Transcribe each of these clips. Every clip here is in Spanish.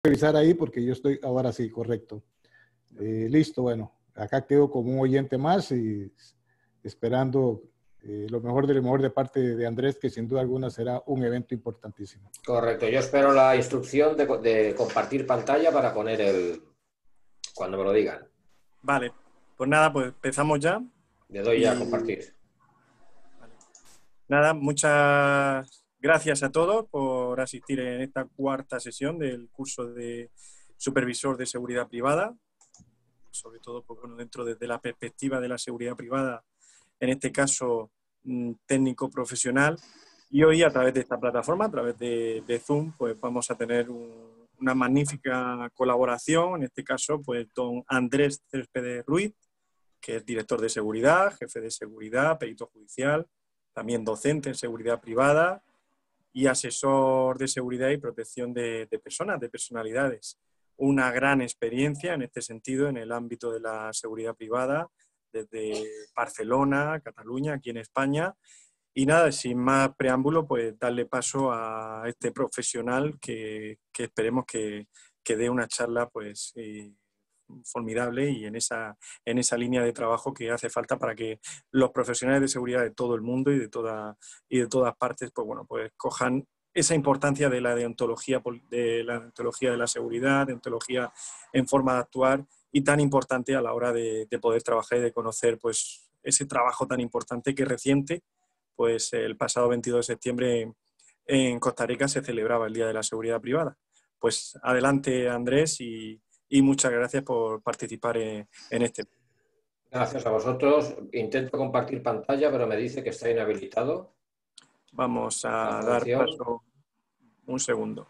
revisar ahí porque yo estoy ahora sí, correcto. Listo, bueno, acá quedo como un oyente más y esperando lo mejor de lo mejor de parte de Andrés, que sin duda alguna será un evento importantísimo. Correcto, yo espero la instrucción de compartir pantalla para poner cuando me lo digan. Vale, pues nada, pues empezamos ya. Le doy ya a compartir. Vale. Nada, muchas gracias a todos por asistir en esta cuarta sesión del curso de supervisor de seguridad privada, sobre todo pues, bueno, dentro de la perspectiva de la seguridad privada, en este caso técnico profesional. Y hoy a través de esta plataforma, a través de Zoom, pues vamos a tener una magnífica colaboración, en este caso, pues don Andrés Céspedes Ruiz, que es director de seguridad, jefe de seguridad, perito judicial, también docente en seguridad privada y asesor de seguridad y protección de personas, de personalidades. Una gran experiencia en este sentido en el ámbito de la seguridad privada, desde Barcelona, Cataluña, aquí en España. Y nada, sin más preámbulo, pues darle paso a este profesional que esperemos que dé una charla pues formidable y en esa línea de trabajo que hace falta para que los profesionales de seguridad de todo el mundo y de todas partes pues bueno, pues cojan esa importancia de la deontología de la seguridad, deontología en forma de actuar y tan importante a la hora de poder trabajar y de conocer pues ese trabajo tan importante que reciente, pues el pasado 22 de septiembre en Costa Rica se celebraba el Día de la Seguridad Privada. Pues adelante, Andrés, y muchas gracias por participar en este. Gracias a vosotros. Intento compartir pantalla, pero me dice que está inhabilitado. Vamos a dar paso un segundo.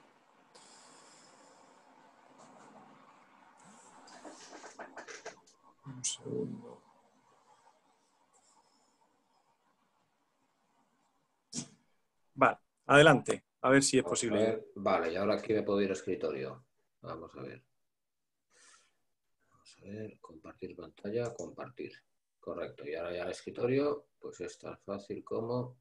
Un segundo. Vale, adelante, a ver si es posible. Ver. Vale, y ahora aquí me puedo ir a escritorio. Vamos a ver. Vamos a ver, compartir pantalla, compartir. Correcto, y ahora ya al escritorio, pues es tan fácil como...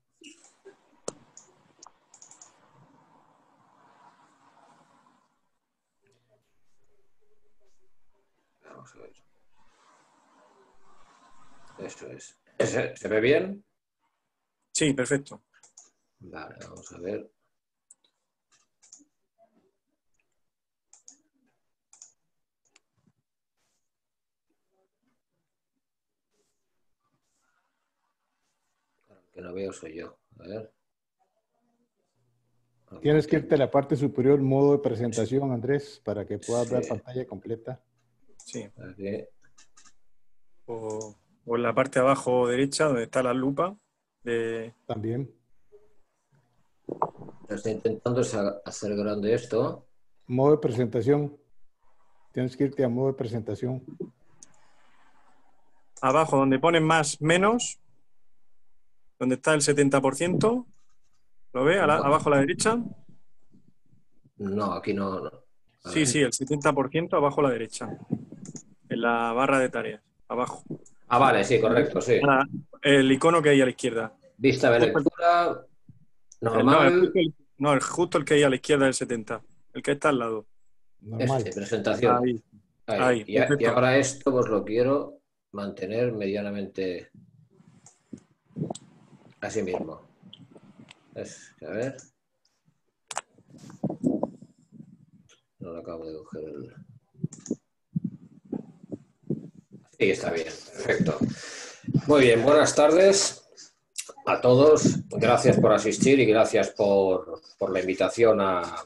Vamos a ver. Eso es. ¿Se ve bien? Sí, perfecto. Vale, vamos a ver. El que no veo soy yo. A ver. Tienes que irte a la parte superior, modo de presentación, Andrés, para que puedas ver pantalla completa. Sí. Aquí. O en la parte de abajo derecha, donde está la lupa. También. Estoy intentando hacer grande esto. Modo de presentación. Tienes que irte a modo de presentación. Abajo, donde ponen más, menos, donde está el 70%. ¿Lo ve? Abajo a la derecha. No, aquí no. Sí, sí, el 70% abajo a la derecha. En la barra de tareas, abajo. Ah, vale, sí, correcto, sí. El icono que hay a la izquierda. Vista de lectura, normal. Justo el que hay a la izquierda del 70. El que está al lado. Normal. Este, presentación. Ahí. Y ahora esto pues lo quiero mantener medianamente así mismo. A ver. No lo acabo de coger el... Sí, está bien, perfecto. Muy bien, buenas tardes a todos. Gracias por asistir y gracias por la invitación a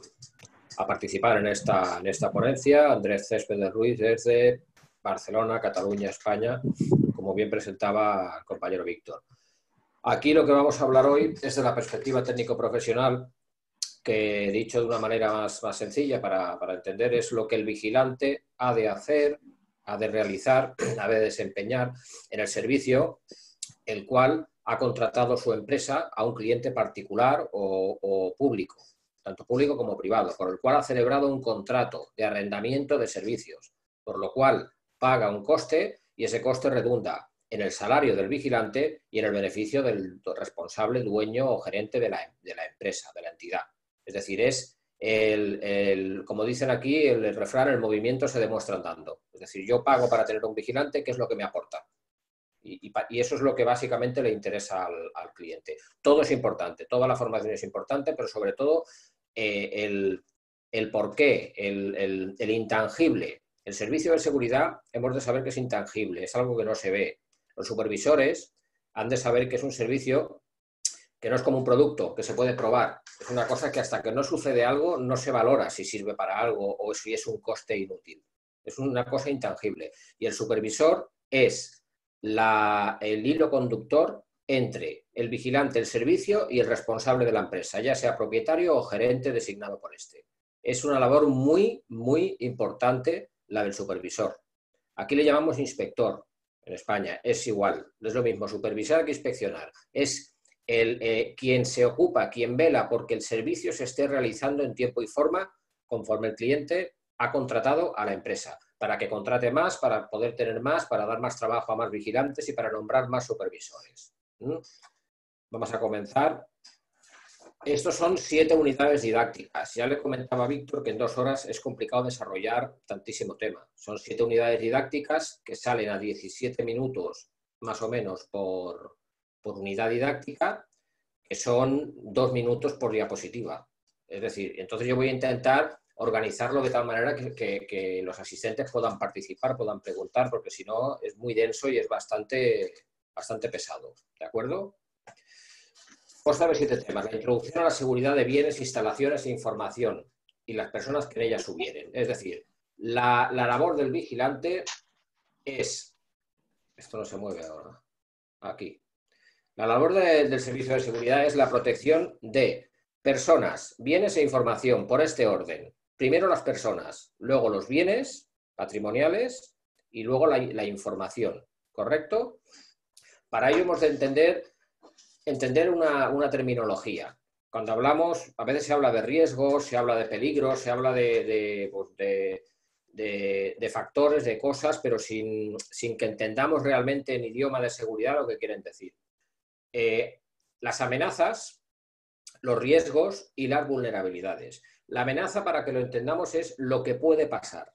participar en esta ponencia. Andrés Céspedes Ruiz desde Barcelona, Cataluña, España, como bien presentaba el compañero Víctor. Aquí lo que vamos a hablar hoy es de la perspectiva técnico-profesional, que dicho de una manera más sencilla para entender es lo que el vigilante ha de hacer, ha de realizar, ha de desempeñar en el servicio el cual ha contratado su empresa a un cliente particular o público, tanto público como privado, por el cual ha celebrado un contrato de arrendamiento de servicios, por lo cual paga un coste y ese coste redunda en el salario del vigilante y en el beneficio del responsable, dueño o gerente de la empresa, de la entidad. Es decir, es como dicen aquí, el refrán, el movimiento se demuestra andando. Es decir, yo pago para tener un vigilante, ¿qué es lo que me aporta? Y eso es lo que básicamente le interesa al cliente. Todo es importante, toda la formación es importante, pero sobre todo el porqué, el intangible. El servicio de seguridad hemos de saber que es intangible, es algo que no se ve. Los supervisores han de saber que es un servicio que no es como un producto que se puede probar. Es una cosa que hasta que no sucede algo no se valora si sirve para algo o si es un coste inútil. Es una cosa intangible. Y el supervisor es el hilo conductor entre el vigilante, el servicio y el responsable de la empresa, ya sea propietario o gerente designado por este. Es una labor muy, muy importante la del supervisor. Aquí le llamamos inspector en España, es igual, no es lo mismo supervisar que inspeccionar. Es quien se ocupa, quien vela porque el servicio se esté realizando en tiempo y forma conforme el cliente ha contratado a la empresa, para que contrate más, para poder tener más, para dar más trabajo a más vigilantes y para nombrar más supervisores. Vamos a comenzar. Estos son 7 unidades didácticas. Ya le comentaba a Víctor que en 2 horas es complicado desarrollar tantísimo tema. Son 7 unidades didácticas que salen a 17 minutos más o menos por unidad didáctica, que son 2 minutos por diapositiva. Es decir, entonces yo voy a intentar organizarlo de tal manera que los asistentes puedan participar, puedan preguntar, porque si no es muy denso y es bastante pesado. ¿De acuerdo? Consta de 7 temas. La introducción a la seguridad de bienes, instalaciones e información y las personas que en ellas hubieren. Es decir, la labor del vigilante es... Esto no se mueve ahora. Aquí. La labor del servicio de seguridad es la protección de personas, bienes e información por este orden. Primero las personas, luego los bienes patrimoniales y luego la información. ¿Correcto? Para ello hemos de entender una terminología. Cuando hablamos, a veces se habla de riesgos, se habla de peligros, se habla de factores, de cosas, pero sin que entendamos realmente en idioma de seguridad lo que quieren decir. Las amenazas, los riesgos y las vulnerabilidades. La amenaza, para que lo entendamos, es lo que puede pasar.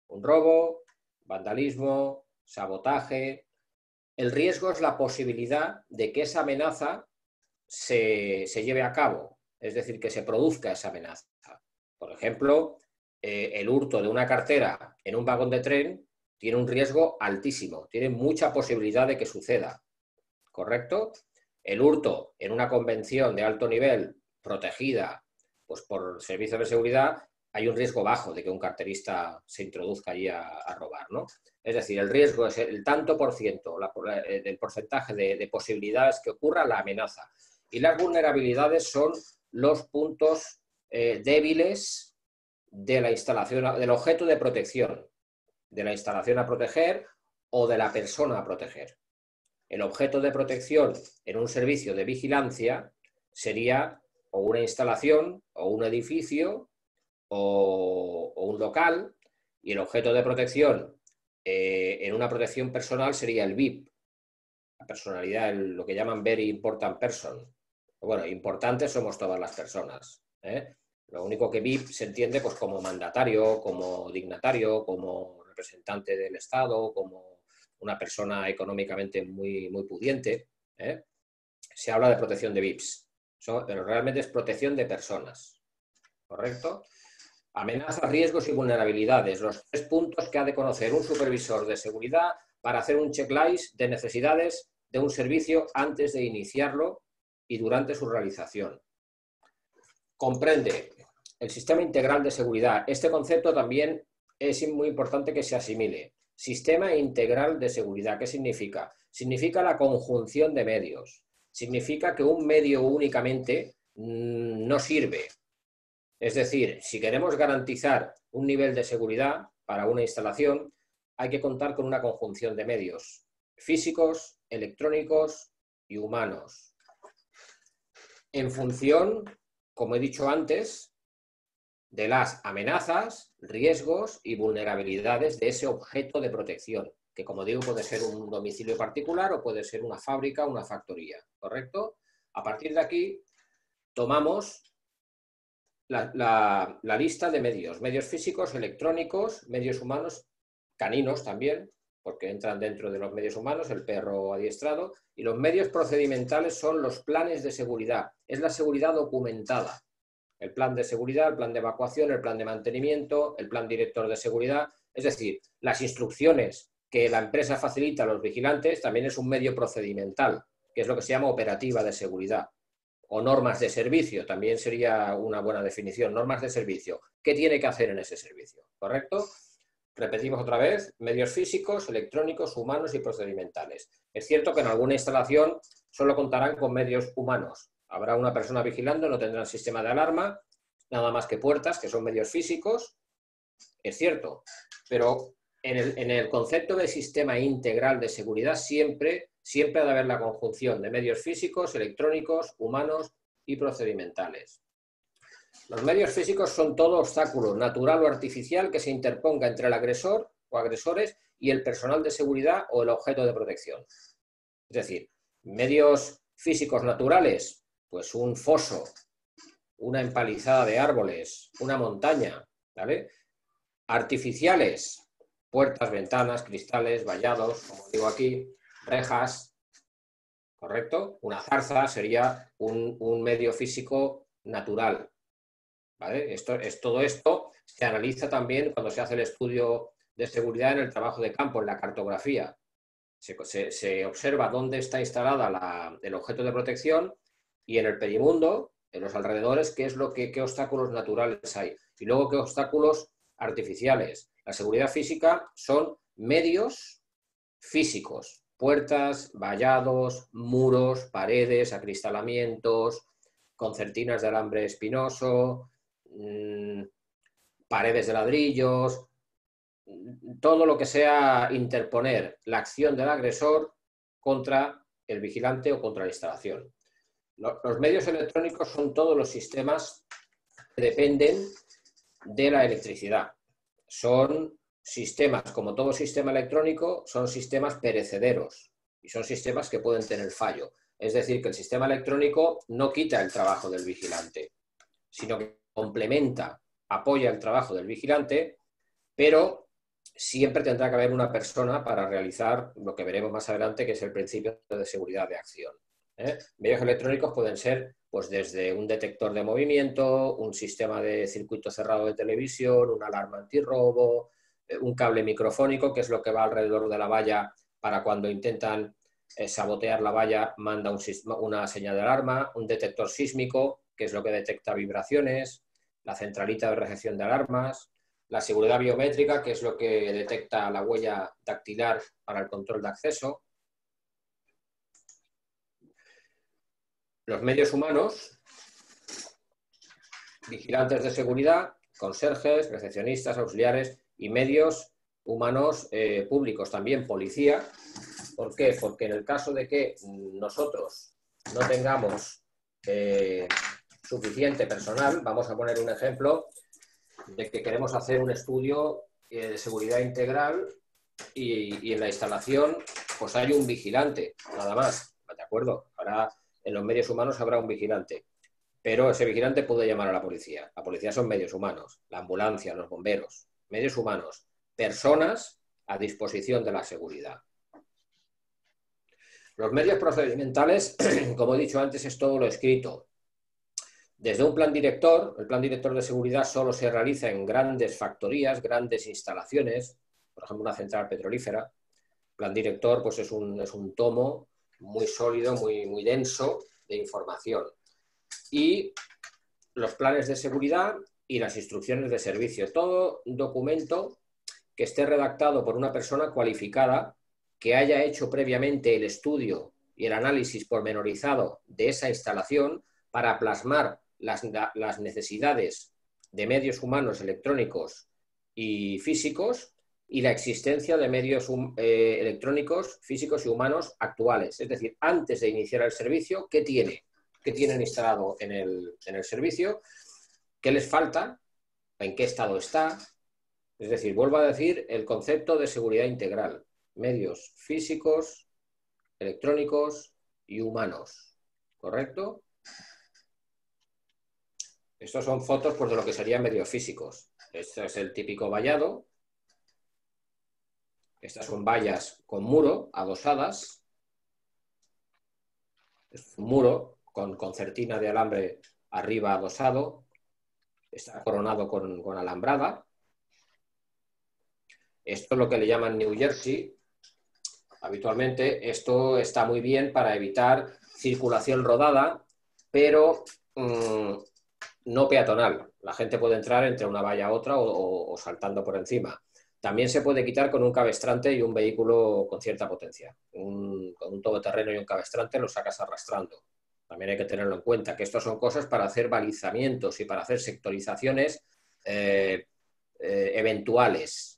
Un robo, vandalismo, sabotaje. El riesgo es la posibilidad de que esa amenaza se lleve a cabo, es decir, que se produzca esa amenaza. Por ejemplo, el hurto de una cartera en un vagón de tren tiene un riesgo altísimo, tiene mucha posibilidad de que suceda, ¿correcto? El hurto en una convención de alto nivel protegida pues por servicios de seguridad, hay un riesgo bajo de que un carterista se introduzca allí a robar, ¿no? Es decir, el riesgo es el tanto por ciento del porcentaje de posibilidades que ocurra la amenaza. Y las vulnerabilidades son los puntos débiles de la instalación, del objeto de protección, de la instalación a proteger o de la persona a proteger. El objeto de protección en un servicio de vigilancia sería o una instalación o un edificio o un local, y el objeto de protección en una protección personal sería el VIP, la personalidad, lo que llaman very important person. Bueno, importantes somos todas las personas, ¿eh? Lo único que VIP se entiende pues como mandatario, como dignatario, como representante del Estado, como una persona económicamente muy, muy pudiente, ¿eh? Se habla de protección de VIPs, pero realmente es protección de personas, ¿correcto? Amenazas, riesgos y vulnerabilidades, los 3 puntos que ha de conocer un supervisor de seguridad para hacer un checklist de necesidades de un servicio antes de iniciarlo y durante su realización. Comprende el sistema integral de seguridad. Este concepto también es muy importante que se asimile. Sistema integral de seguridad, ¿qué significa? Significa la conjunción de medios. Significa que un medio únicamente no sirve. Es decir, si queremos garantizar un nivel de seguridad para una instalación, hay que contar con una conjunción de medios físicos, electrónicos y humanos. En función, como he dicho antes, de las amenazas, riesgos y vulnerabilidades de ese objeto de protección, que como digo puede ser un domicilio particular o puede ser una fábrica o una factoría, ¿correcto? A partir de aquí tomamos la lista de medios físicos, electrónicos, medios humanos, caninos también, porque entran dentro de los medios humanos, el perro adiestrado, y los medios procedimentales son los planes de seguridad, es la seguridad documentada. El plan de seguridad, el plan de evacuación, el plan de mantenimiento, el plan director de seguridad, es decir, las instrucciones que la empresa facilita a los vigilantes también es un medio procedimental, que es lo que se llama operativa de seguridad. O normas de servicio, también sería una buena definición, normas de servicio. ¿Qué tiene que hacer en ese servicio? ¿Correcto? Repetimos otra vez, medios físicos, electrónicos, humanos y procedimentales. Es cierto que en alguna instalación solo contarán con medios humanos. Habrá una persona vigilando, no tendrán sistema de alarma, nada más que puertas, que son medios físicos. Es cierto, pero en el concepto de sistema integral de seguridad siempre ha de haber la conjunción de medios físicos, electrónicos, humanos y procedimentales. Los medios físicos son todo obstáculo natural o artificial que se interponga entre el agresor o agresores y el personal de seguridad o el objeto de protección. Es decir, medios físicos naturales, pues un foso, una empalizada de árboles, una montaña, ¿vale? Artificiales, puertas, ventanas, cristales, vallados, como digo aquí, rejas, ¿correcto? Una zarza sería un medio físico natural, ¿vale? Todo esto se analiza también cuando se hace el estudio de seguridad en el trabajo de campo, en la cartografía. Se observa dónde está instalada el objeto de protección y en el perimundo, en los alrededores, qué obstáculos naturales hay. Y luego qué obstáculos artificiales. La seguridad física son medios físicos, puertas, vallados, muros, paredes, acristalamientos, concertinas de alambre espinoso, paredes de ladrillos, todo lo que sea interponer la acción del agresor contra el vigilante o contra la instalación. Los medios electrónicos son todos los sistemas que dependen de la electricidad. Son sistemas, como todo sistema electrónico, son sistemas perecederos y son sistemas que pueden tener fallo. Es decir, que el sistema electrónico no quita el trabajo del vigilante, sino que complementa, apoya el trabajo del vigilante, pero siempre tendrá que haber una persona para realizar lo que veremos más adelante, que es el principio de seguridad de acción. Medios electrónicos pueden ser pues desde un detector de movimiento, un sistema de circuito cerrado de televisión, una alarma antirrobo, un cable microfónico, que es lo que va alrededor de la valla para cuando intentan sabotear la valla, manda una señal de alarma, un detector sísmico, que es lo que detecta vibraciones, la centralita de recepción de alarmas, la seguridad biométrica, que es lo que detecta la huella dactilar para el control de acceso. Los medios humanos, vigilantes de seguridad, conserjes, recepcionistas, auxiliares y medios humanos públicos, también policía. ¿Por qué? Porque en el caso de que nosotros no tengamos suficiente personal, vamos a poner un ejemplo de que queremos hacer un estudio de seguridad integral y en la instalación pues hay un vigilante, nada más, ¿de acuerdo? Ahora en los medios humanos habrá un vigilante, pero ese vigilante puede llamar a la policía. La policía son medios humanos, la ambulancia, los bomberos, medios humanos, personas a disposición de la seguridad. Los medios procedimentales, como he dicho antes, es todo lo escrito. Desde un plan director, el plan director de seguridad solo se realiza en grandes factorías, grandes instalaciones, por ejemplo, una central petrolífera. El plan director pues, es un tomo muy sólido, muy denso de información. Y los planes de seguridad y las instrucciones de servicio. Todo documento que esté redactado por una persona cualificada que haya hecho previamente el estudio y el análisis pormenorizado de esa instalación para plasmar las necesidades de medios humanos, electrónicos y físicos y la existencia de medios electrónicos, físicos y humanos actuales. Es decir, antes de iniciar el servicio, ¿qué tienen instalado en el servicio? ¿Qué les falta? ¿En qué estado está? Es decir, vuelvo a decir el concepto de seguridad integral. Medios físicos, electrónicos y humanos. ¿Correcto? Estos son fotos pues, de lo que serían medios físicos. Este es el típico vallado. Estas son vallas con muro, adosadas. Es un muro con concertina de alambre arriba adosado. Está coronado con alambrada. Esto es lo que le llaman New Jersey. Habitualmente esto está muy bien para evitar circulación rodada, pero no peatonal. La gente puede entrar entre una valla a otra o saltando por encima. También se puede quitar con un cabestrante y un vehículo con cierta potencia. Con un todoterreno y un cabestrante lo sacas arrastrando. También hay que tenerlo en cuenta, que estas son cosas para hacer balizamientos y para hacer sectorizaciones eventuales.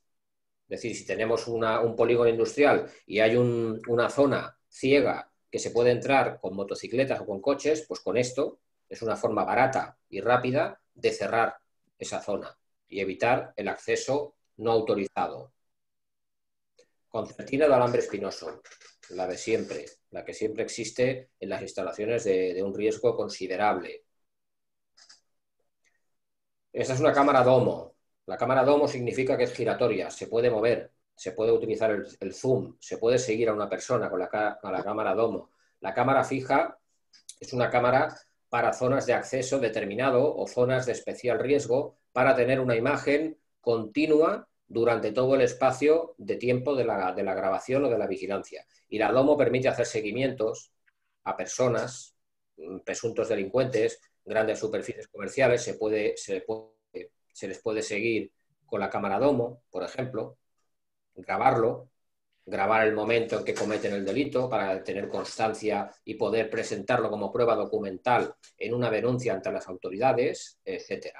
Es decir, si tenemos un polígono industrial y hay una zona ciega que se puede entrar con motocicletas o con coches, pues con esto es una forma barata y rápida de cerrar esa zona y evitar el acceso no autorizado. Concertina de alambre espinoso, la de siempre, la que siempre existe en las instalaciones de un riesgo considerable. Esta es una cámara domo. La cámara domo significa que es giratoria, se puede mover, se puede utilizar el zoom, se puede seguir a una persona con la cámara domo. La cámara fija es una cámara para zonas de acceso determinado o zonas de especial riesgo para tener una imagen continua durante todo el espacio de tiempo de la grabación o de la vigilancia. Y la domo permite hacer seguimientos a personas, presuntos delincuentes, grandes superficies comerciales, se les puede seguir con la cámara domo, por ejemplo, grabar el momento en que cometen el delito para tener constancia y poder presentarlo como prueba documental en una denuncia ante las autoridades, etc.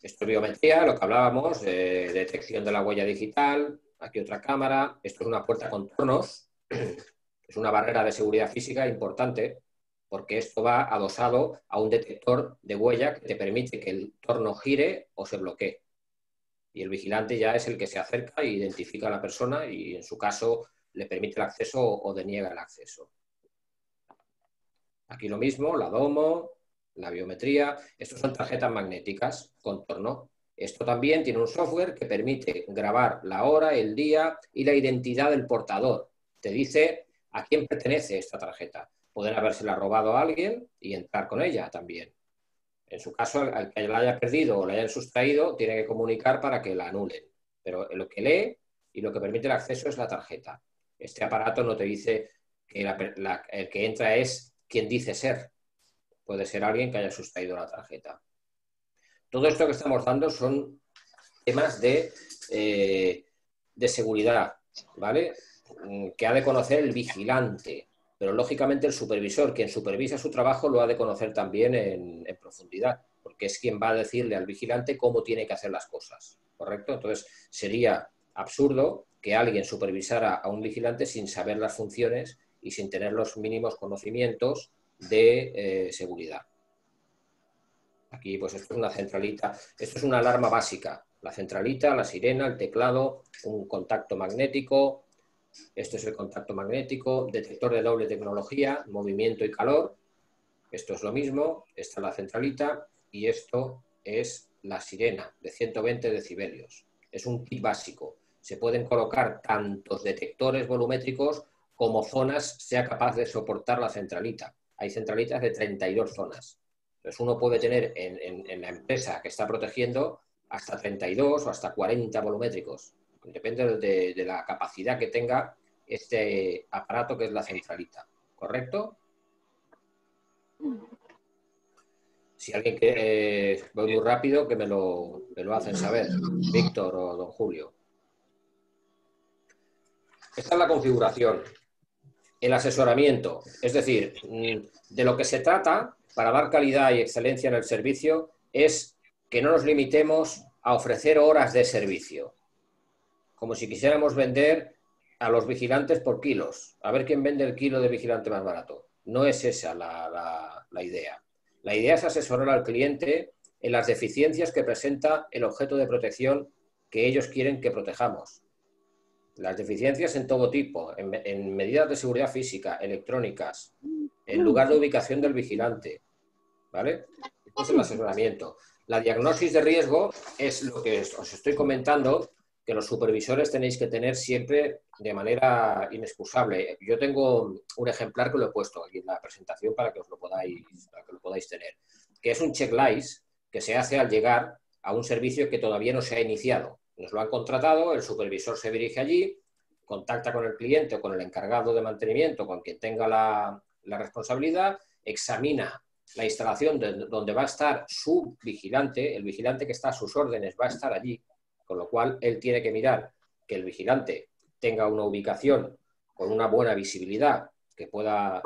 Esto es biometría, lo que hablábamos, de detección de la huella digital. Aquí otra cámara. Esto es una puerta con tornos. Es una barrera de seguridad física importante, porque esto va adosado a un detector de huella que te permite que el torno gire o se bloquee. Y el vigilante ya es el que se acerca e identifica a la persona y, en su caso, le permite el acceso o deniega el acceso. Aquí lo mismo, la domo, la biometría. Estos son tarjetas magnéticas con torno. Esto también tiene un software que permite grabar la hora, el día y la identidad del portador. Te dice a quién pertenece esta tarjeta. Pueden habérsela robado a alguien y entrar con ella también. En su caso, al que la haya perdido o la hayan sustraído, tiene que comunicar para que la anulen. Pero lo que lee y lo que permite el acceso es la tarjeta. Este aparato no te dice que el que entra es quien dice ser. Puede ser alguien que haya sustraído la tarjeta. Todo esto que estamos dando son temas de seguridad, ¿vale? Que ha de conocer el vigilante. Pero, lógicamente, el supervisor, quien supervisa su trabajo, lo ha de conocer también en profundidad, porque es quien va a decirle al vigilante cómo tiene que hacer las cosas, ¿correcto? Entonces, sería absurdo que alguien supervisara a un vigilante sin saber las funciones y sin tener los mínimos conocimientos de seguridad. Aquí, pues, esto es una centralita, esto es una alarma básica. La centralita, la sirena, el teclado, un contacto magnético. Esto es el contacto magnético, detector de doble tecnología, movimiento y calor. Esto es lo mismo, esta es la centralita y esto es la sirena de 120 decibelios. Es un kit básico. Se pueden colocar tantos detectores volumétricos como zonas sea capaz de soportar la centralita. Hay centralitas de 32 zonas. Entonces uno puede tener en la empresa que está protegiendo hasta 32 o hasta 40 volumétricos. Depende de la capacidad que tenga este aparato que es la centralita, ¿correcto? Si alguien voy muy rápido, que me lo hacen saber, Víctor o don Julio. Esta es la configuración. El asesoramiento, es decir, de lo que se trata para dar calidad y excelencia en el servicio es que no nos limitemos a ofrecer horas de servicio, como si quisiéramos vender a los vigilantes por kilos, a ver quién vende el kilo de vigilante más barato. No es esa la idea. La idea es asesorar al cliente en las deficiencias que presenta el objeto de protección que ellos quieren que protejamos. Las deficiencias en todo tipo, en medidas de seguridad física, electrónicas, el lugar de ubicación del vigilante, ¿vale? Esto es el asesoramiento. La diagnosis de riesgo es lo que os estoy comentando, que los supervisores tenéis que tener siempre de manera inexcusable. Yo tengo un ejemplar que lo he puesto aquí en la presentación para que lo podáis tener, que es un checklist que se hace al llegar a un servicio que todavía no se ha iniciado. Nos lo han contratado, el supervisor se dirige allí, contacta con el cliente o con el encargado de mantenimiento, con quien tenga la responsabilidad, examina la instalación donde va a estar su vigilante, el vigilante que está a sus órdenes va a estar allí, con lo cual él tiene que mirar que el vigilante tenga una ubicación con una buena visibilidad, que pueda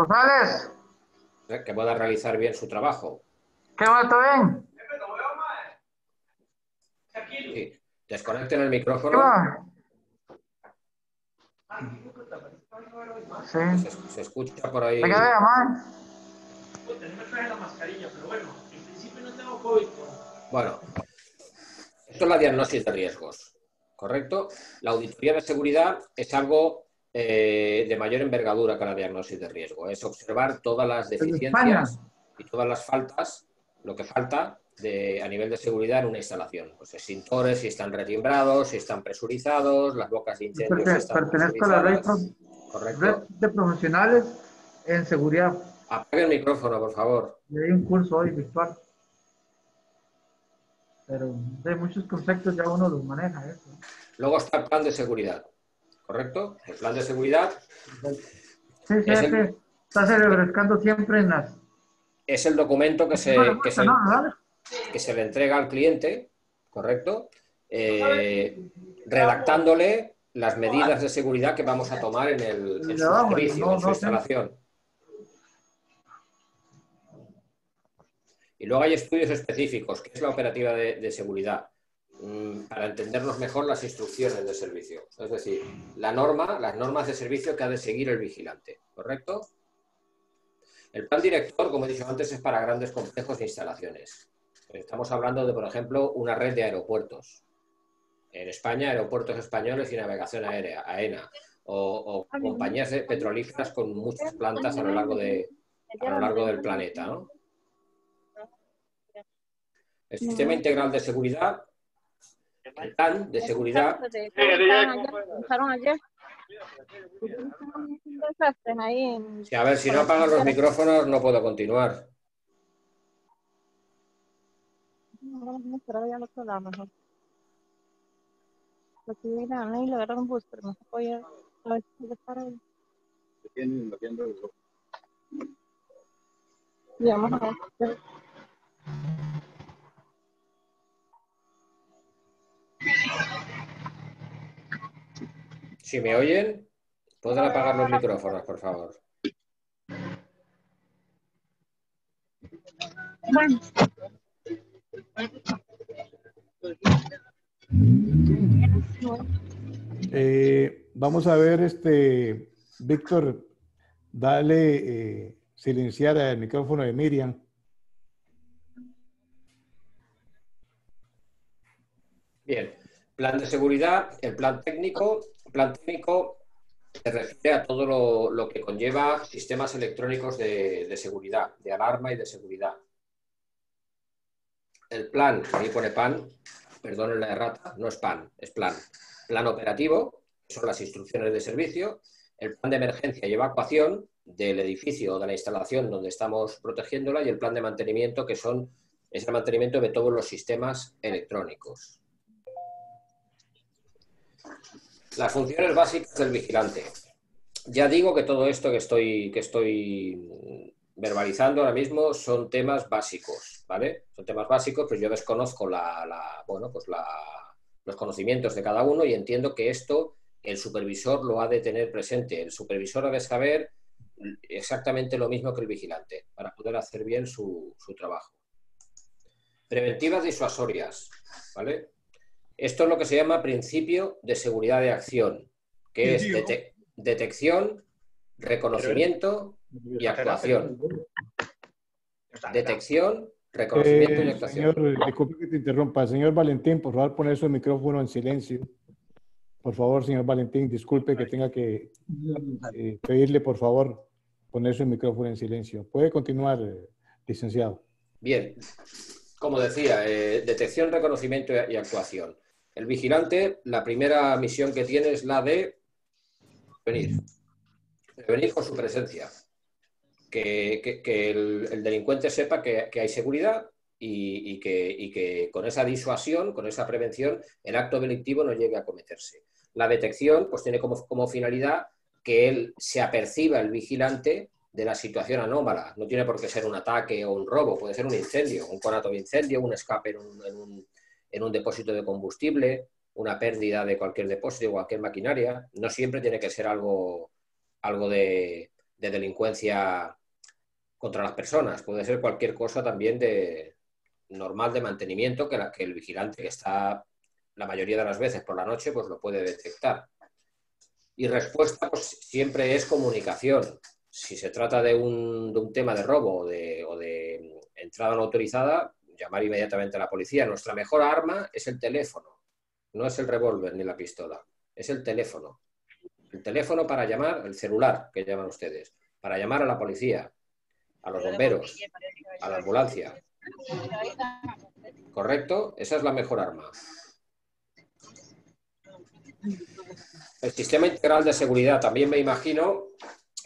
realizar bien su trabajo. ¿Qué va? ¿Todo bien? Sí. Desconecten el micrófono. ¿Qué va? Sí. Se escucha por ahí. ¿De qué vea, man? No me traje la mascarilla, pero bueno, en principio no tengo COVID. Bueno, esto es la diagnosis de riesgos, ¿correcto? La auditoría de seguridad es algo de mayor envergadura que la diagnosis de riesgo. Es observar todas las deficiencias y todas las faltas, lo que falta a nivel de seguridad en una instalación. Pues extintores, si están retimbrados, si están presurizados, las bocas de incendio si están pertenezco a la red, ¿correcto? de profesionales en seguridad. Apague el micrófono, por favor. Le di un curso hoy virtual. Pero de muchos conceptos ya uno los maneja. Eso. Luego está el plan de seguridad, ¿correcto? El plan de seguridad... Sí, está refrescando siempre en las... Es el documento que se le entrega al cliente, ¿correcto? Redactándole las medidas de seguridad que vamos a tomar en su servicio, en su instalación. Y luego hay estudios específicos, que es la operativa de seguridad, para entendernos mejor las instrucciones de servicio. Es decir, las normas de servicio que ha de seguir el vigilante, ¿correcto? El plan director, como he dicho antes, es para grandes complejos de instalaciones. Estamos hablando de, por ejemplo, una red de aeropuertos. En España, Aeropuertos Españoles y Navegación Aérea, AENA, o compañías petrolíferas con muchas plantas a lo largo del planeta, ¿no? El sistema integral de seguridad, el plan de seguridad. Sí, a ver, si no apagan los micrófonos no puedo continuar. Si me oyen, ¿pueden apagar los micrófonos, por favor? Vamos a ver, Víctor, dale silenciar el micrófono de Miriam. Bien, plan de seguridad, el plan técnico. El plan técnico se refiere a todo lo que conlleva sistemas electrónicos de seguridad, de alarma y de seguridad. El plan, ahí pone PAN, perdonen la errata, no es PAN, es plan. Plan operativo, que son las instrucciones de servicio. El plan de emergencia y evacuación del edificio o de la instalación donde estamos protegiéndola, y el plan de mantenimiento, que es el mantenimiento de todos los sistemas electrónicos. Las funciones básicas del vigilante. Ya digo que todo esto que estoy verbalizando ahora mismo son temas básicos, ¿vale? Son temas básicos, pues yo desconozco los conocimientos de cada uno y entiendo que esto el supervisor lo ha de tener presente. El supervisor ha de saber exactamente lo mismo que el vigilante para poder hacer bien su trabajo. Preventivas disuasorias, ¿vale? Esto es lo que se llama principio de seguridad de acción, que es detección, reconocimiento y actuación. Detección, reconocimiento y actuación. Señor, disculpe que te interrumpa. Señor Valentín, por favor, poner su micrófono en silencio. Por favor, señor Valentín, disculpe que tenga que pedirle, por favor, poner su micrófono en silencio. Puede continuar, licenciado. Bien, como decía, detección, reconocimiento y actuación. El vigilante, la primera misión que tiene es la de prevenir con su presencia. Que el delincuente sepa que hay seguridad y que con esa disuasión, con esa prevención, el acto delictivo no llegue a cometerse. La detección pues tiene como finalidad que él se aperciba, el vigilante, de la situación anómala. No tiene por qué ser un ataque o un robo, puede ser un incendio, un conato de incendio, un escape en un depósito de combustible, una pérdida de cualquier depósito, cualquier maquinaria. No siempre tiene que ser algo de delincuencia contra las personas, puede ser cualquier cosa también normal de mantenimiento que el vigilante, que está la mayoría de las veces por la noche, pues lo puede detectar. Y respuesta pues siempre es comunicación. Si se trata de un tema de robo o de entrada no autorizada, llamar inmediatamente a la policía. Nuestra mejor arma es el teléfono, no es el revólver ni la pistola, es el teléfono. El teléfono para llamar, el celular que llaman ustedes, para llamar a la policía, a los bomberos, a la ambulancia. ¿Correcto? Esa es la mejor arma. El sistema integral de seguridad, también me imagino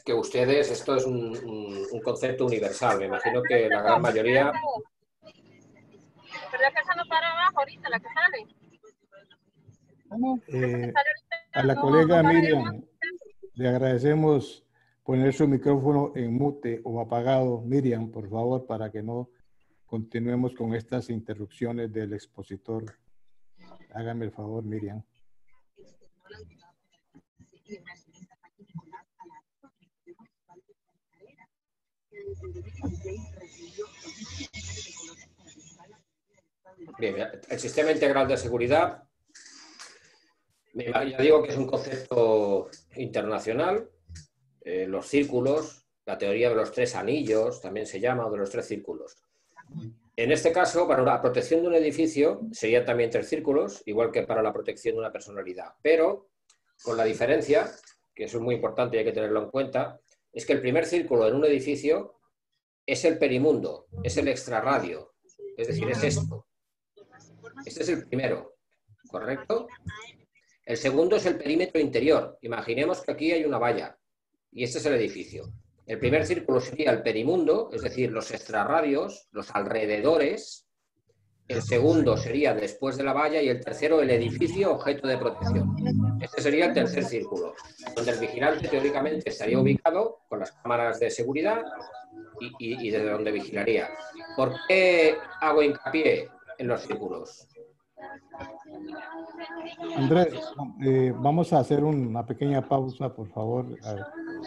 que ustedes, esto es un concepto universal, me imagino que la gran mayoría... Pero la casa no para abajo ahorita, la que sale. A la colega Miriam le agradecemos poner su micrófono en mute o apagado, Miriam, por favor, para que no continuemos con estas interrupciones del expositor. Hágame el favor, Miriam. Bien, el sistema integral de seguridad, ya digo que es un concepto internacional. Los círculos, la teoría de los 3 anillos, también se llama, o de los 3 círculos. En este caso, para la protección de un edificio, serían también 3 círculos, igual que para la protección de una personalidad. Pero, con la diferencia, que eso es muy importante y hay que tenerlo en cuenta, es que el primer círculo en un edificio es el perimundo, es el extrarradio, es decir, es esto. Este es el primero, ¿correcto? El segundo es el perímetro interior. Imaginemos que aquí hay una valla y este es el edificio. El primer círculo sería el perimundo, es decir, los extrarradios, los alrededores. El segundo sería después de la valla y el tercero el edificio objeto de protección. Este sería el tercer círculo, donde el vigilante teóricamente estaría ubicado con las cámaras de seguridad y desde donde vigilaría. ¿Por qué hago hincapié en los círculos? Andrés, vamos a hacer una pequeña pausa, por favor.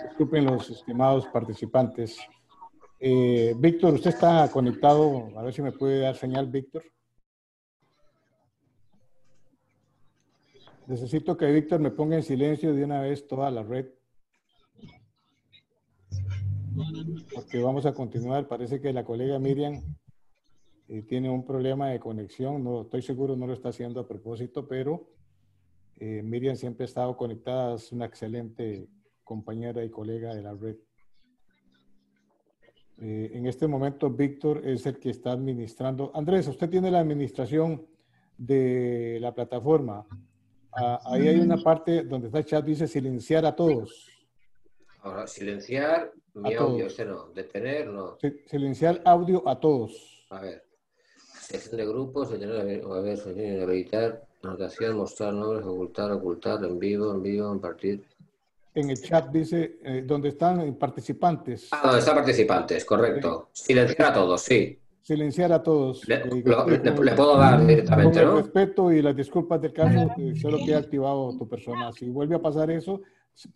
Disculpen los estimados participantes. Víctor, usted está conectado. A ver si me puede dar señal, Víctor. Necesito que Víctor me ponga en silencio de una vez toda la red. Porque vamos a continuar. Parece que la colega Miriam tiene un problema de conexión. No estoy seguro, no lo está haciendo a propósito, pero Miriam siempre ha estado conectada. Es una excelente compañera y colega de la red. En este momento, Víctor es el que está administrando. Andrés, usted tiene la administración de la plataforma. Ahí hay una parte donde está el chat, dice silenciar a todos. Ahora, silenciar mi audio, este no. Detener, no. Silenciar audio a todos. A ver. Sección de grupos, detener, a ver, editar, anotación, mostrar nombres, ocultar, en vivo, compartir. En el chat dice, donde están participantes. Ah, donde están participantes, correcto. Silenciar a todos, sí. Silenciar a todos. Le puedo dar directamente, ¿no? Con el respeto y las disculpas del caso, solo queda activado tu persona. Si vuelve a pasar eso,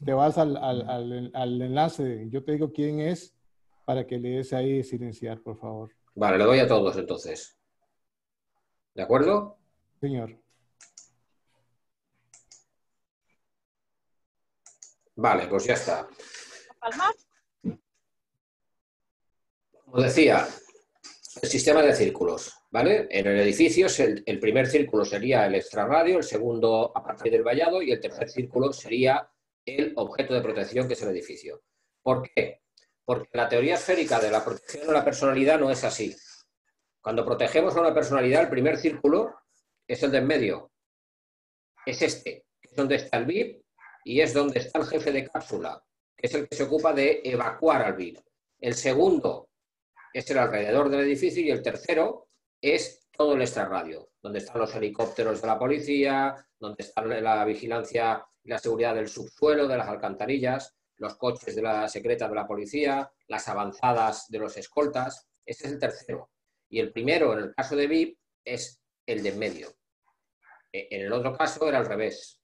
te vas al enlace. Yo te digo quién es para que le des ahí silenciar, por favor. Vale, le doy a todos entonces. ¿De acuerdo? Señor. Vale, pues ya está. Como decía, sistema de círculos, ¿vale? En el edificio el primer círculo sería el extrarradio, el segundo a partir del vallado y el tercer círculo sería el objeto de protección, que es el edificio. ¿Por qué? Porque la teoría esférica de la protección a la personalidad no es así. Cuando protegemos a una personalidad, el primer círculo es el de en medio. Es este, que es donde está el VIP y es donde está el jefe de cápsula, que es el que se ocupa de evacuar al VIP. El segundo es el alrededor del edificio y el tercero es todo el extrarradio, donde están los helicópteros de la policía, donde está la vigilancia y la seguridad del subsuelo, de las alcantarillas, los coches de la secreta de la policía, las avanzadas de los escoltas. Ese es el tercero. Y el primero, en el caso de VIP, es el de en medio. En el otro caso era al revés.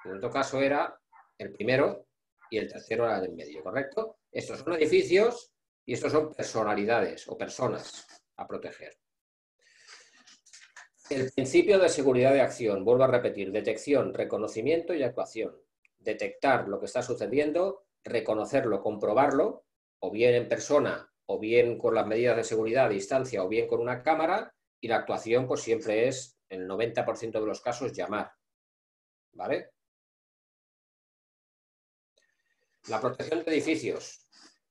En el otro caso era el primero y el tercero era el de en medio, ¿correcto? Estos son edificios y estos son personalidades o personas a proteger. El principio de seguridad de acción, vuelvo a repetir, detección, reconocimiento y actuación. Detectar lo que está sucediendo, reconocerlo, comprobarlo, o bien en persona, o bien con las medidas de seguridad a distancia, o bien con una cámara, y la actuación pues siempre es, en el 90% de los casos, llamar. ¿Vale? La protección de edificios.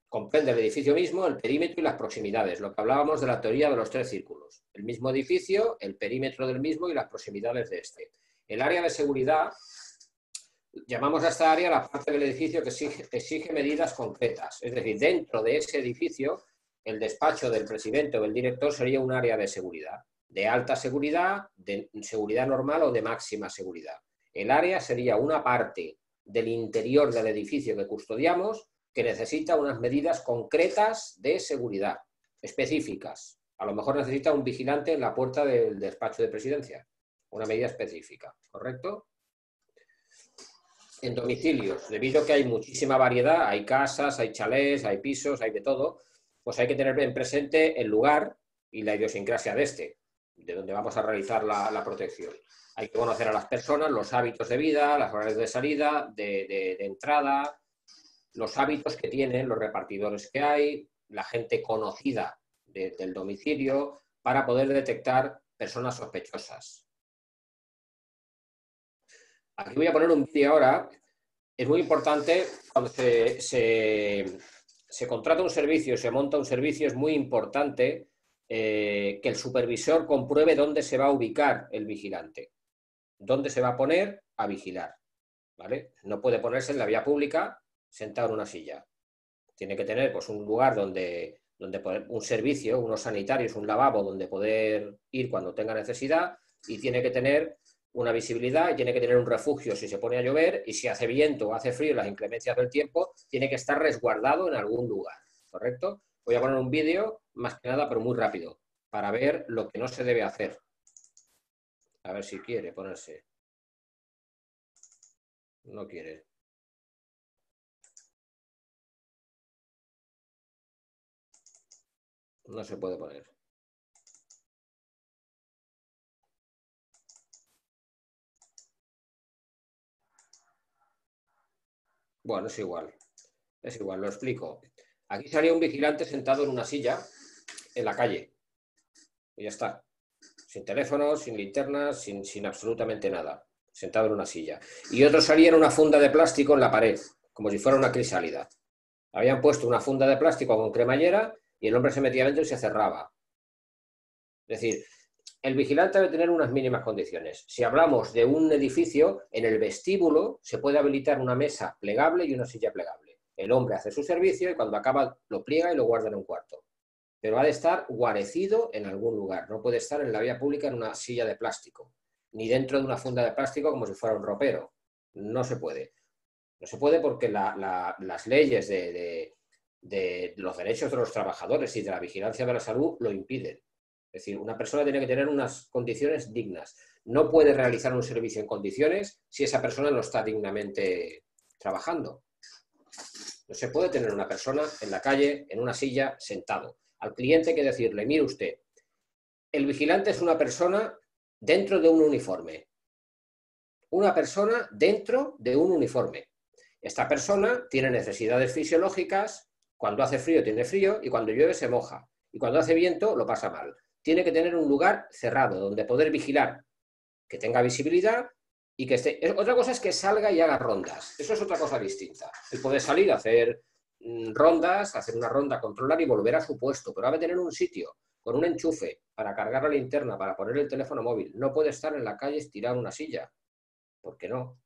Comprende el edificio mismo, el perímetro y las proximidades, lo que hablábamos de la teoría de los 3 círculos. El mismo edificio, el perímetro del mismo y las proximidades de este. El área de seguridad, llamamos a esta área la parte del edificio que exige medidas concretas. Es decir, dentro de ese edificio, el despacho del presidente o del director sería un área de seguridad. De alta seguridad, de seguridad normal o de máxima seguridad. El área sería una parte del interior del edificio que custodiamos que necesita unas medidas concretas de seguridad, específicas. A lo mejor necesita un vigilante en la puerta del despacho de presidencia. Una medida específica, ¿correcto? En domicilios, debido a que hay muchísima variedad, hay casas, hay chalés, hay pisos, hay de todo, pues hay que tener en presente el lugar y la idiosincrasia de este, de donde vamos a realizar la protección. Hay que conocer a las personas, los hábitos de vida, las horarios de salida, de entrada, los hábitos que tienen, los repartidores que hay, la gente conocida del domicilio, para poder detectar personas sospechosas. Aquí voy a poner un vídeo ahora. Es muy importante, cuando se contrata un servicio, se monta un servicio, es muy importante que el supervisor compruebe dónde se va a ubicar el vigilante, dónde se va a poner a vigilar, ¿vale? No puede ponerse en la vía pública sentado en una silla. Tiene que tener pues, un lugar donde poder, un servicio, unos sanitarios, un lavabo donde poder ir cuando tenga necesidad, y tiene que tener una visibilidad y tiene que tener un refugio si se pone a llover, y si hace viento o hace frío, las inclemencias del tiempo, tiene que estar resguardado en algún lugar, ¿correcto? Voy a poner un vídeo, más que nada, pero muy rápido, para ver lo que no se debe hacer. A ver si quiere ponerse. No quiere. No se puede poner. Bueno, es igual, lo explico. Aquí salía un vigilante sentado en una silla en la calle. Y ya está. Sin teléfono, sin linternas, sin absolutamente nada. Sentado en una silla. Y otro salía en una funda de plástico en la pared, como si fuera una crisálida. Habían puesto una funda de plástico con cremallera y el hombre se metía dentro y se cerraba. Es decir, el vigilante debe tener unas mínimas condiciones. Si hablamos de un edificio, en el vestíbulo se puede habilitar una mesa plegable y una silla plegable. El hombre hace su servicio y cuando acaba lo pliega y lo guarda en un cuarto. Pero ha de estar guarecido en algún lugar. No puede estar en la vía pública en una silla de plástico, ni dentro de una funda de plástico como si fuera un ropero. No se puede. No se puede porque las leyes de los derechos de los trabajadores y de la vigilancia de la salud lo impiden. Es decir, una persona tiene que tener unas condiciones dignas. No puede realizar un servicio en condiciones si esa persona no está dignamente trabajando. No se puede tener una persona en la calle, en una silla, sentado. Al cliente hay que decirle, mire usted, el vigilante es una persona dentro de un uniforme. Una persona dentro de un uniforme. Esta persona tiene necesidades fisiológicas, cuando hace frío tiene frío y cuando llueve se moja. y cuando hace viento lo pasa mal. Tiene que tener un lugar cerrado donde poder vigilar, que tenga visibilidad y que esté... Otra cosa es que salga y haga rondas. Eso es otra cosa distinta. Él puede salir a hacer rondas, hacer una ronda, controlar y volver a su puesto, pero ha de tener un sitio con un enchufe para cargar la linterna, para poner el teléfono móvil. No puede estar en la calle estirado en una silla, porque no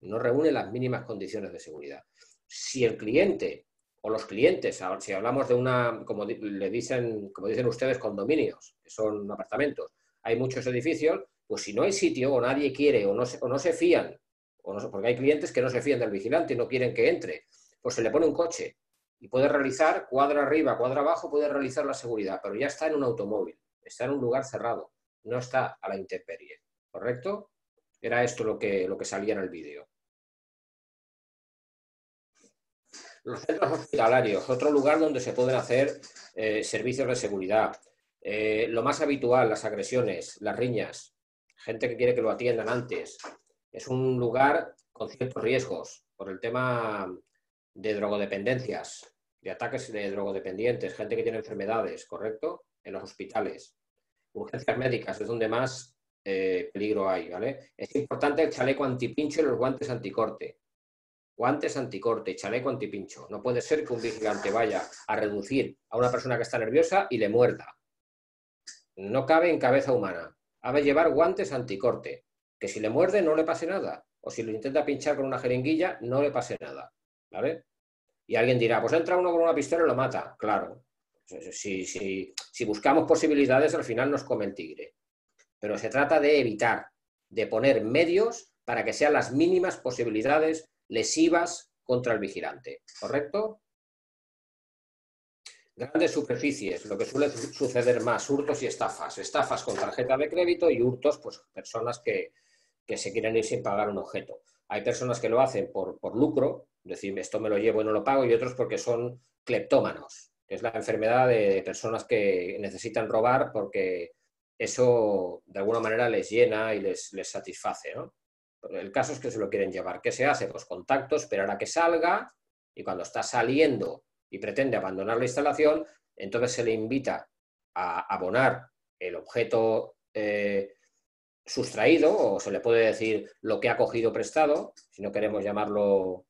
reúne las mínimas condiciones de seguridad. Si el cliente o los clientes, si hablamos de una, como dicen ustedes, condominios, que son apartamentos, hay muchos edificios, pues si no hay sitio o nadie quiere o no se fían, porque hay clientes que no se fían del vigilante y no quieren que entre, pues se le pone un coche y puede realizar, cuadra arriba, cuadra abajo, puede realizar la seguridad, pero ya está en un automóvil, está en un lugar cerrado, no está a la intemperie, ¿correcto? Era esto lo que salía en el vídeo. Los centros hospitalarios, otro lugar donde se pueden hacer servicios de seguridad. Lo más habitual, las agresiones, las riñas, gente que quiere que lo atiendan antes. Es un lugar con ciertos riesgos por el tema de drogodependencias, de ataques de drogodependientes, gente que tiene enfermedades, ¿correcto? En los hospitales. Urgencias médicas es donde más peligro hay, ¿vale? Es importante el chaleco antipincho y los guantes anticorte. Guantes anticorte, chaleco antipincho. No puede ser que un vigilante vaya a reducir a una persona que está nerviosa y le muerda. No cabe en cabeza humana. Ha de llevar guantes anticorte, que si le muerde no le pase nada. O si lo intenta pinchar con una jeringuilla, no le pase nada. ¿Vale? Y alguien dirá, pues entra uno con una pistola y lo mata. Claro. Si buscamos posibilidades, al final nos come el tigre. Pero se trata de evitar, de poner medios para que sean las mínimas posibilidades lesivas contra el vigilante, ¿correcto? Grandes superficies, lo que suele suceder más, hurtos y estafas. Estafas con tarjeta de crédito y hurtos, pues personas que se quieren ir sin pagar un objeto. Hay personas que lo hacen por lucro, decir, esto me lo llevo y no lo pago, y otros porque son cleptómanos, que es la enfermedad de personas que necesitan robar porque eso de alguna manera les llena y les satisface, ¿no? El caso es que se lo quieren llevar. ¿Qué se hace? Pues contacto, esperar a que salga y cuando está saliendo y pretende abandonar la instalación, entonces se le invita a abonar el objeto sustraído, o se le puede decir lo que ha cogido prestado, si no queremos llamarlo,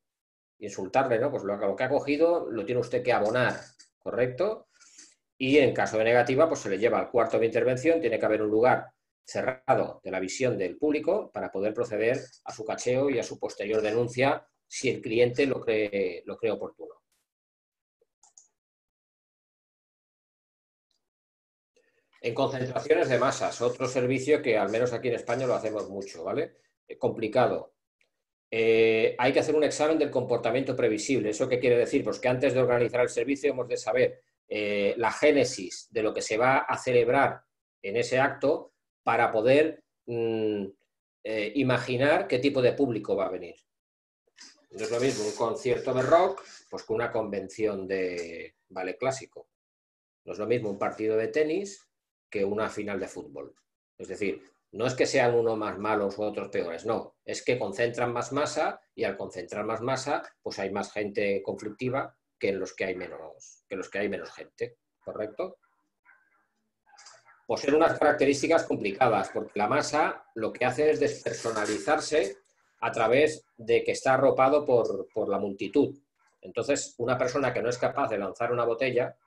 insultarle, ¿no? Pues lo que ha cogido lo tiene usted que abonar, ¿correcto? Y en caso de negativa, pues se le lleva al cuarto de intervención, tiene que haber un lugar cerrado de la visión del público para poder proceder a su cacheo y a su posterior denuncia si el cliente lo cree oportuno. En concentraciones de masas, otro servicio que al menos aquí en España lo hacemos mucho, ¿vale? Complicado. Hay que hacer un examen del comportamiento previsible. ¿Eso qué quiere decir? Pues que antes de organizar el servicio hemos de saber la génesis de lo que se va a celebrar en ese acto para poder imaginar qué tipo de público va a venir. No es lo mismo un concierto de rock pues que una convención de ballet clásico. No es lo mismo un partido de tenis que una final de fútbol. Es decir, no es que sean unos más malos u otros peores, no. Es que concentran más masa y al concentrar más masa pues hay más gente conflictiva que en los que hay menos gente. ¿Correcto? Poseen unas características complicadas, porque la masa lo que hace es despersonalizarse a través de que está arropado por la multitud. Entonces, una persona que no es capaz de lanzar una botella,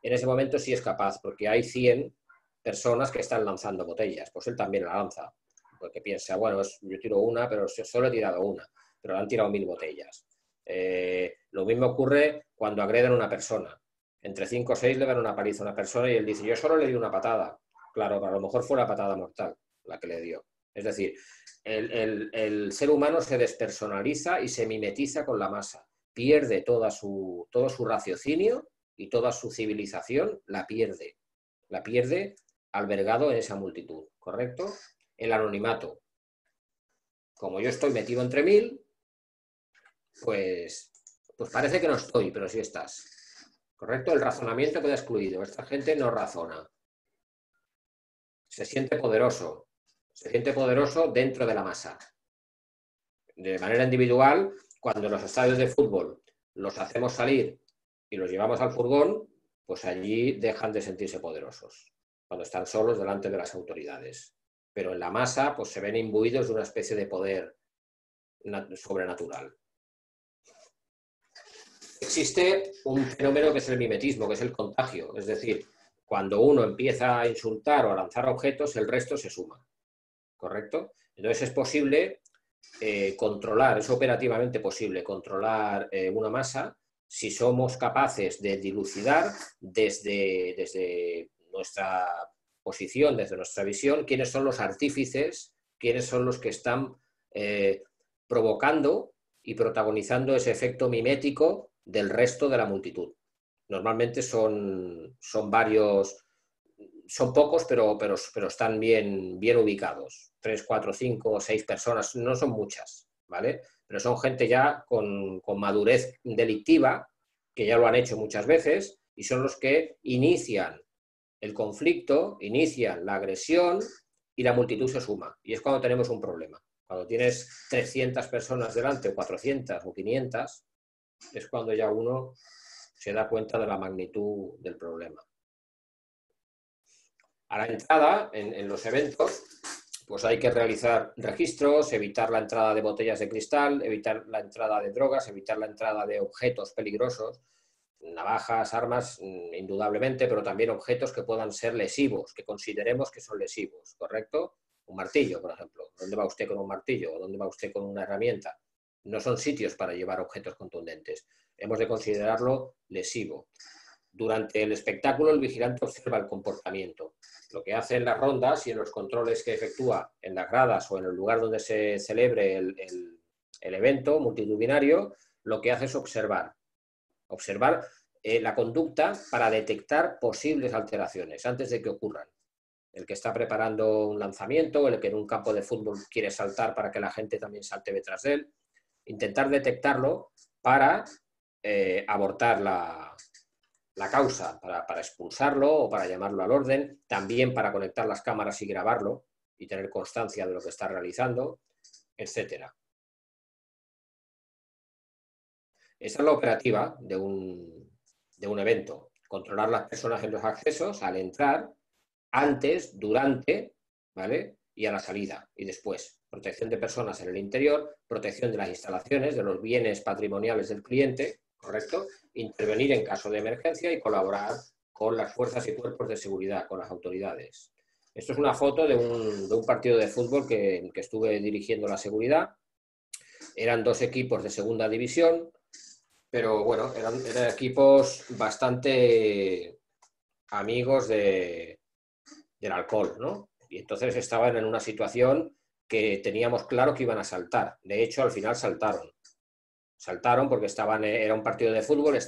en ese momento sí es capaz, porque hay 100 personas que están lanzando botellas, pues él también la lanza, porque piensa, bueno, yo tiro una, pero solo he tirado una, pero han tirado 1000 botellas. Lo mismo ocurre cuando agreden a una persona. Entre 5 o 6 le dan una paliza a una persona y él dice, yo solo le di una patada. Claro, pero a lo mejor fue una patada mortal la que le dio. Es decir, el ser humano se despersonaliza y se mimetiza con la masa. Pierde todo su raciocinio y toda su civilización, la pierde. La pierde albergado en esa multitud, ¿correcto? El anonimato. Como yo estoy metido entre 1000, pues parece que no estoy, pero sí estás. ¿Correcto? El razonamiento queda excluido. Esta gente no razona. Se siente poderoso dentro de la masa. De manera individual, cuando los estadios de fútbol los hacemos salir y los llevamos al furgón, pues allí dejan de sentirse poderosos, cuando están solos delante de las autoridades. Pero en la masa pues se ven imbuidos de una especie de poder sobrenatural. Existe un fenómeno que es el mimetismo, que es el contagio, es decir, cuando uno empieza a insultar o a lanzar objetos, el resto se suma, ¿correcto? Entonces es posible controlar, es operativamente posible controlar una masa si somos capaces de dilucidar desde nuestra posición, desde nuestra visión, quiénes son los artífices, quiénes son los que están provocando y protagonizando ese efecto mimético del resto de la multitud. Normalmente son varios, son pocos, pero están bien ubicados. 3, 4, 5 o 6 personas, no son muchas, ¿vale? Pero son gente ya con madurez delictiva, que ya lo han hecho muchas veces, y son los que inician el conflicto, inician la agresión y la multitud se suma. Y es cuando tenemos un problema. Cuando tienes 300 personas delante, o 400 o 500, es cuando ya uno se da cuenta de la magnitud del problema. A la entrada, en los eventos, pues hay que realizar registros, evitar la entrada de botellas de cristal, evitar la entrada de drogas, evitar la entrada de objetos peligrosos, navajas, armas, indudablemente, pero también objetos que puedan ser lesivos, que consideremos que son lesivos, ¿correcto? Un martillo, por ejemplo. ¿Dónde va usted con un martillo? ¿O dónde va usted con una herramienta? No son sitios para llevar objetos contundentes. Hemos de considerarlo lesivo. Durante el espectáculo, el vigilante observa el comportamiento. Lo que hace en las rondas y en los controles que efectúa en las gradas o en el lugar donde se celebre el evento multitudinario, lo que hace es observar la conducta para detectar posibles alteraciones antes de que ocurran. El que está preparando un lanzamiento, el que en un campo de fútbol quiere saltar para que la gente también salte detrás de él, intentar detectarlo para abortar la causa, para expulsarlo o para llamarlo al orden, también para conectar las cámaras y grabarlo y tener constancia de lo que está realizando, etcétera. Esa es la operativa de un evento. Controlar las personas en los accesos, al entrar, antes, durante, ¿vale? Y a la salida y después. Protección de personas en el interior, protección de las instalaciones, de los bienes patrimoniales del cliente, ¿correcto? Intervenir en caso de emergencia y colaborar con las fuerzas y cuerpos de seguridad, con las autoridades. Esto es una foto de un partido de fútbol que estuve dirigiendo la seguridad. Eran 2 equipos de segunda división, pero bueno, eran equipos bastante amigos del alcohol, ¿no? Y entonces estaban en una situación que teníamos claro que iban a saltar. De hecho, al final saltaron. Saltaron porque era un partido de fútbol,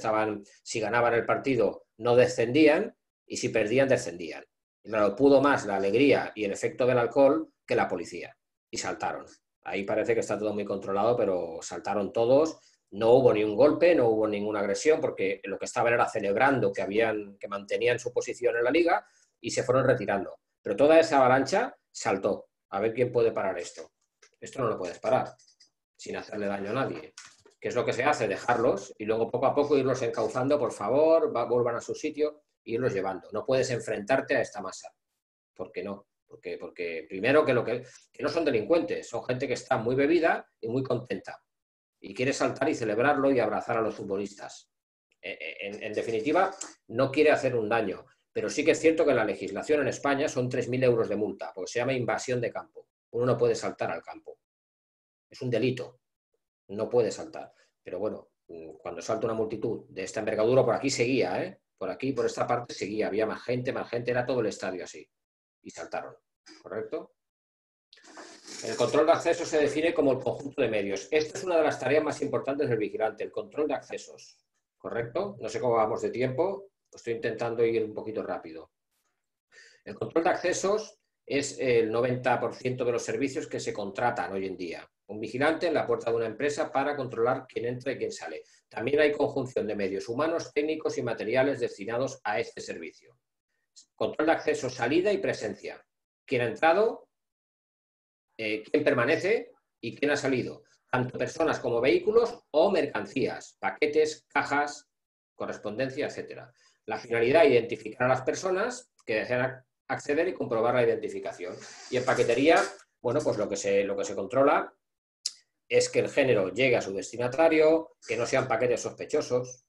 si ganaban el partido no descendían y si perdían descendían. Y claro, pudo más la alegría y el efecto del alcohol que la policía. Y saltaron. Ahí parece que está todo muy controlado, pero saltaron todos. No hubo ni un golpe, no hubo ninguna agresión, porque lo que estaban era celebrando que mantenían su posición en la liga y se fueron retirando. Pero toda esa avalancha saltó. A ver quién puede parar esto. Esto no lo puedes parar sin hacerle daño a nadie. ¿Qué es lo que se hace? Dejarlos y luego poco a poco irlos encauzando, por favor, vuelvan a su sitio e irlos llevando. No puedes enfrentarte a esta masa. ¿Por qué no? Porque primero que no son delincuentes, son gente que está muy bebida y muy contenta. Y quiere saltar y celebrarlo y abrazar a los futbolistas. En definitiva, no quiere hacer un daño. Pero sí que es cierto que la legislación en España son 3.000 euros de multa, porque se llama invasión de campo. Uno no puede saltar al campo. Es un delito. No puede saltar. Pero bueno, cuando salta una multitud de esta envergadura, por aquí seguía, ¿eh? Por aquí, por esta parte seguía. Había más gente, era todo el estadio así. Y saltaron. ¿Correcto? El control de acceso se define como el conjunto de medios. Esta es una de las tareas más importantes del vigilante, el control de accesos. ¿Correcto? No sé cómo vamos de tiempo. Estoy intentando ir un poquito rápido. El control de accesos es el 90% de los servicios que se contratan hoy en día. Un vigilante en la puerta de una empresa para controlar quién entra y quién sale. También hay conjunción de medios humanos, técnicos y materiales destinados a este servicio. Control de acceso, salida y presencia. ¿Quién ha entrado? ¿Quién permanece? ¿Y quién ha salido? Tanto personas como vehículos o mercancías, paquetes, cajas, correspondencia, etc. La finalidad, identificar a las personas que desean acceder y comprobar la identificación. Y en paquetería, bueno, pues lo que se controla es que el género llegue a su destinatario, que no sean paquetes sospechosos.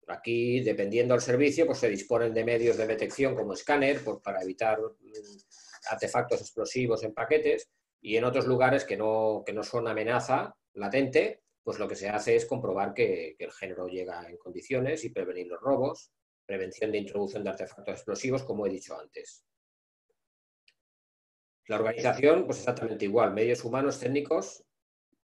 Aquí, dependiendo del servicio, pues se disponen de medios de detección como escáner, pues para evitar artefactos explosivos en paquetes, y en otros lugares que no son amenaza latente, pues lo que se hace es comprobar que el género llega en condiciones y prevenir los robos, prevención de introducción de artefactos explosivos, como he dicho antes. La organización, pues exactamente igual, medios humanos, técnicos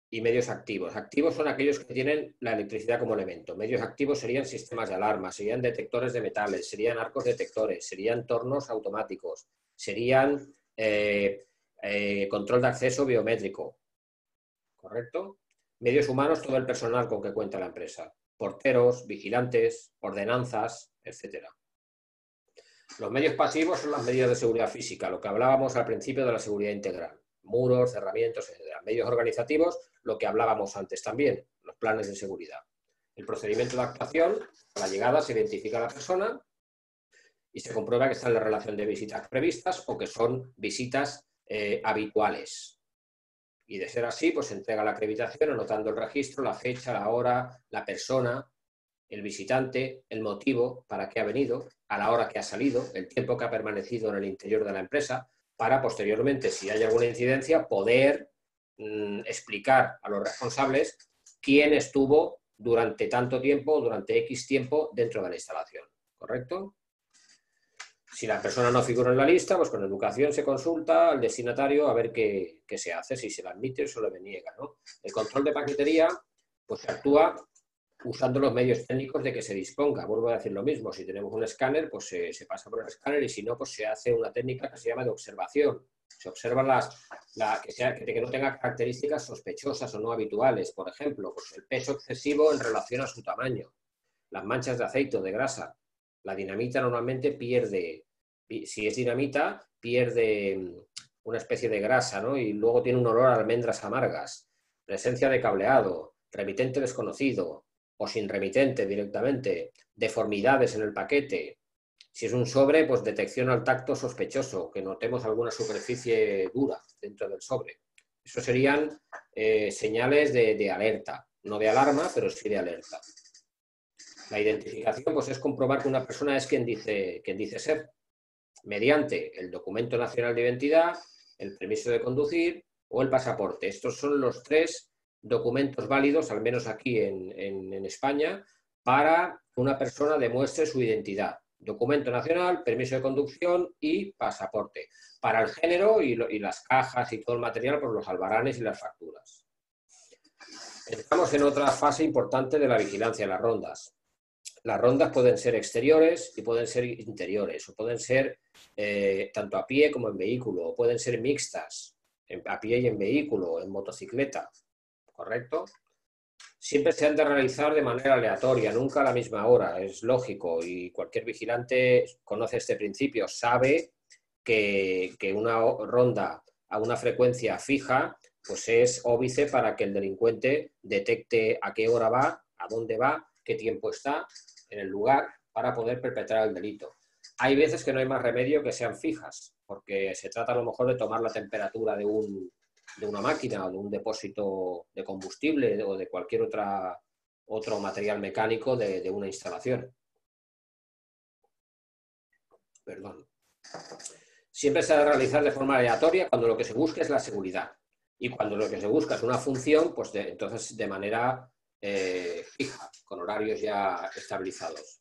y medios activos. Activos son aquellos que tienen la electricidad como elemento. Medios activos serían sistemas de alarma, serían detectores de metales, serían arcos detectores, serían tornos automáticos, serían control de acceso biométrico. ¿Correcto? Medios humanos, todo el personal con que cuenta la empresa. Porteros, vigilantes, ordenanzas, etc. Los medios pasivos son las medidas de seguridad física, lo que hablábamos al principio de la seguridad integral. Muros, cerramientos, etc. Medios organizativos, lo que hablábamos antes también, los planes de seguridad. El procedimiento de actuación, a la llegada se identifica a la persona y se comprueba que está en la relación de visitas previstas o que son visitas habituales. Y de ser así, pues se entrega la acreditación anotando el registro, la fecha, la hora, la persona, el visitante, el motivo para qué ha venido, a la hora que ha salido, el tiempo que ha permanecido en el interior de la empresa, para posteriormente, si hay alguna incidencia, poder explicar a los responsables quién estuvo durante tanto tiempo, durante X tiempo dentro de la instalación. ¿Correcto? Si la persona no figura en la lista, pues con educación se consulta al destinatario a ver qué se hace, si se la admite o se lo deniega, ¿no? El control de paquetería, pues se actúa usando los medios técnicos de que se disponga. Vuelvo a decir lo mismo, si tenemos un escáner, pues se pasa por el escáner y si no, pues se hace una técnica que se llama de observación. Se observan que no tenga características sospechosas o no habituales. Por ejemplo, pues el peso excesivo en relación a su tamaño, las manchas de aceite o de grasa. La dinamita normalmente pierde, si es dinamita, pierde una especie de grasa, ¿no? Y luego tiene un olor a almendras amargas. Presencia de cableado, remitente desconocido o sin remitente directamente, deformidades en el paquete. Si es un sobre, pues detección al tacto sospechoso, que notemos alguna superficie dura dentro del sobre. Eso serían señales de alerta, no de alarma, pero sí de alerta. La identificación, pues es comprobar que una persona es quien dice ser, mediante el documento nacional de identidad, el permiso de conducir o el pasaporte. Estos son los 3 documentos válidos, al menos aquí en España, para que una persona demuestre su identidad. Documento nacional, permiso de conducción y pasaporte. Para el género y las cajas y todo el material, pues los albaranes y las facturas. Entramos en otra fase importante de la vigilancia, las rondas. Las rondas pueden ser exteriores y pueden ser interiores, o pueden ser tanto a pie como en vehículo, o pueden ser mixtas, a pie y en vehículo, en motocicleta, ¿correcto? Siempre se han de realizar de manera aleatoria, nunca a la misma hora, es lógico, y cualquier vigilante conoce este principio, sabe que una ronda a una frecuencia fija pues es óbice para que el delincuente detecte a qué hora va, a dónde va, qué tiempo está en el lugar para poder perpetrar el delito. Hay veces que no hay más remedio que sean fijas, porque se trata a lo mejor de tomar la temperatura de una máquina o de un depósito de combustible o de cualquier otro material mecánico de una instalación. Perdón. Siempre se ha de realizar de forma aleatoria cuando lo que se busca es la seguridad. Y cuando lo que se busca es una función, pues entonces de manera fija, con horarios ya estabilizados.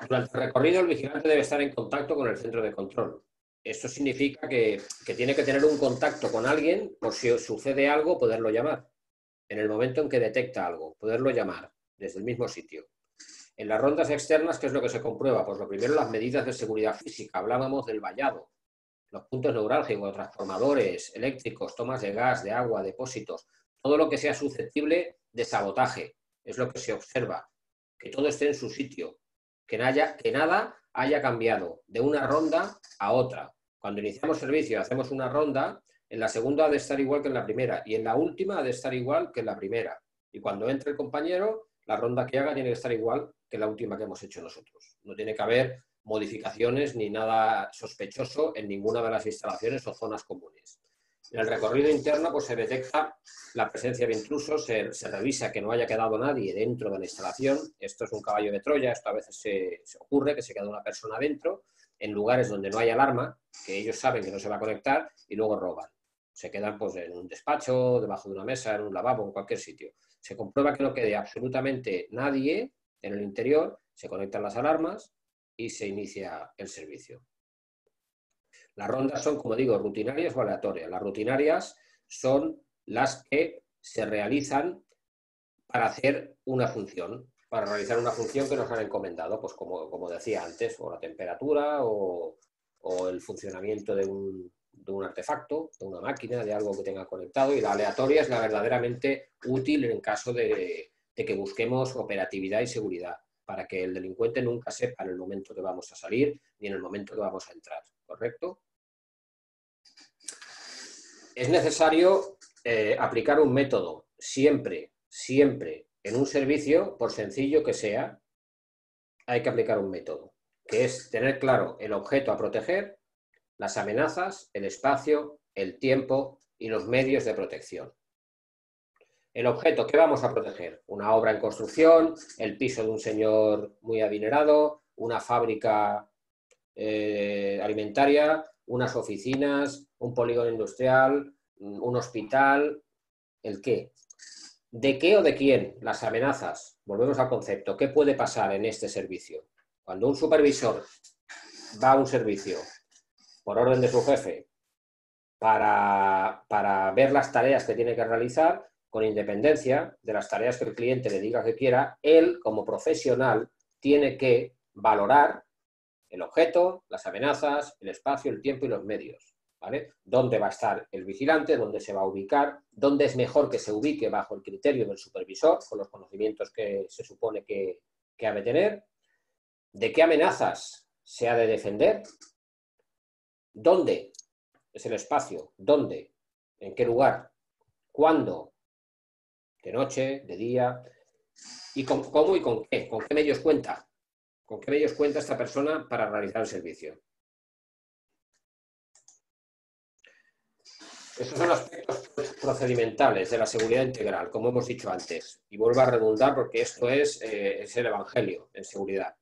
Durante el recorrido, el vigilante debe estar en contacto con el centro de control. Esto significa que tiene que tener un contacto con alguien por si sucede algo, poderlo llamar. En el momento en que detecta algo, poderlo llamar desde el mismo sitio. En las rondas externas, ¿qué es lo que se comprueba? Pues lo primero, las medidas de seguridad física. Hablábamos del vallado, los puntos neurálgicos, transformadores eléctricos, tomas de gas, de agua, depósitos. Todo lo que sea susceptible de sabotaje. Es lo que se observa. Que todo esté en su sitio. Que nada haya cambiado de una ronda a otra. Cuando iniciamos servicio y hacemos una ronda, en la segunda ha de estar igual que en la primera y en la última ha de estar igual que en la primera. Y cuando entre el compañero, la ronda que haga tiene que estar igual que la última que hemos hecho nosotros. No tiene que haber modificaciones ni nada sospechoso en ninguna de las instalaciones o zonas comunes. En el recorrido interno pues, se detecta la presencia de intrusos, se revisa que no haya quedado nadie dentro de la instalación. Esto es un caballo de Troya, esto a veces se ocurre, que se queda una persona dentro, en lugares donde no hay alarma, que ellos saben que no se va a conectar y luego roban. Se quedan pues, en un despacho, debajo de una mesa, en un lavabo, en cualquier sitio. Se comprueba que no quede absolutamente nadie en el interior, se conectan las alarmas y se inicia el servicio. Las rondas son, como digo, rutinarias o aleatorias. Las rutinarias son las que se realizan para hacer una función, para realizar una función que nos han encomendado, pues como decía antes, o la temperatura o el funcionamiento de un artefacto, de una máquina, de algo que tenga conectado, y la aleatoria es la verdaderamente útil en caso de que busquemos operatividad y seguridad, para que el delincuente nunca sepa en el momento que vamos a salir ni en el momento que vamos a entrar, ¿correcto? Es necesario aplicar un método siempre en un servicio, por sencillo que sea, hay que aplicar un método, que es tener claro el objeto a proteger, las amenazas, el espacio, el tiempo y los medios de protección. El objeto, ¿qué vamos a proteger? Una obra en construcción, el piso de un señor muy adinerado, una fábrica alimentaria, unas oficinas, un polígono industrial, un hospital. ¿El qué? ¿De qué o de quién? Las amenazas. Volvemos al concepto. ¿Qué puede pasar en este servicio? Cuando un supervisor va a un servicio por orden de su jefe para ver las tareas que tiene que realizar, con independencia de las tareas que el cliente le diga que quiera, él, como profesional, tiene que valorar el objeto, las amenazas, el espacio, el tiempo y los medios, ¿vale? ¿Dónde va a estar el vigilante? ¿Dónde se va a ubicar? ¿Dónde es mejor que se ubique bajo el criterio del supervisor, con los conocimientos que se supone que ha de tener? ¿De qué amenazas se ha de defender? ¿Dónde es el espacio? ¿Dónde? ¿En qué lugar? ¿Cuándo? ¿De noche? ¿De día? ¿Y cómo y con qué? ¿Con qué medios cuenta? ¿Con qué medios cuenta esta persona para realizar el servicio? Estos son aspectos procedimentales de la seguridad integral, como hemos dicho antes. Y vuelvo a redundar porque esto es el evangelio en seguridad.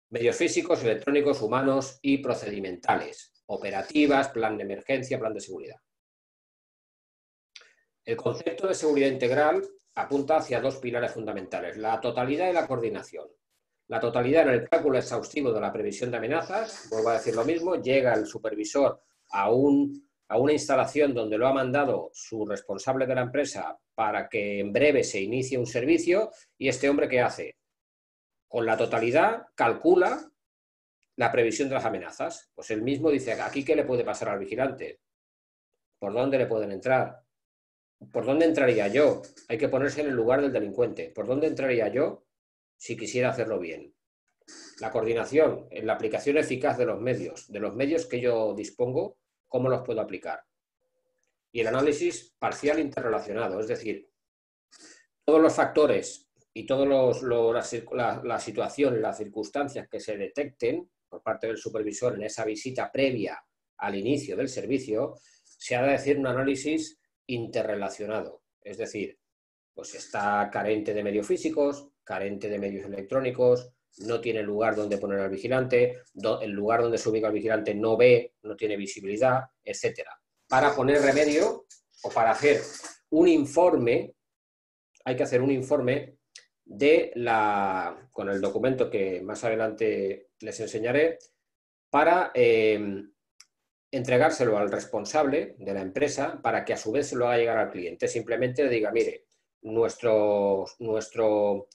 Medios físicos, electrónicos, humanos y procedimentales. Operativas, plan de emergencia, plan de seguridad. El concepto de seguridad integral apunta hacia dos pilares fundamentales, la totalidad y la coordinación. La totalidad en el cálculo exhaustivo de la previsión de amenazas, vuelvo a decir lo mismo, llega el supervisor a una instalación donde lo ha mandado su responsable de la empresa para que en breve se inicie un servicio, y este hombre, ¿qué hace? Con la totalidad calcula la previsión de las amenazas. Pues él mismo dice, ¿aquí qué le puede pasar al vigilante? ¿Por dónde le pueden entrar? ¿Por dónde entraría yo? Hay que ponerse en el lugar del delincuente. ¿Por dónde entraría yo si quisiera hacerlo bien? La coordinación, en la aplicación eficaz de los medios que yo dispongo, ¿cómo los puedo aplicar? Y el análisis parcial interrelacionado, es decir, todos los factores y todas la situación y las circunstancias que se detecten por parte del supervisor en esa visita previa al inicio del servicio, se ha de hacer un análisis interrelacionado, es decir, pues está carente de medios físicos, carente de medios electrónicos, no tiene lugar donde poner al vigilante, el lugar donde se ubica el vigilante no ve, no tiene visibilidad, etcétera. Para poner remedio o para hacer un informe, hay que hacer un informe con el documento que más adelante les enseñaré, para entregárselo al responsable de la empresa para que a su vez se lo haga llegar al cliente. Simplemente le diga, mire, nuestro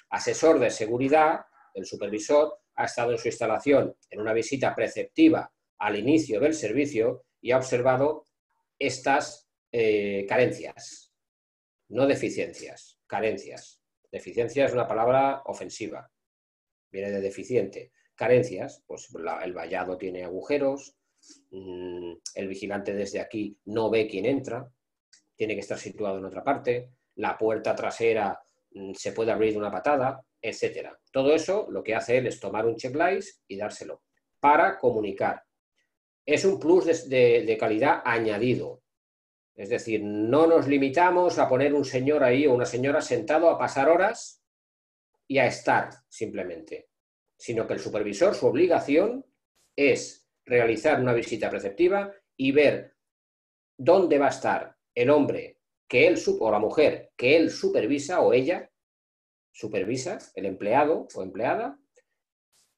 asesor de seguridad, el supervisor, ha estado en su instalación en una visita preceptiva al inicio del servicio y ha observado estas carencias, no deficiencias, carencias. Deficiencia es una palabra ofensiva, viene de deficiente. Carencias, pues el vallado tiene agujeros, el vigilante desde aquí no ve quién entra, tiene que estar situado en otra parte, la puerta trasera se puede abrir de una patada, etcétera. Todo eso lo que hace él es tomar un checklist y dárselo para comunicar. Es un plus de calidad añadido. Es decir, no nos limitamos a poner un señor ahí o una señora sentado a pasar horas y a estar simplemente, sino que el supervisor, su obligación es realizar una visita preceptiva y ver dónde va a estar el hombre que él o la mujer que él supervisa o ella supervisa, el empleado o empleada,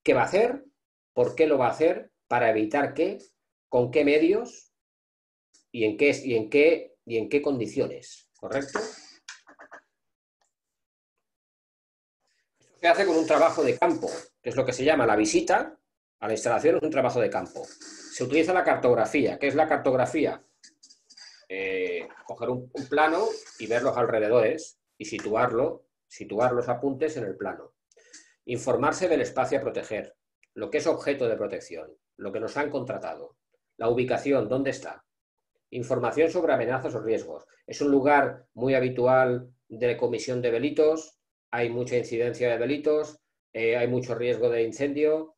qué va a hacer, por qué lo va a hacer, para evitar qué, con qué medios y en qué condiciones, ¿correcto? Esto se hace con un trabajo de campo, que es lo que se llama la visita a la instalación, es un trabajo de campo. Se utiliza la cartografía. ¿Qué es la cartografía? Coger un plano y ver los alrededores y situar los apuntes en el plano. Informarse del espacio a proteger, lo que es objeto de protección, lo que nos han contratado, la ubicación, dónde está. Información sobre amenazas o riesgos. Es un lugar muy habitual de comisión de delitos, hay mucha incidencia de delitos, hay mucho riesgo de incendio,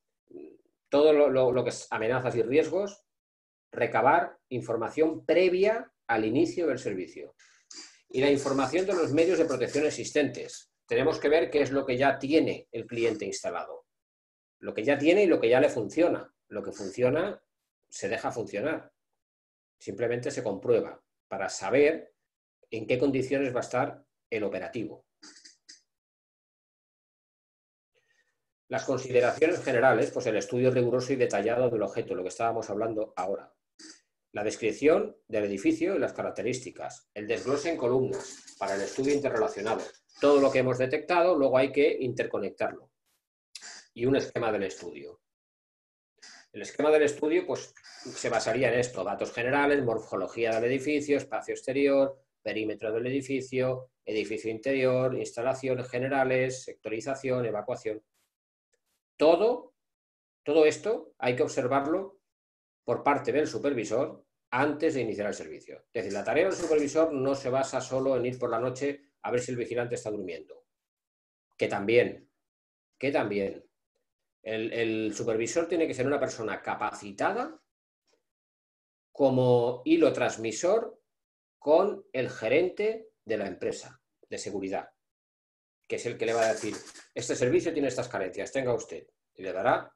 todo lo que es amenazas y riesgos, recabar información previa al inicio del servicio. Y la información de los medios de protección existentes. Tenemos que ver qué es lo que ya tiene el cliente instalado. Lo que ya tiene y lo que ya le funciona. Lo que funciona se deja funcionar. Simplemente se comprueba para saber en qué condiciones va a estar el operativo. Las consideraciones generales, pues el estudio riguroso y detallado del objeto, lo que estábamos hablando ahora. La descripción del edificio y las características. El desglose en columnas para el estudio interrelacionado. Todo lo que hemos detectado, luego hay que interconectarlo. Y un esquema del estudio. El esquema del estudio pues, se basaría en esto. Datos generales, morfología del edificio, espacio exterior, perímetro del edificio interior, instalaciones generales, sectorización, evacuación. Todo esto hay que observarlo por parte del supervisor antes de iniciar el servicio. Es decir, la tarea del supervisor no se basa solo en ir por la noche a ver si el vigilante está durmiendo. Que también. El supervisor tiene que ser una persona capacitada como hilo transmisor con el gerente de la empresa de seguridad, que es el que le va a decir, este servicio tiene estas carencias, tenga usted, y le dará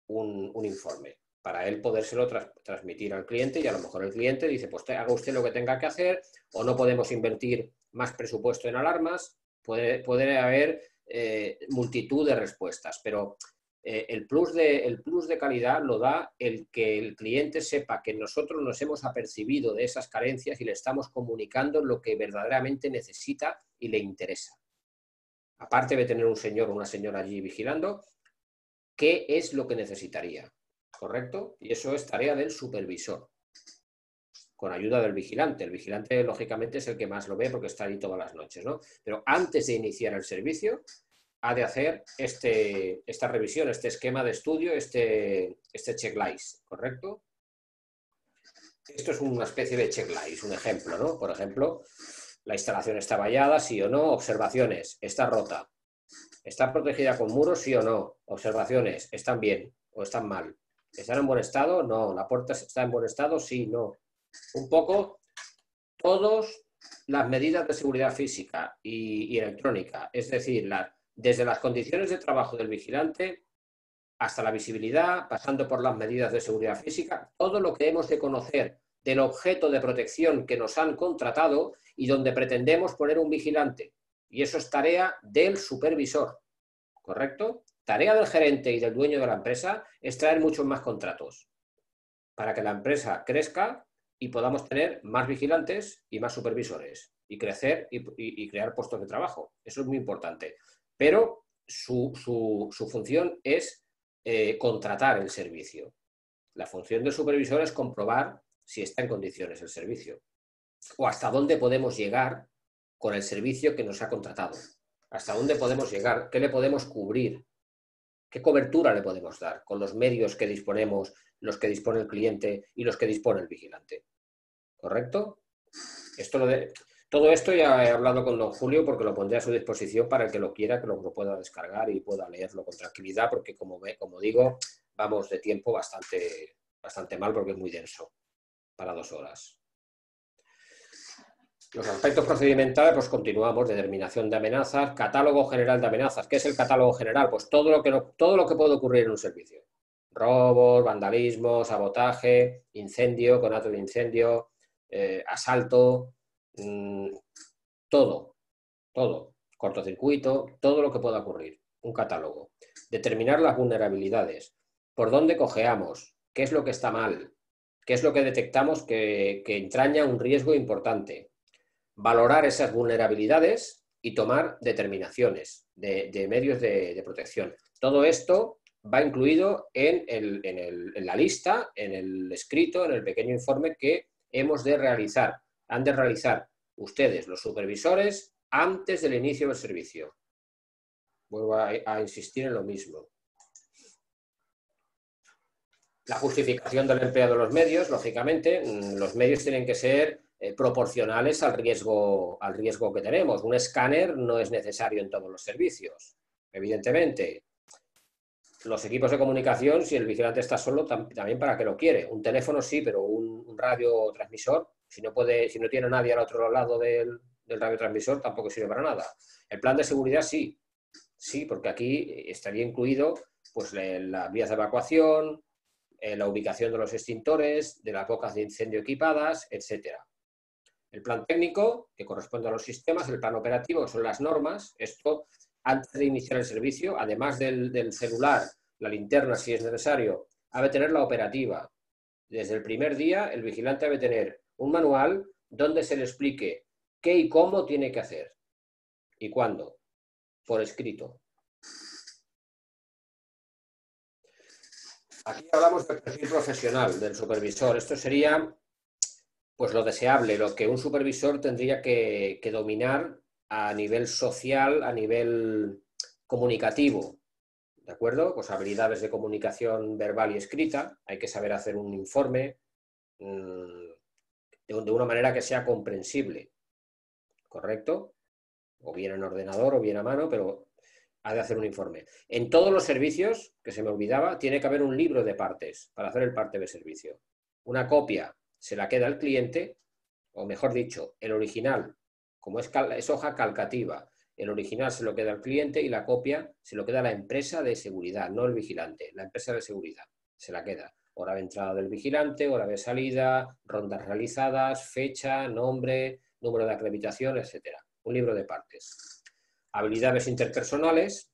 un informe para él podérselo transmitir al cliente y a lo mejor el cliente dice, pues haga usted lo que tenga que hacer o no podemos invertir más presupuesto en alarmas, puede haber multitud de respuestas, pero el plus de calidad lo da el que el cliente sepa que nosotros nos hemos apercibido de esas carencias y le estamos comunicando lo que verdaderamente necesita y le interesa. Aparte de tener un señor o una señora allí vigilando, ¿qué es lo que necesitaría? ¿Correcto? Y eso es tarea del supervisor, con ayuda del vigilante. El vigilante, lógicamente, es el que más lo ve porque está ahí todas las noches, ¿no? Pero antes de iniciar el servicio, ha de hacer esta revisión, este esquema de estudio, este checklist, ¿correcto? Esto es una especie de checklist, un ejemplo, ¿no? Por ejemplo, la instalación está vallada, sí o no. Observaciones, está rota. ¿Está protegida con muros, sí o no? Observaciones, ¿están bien o están mal? ¿Están en buen estado? No. ¿La puerta está en buen estado? Sí, no. Un poco todas las medidas de seguridad física y electrónica, es decir, desde las condiciones de trabajo del vigilante hasta la visibilidad, pasando por las medidas de seguridad física, todo lo que hemos de conocer del objeto de protección que nos han contratado y donde pretendemos poner un vigilante. Y eso es tarea del supervisor, ¿correcto? Tarea del gerente y del dueño de la empresa es traer muchos más contratos para que la empresa crezca y podamos tener más vigilantes y más supervisores y crecer y crear puestos de trabajo. Eso es muy importante. Pero su función es contratar el servicio. La función del supervisor es comprobar si está en condiciones el servicio o hasta dónde podemos llegar con el servicio que nos ha contratado. Hasta dónde podemos llegar, qué le podemos cubrir, qué cobertura le podemos dar con los medios que disponemos, los que dispone el cliente y los que dispone el vigilante. ¿Correcto? Todo esto ya he hablado con don Julio porque lo pondré a su disposición para el que lo quiera, que lo pueda descargar y pueda leerlo con tranquilidad, porque como digo, vamos de tiempo bastante mal porque es muy denso para 2 horas. Los aspectos procedimentales, pues continuamos. Determinación de amenazas, catálogo general de amenazas. ¿Qué es el catálogo general? Pues todo lo que puede ocurrir en un servicio. Robos, vandalismo, sabotaje, incendio, conato de incendio, asalto, todo, cortocircuito, todo lo que pueda ocurrir. Un catálogo. Determinar las vulnerabilidades. ¿Por dónde cojeamos? ¿Qué es lo que está mal? ¿Qué es lo que detectamos que entraña un riesgo importante? Valorar esas vulnerabilidades y tomar determinaciones de medios de protección. Todo esto va incluido en la lista, en el escrito, en el pequeño informe que hemos de realizar. Han de realizar ustedes, los supervisores, antes del inicio del servicio. Vuelvo a insistir en lo mismo. La justificación del empleo de los medios, lógicamente, los medios tienen que ser proporcionales al riesgo que tenemos. Un escáner no es necesario en todos los servicios, evidentemente. Los equipos de comunicación, si el vigilante está solo, también para qué lo quiere. Un teléfono sí, pero un radiotransmisor, si no tiene nadie al otro lado del radiotransmisor, tampoco sirve para nada. El plan de seguridad sí, porque aquí estaría incluido pues, las vías de evacuación, la ubicación de los extintores, de las bocas de incendio equipadas, etc. El plan técnico, que corresponde a los sistemas, el plan operativo, que son las normas. Esto, antes de iniciar el servicio, además del celular, la linterna si es necesario, ha de tener la operativa. Desde el primer día, el vigilante ha de tener un manual donde se le explique qué y cómo tiene que hacer y cuándo, por escrito. Aquí hablamos del perfil profesional del supervisor. Esto sería pues lo deseable, lo que un supervisor tendría que dominar a nivel social, a nivel comunicativo. ¿De acuerdo? Pues habilidades de comunicación verbal y escrita. Hay que saber hacer un informe de una manera que sea comprensible. ¿Correcto? O bien en ordenador o bien a mano, pero ha de hacer un informe. En todos los servicios, que se me olvidaba, tiene que haber un libro de partes para hacer el parte de servicio. Una copia se la queda el cliente, o mejor dicho, el original, como es hoja calcativa, el original se lo queda al cliente y la copia se lo queda a la empresa de seguridad, no el vigilante, la empresa de seguridad se la queda. Hora de entrada del vigilante, hora de salida, rondas realizadas, fecha, nombre, número de acreditación, etc. Un libro de partes. Habilidades interpersonales,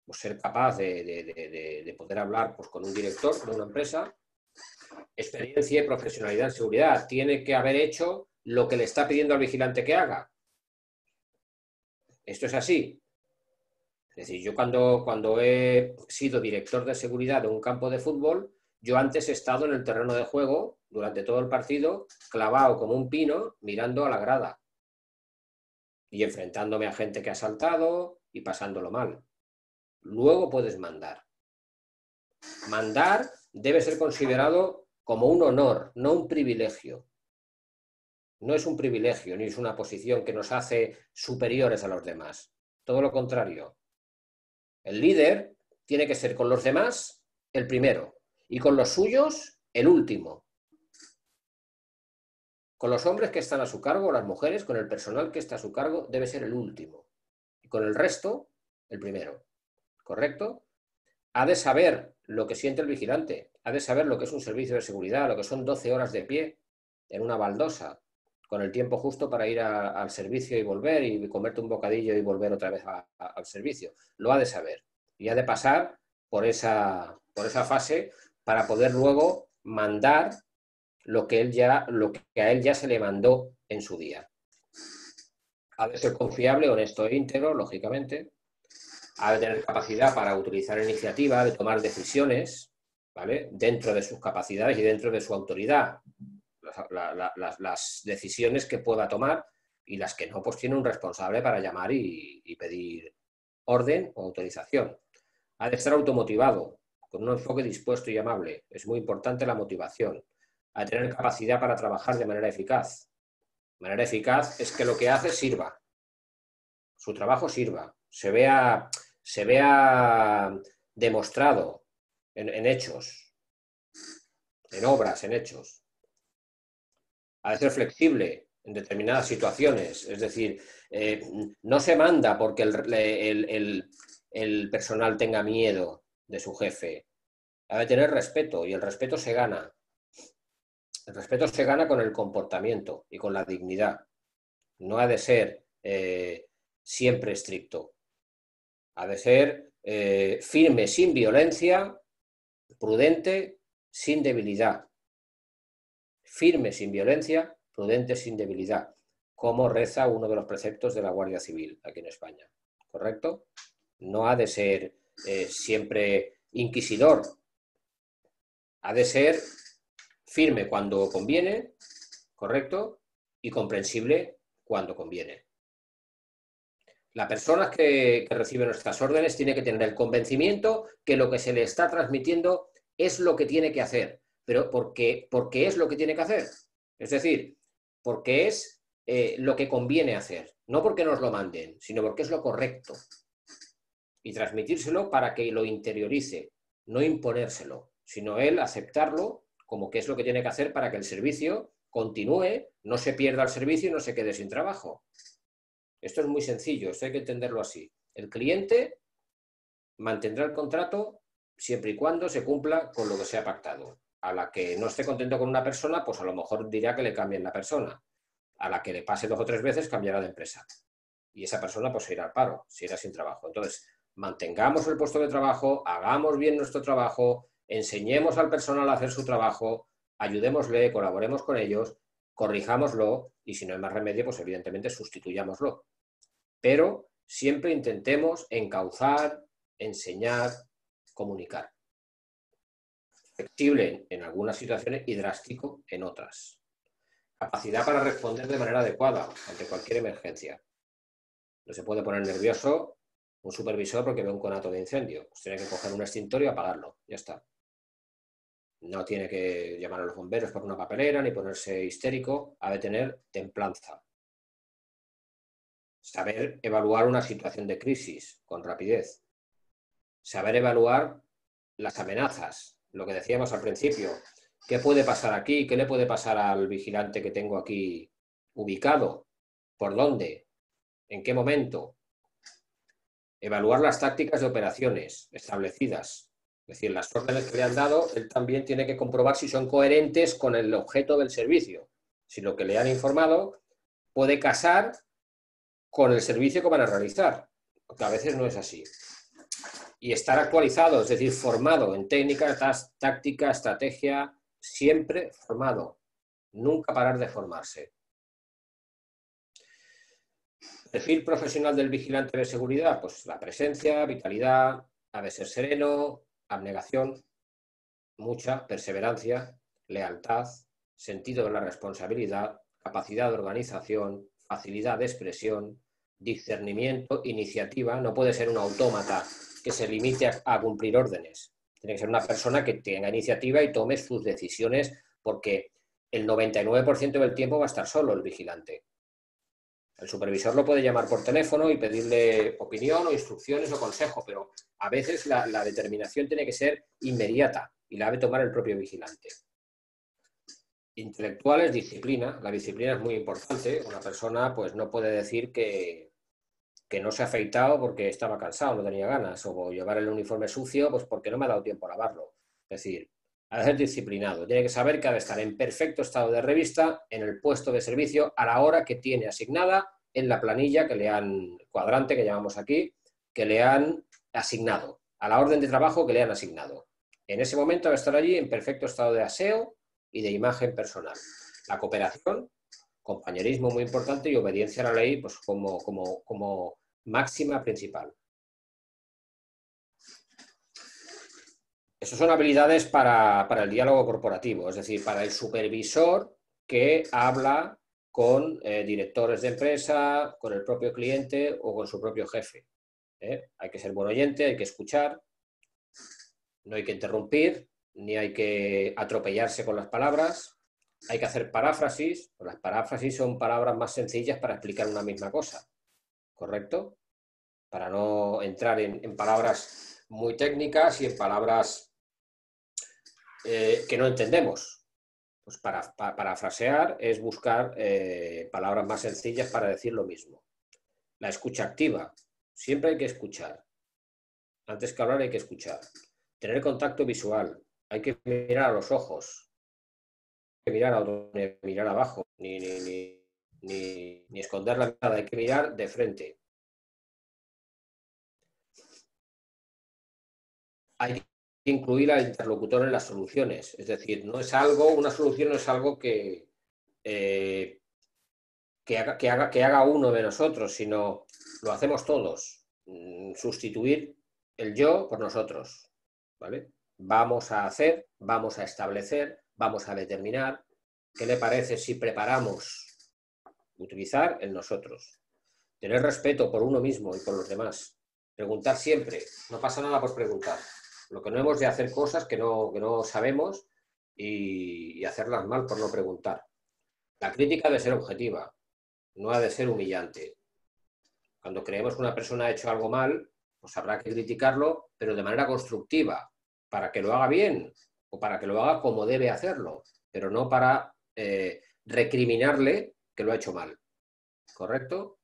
pues ser capaz de poder hablar pues, con un director de una empresa. Experiencia y profesionalidad en seguridad. Tiene que haber hecho lo que le está pidiendo al vigilante que haga. Esto es así. Es decir, yo cuando he sido director de seguridad de un campo de fútbol, yo antes he estado en el terreno de juego durante todo el partido, clavado como un pino, mirando a la grada y enfrentándome a gente que ha saltado y pasándolo mal. Luego puedes mandar. Mandar debe ser considerado como un honor, no un privilegio. No es un privilegio, ni es una posición que nos hace superiores a los demás. Todo lo contrario. El líder tiene que ser con los demás el primero y con los suyos el último. Con los hombres que están a su cargo, las mujeres, con el personal que está a su cargo, debe ser el último. Y con el resto, el primero. ¿Correcto? Ha de saber lo que siente el vigilante, ha de saber lo que es un servicio de seguridad, lo que son 12 horas de pie en una baldosa, con el tiempo justo para ir al servicio y volver, y comerte un bocadillo y volver otra vez al servicio. Lo ha de saber. Y ha de pasar por esa fase para poder luego mandar lo que a él ya se le mandó en su día. Ha de ser confiable, honesto e íntegro, lógicamente. Ha de tener capacidad para utilizar iniciativa, de tomar decisiones, ¿vale? Dentro de sus capacidades y dentro de su autoridad. Las decisiones que pueda tomar y las que no, pues tiene un responsable para llamar y pedir orden o autorización. Ha de estar automotivado, con un enfoque dispuesto y amable. Es muy importante la motivación. Ha de tener capacidad para trabajar de manera eficaz. De manera eficaz es que lo que hace sirva, su trabajo sirva, se vea demostrado en hechos, en obras, en hechos. Ha de ser flexible en determinadas situaciones, es decir, no se manda porque el personal tenga miedo de su jefe. Ha de tener respeto y el respeto se gana. El respeto se gana con el comportamiento y con la dignidad. No ha de ser siempre estricto. Ha de ser firme sin violencia, prudente sin debilidad. Firme sin violencia, prudente sin debilidad, como reza uno de los preceptos de la Guardia Civil aquí en España. ¿Correcto? No ha de ser siempre inquisidor. Ha de ser firme cuando conviene, ¿correcto? Y comprensible cuando conviene. La persona que recibe nuestras órdenes tiene que tener el convencimiento que lo que se le está transmitiendo es lo que tiene que hacer. Pero porque es lo que tiene que hacer. Es decir, porque es lo que conviene hacer. No porque nos lo manden, sino porque es lo correcto. Y transmitírselo para que lo interiorice, no imponérselo, sino él aceptarlo como que es lo que tiene que hacer para que el servicio continúe, no se pierda el servicio y no se quede sin trabajo. Esto es muy sencillo, esto hay que entenderlo así. El cliente mantendrá el contrato siempre y cuando se cumpla con lo que se ha pactado. A la que no esté contento con una persona, pues a lo mejor dirá que le cambien la persona. A la que le pase 2 o 3 veces, cambiará de empresa. Y esa persona pues se irá al paro, se irá sin trabajo. Entonces, mantengamos el puesto de trabajo, hagamos bien nuestro trabajo, enseñemos al personal a hacer su trabajo, ayudémosle, colaboremos con ellos, corrijámoslo y si no hay más remedio, pues evidentemente sustituyámoslo. Pero siempre intentemos encauzar, enseñar, comunicar. Flexible en algunas situaciones y drástico en otras. Capacidad para responder de manera adecuada ante cualquier emergencia. No se puede poner nervioso un supervisor porque ve un conato de incendio. Pues tiene que coger un extintor y apagarlo. Ya está. No tiene que llamar a los bomberos por una papelera ni ponerse histérico. Ha de tener templanza. Saber evaluar una situación de crisis con rapidez. Saber evaluar las amenazas. Lo que decíamos al principio, ¿qué puede pasar aquí? ¿Qué le puede pasar al vigilante que tengo aquí ubicado? ¿Por dónde? ¿En qué momento? Evaluar las tácticas de operaciones establecidas. Es decir, las órdenes que le han dado, él también tiene que comprobar si son coherentes con el objeto del servicio. Si lo que le han informado puede casar con el servicio que van a realizar, porque a veces no es así. Y estar actualizado, es decir, formado en técnica, táctica, estrategia, siempre formado. Nunca parar de formarse. Perfil profesional del vigilante de seguridad, pues la presencia, vitalidad, ha de ser sereno, abnegación, mucha perseverancia, lealtad, sentido de la responsabilidad, capacidad de organización, facilidad de expresión, discernimiento, iniciativa. No puede ser un autómata que se limite a cumplir órdenes. Tiene que ser una persona que tenga iniciativa y tome sus decisiones porque el 99% del tiempo va a estar solo el vigilante. El supervisor lo puede llamar por teléfono y pedirle opinión o instrucciones o consejo, pero a veces la determinación tiene que ser inmediata y la debe tomar el propio vigilante. Intelectuales, disciplina. La disciplina es muy importante. Una persona pues no puede decir que no se ha afeitado porque estaba cansado, no tenía ganas, o llevar el uniforme sucio pues porque no me ha dado tiempo a lavarlo. Es decir, ha de ser disciplinado. Tiene que saber que ha de estar en perfecto estado de revista en el puesto de servicio a la hora que tiene asignada en la planilla que le han, cuadrante que llamamos aquí, que le han asignado, a la orden de trabajo que le han asignado. En ese momento va a estar allí en perfecto estado de aseo y de imagen personal. La cooperación, compañerismo muy importante y obediencia a la ley pues como máxima principal. Esas son habilidades para el diálogo corporativo, es decir, para el supervisor que habla con directores de empresa, con el propio cliente o con su propio jefe. Hay que ser buen oyente, hay que escuchar, no hay que interrumpir, ni hay que atropellarse con las palabras, hay que hacer paráfrasis. Pues las paráfrasis son palabras más sencillas para explicar una misma cosa, ¿correcto? Para no entrar en palabras muy técnicas y en palabras que no entendemos. Pues parafrasear es buscar palabras más sencillas para decir lo mismo. La escucha activa. Siempre hay que escuchar. Antes que hablar hay que escuchar. Tener contacto visual. Hay que mirar a los ojos. Hay que mirar a otro, ni mirar abajo, ni esconder la mirada. Hay que mirar de frente. Hay que incluir al interlocutor en las soluciones. Es decir, no es algo, una solución no es algo que haga uno de nosotros, sino lo hacemos todos. Sustituir el yo por nosotros, ¿vale? Vamos a hacer, vamos a establecer, vamos a determinar. ¿Qué le parece si preparamos? Utilizar el nosotros. Tener respeto por uno mismo y por los demás. Preguntar siempre. No pasa nada por preguntar. Lo que no hemos de hacer cosas que no sabemos y hacerlas mal por no preguntar. La crítica debe ser objetiva, no ha de ser humillante. Cuando creemos que una persona ha hecho algo mal, pues habrá que criticarlo, pero de manera constructiva, para que lo haga bien o para que lo haga como debe hacerlo, pero no para recriminarle que lo ha hecho mal. ¿Correcto?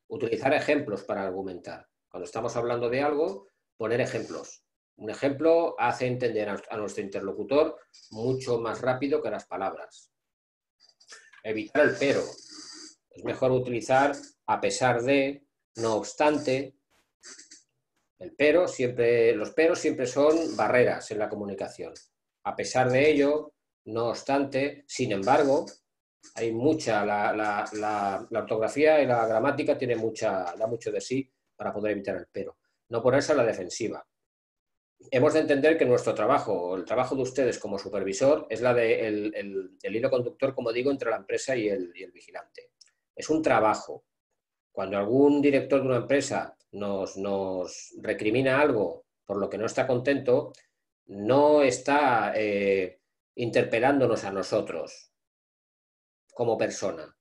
Utilizar ejemplos para argumentar. Cuando estamos hablando de algo, poner ejemplos. Un ejemplo hace entender a nuestro interlocutor mucho más rápido que las palabras. Evitar el pero. Es mejor utilizar a pesar de, no obstante. Los peros siempre son barreras en la comunicación. A pesar de ello, no obstante, sin embargo, hay mucha, la ortografía y la gramática da mucho de sí para poder evitar el pero. No ponerse a la defensiva. Hemos de entender que nuestro trabajo, el trabajo de ustedes como supervisor, es el hilo conductor, como digo, entre la empresa y el vigilante. Es un trabajo. Cuando algún director de una empresa nos recrimina algo por lo que no está contento, no está interpelándonos a nosotros como persona,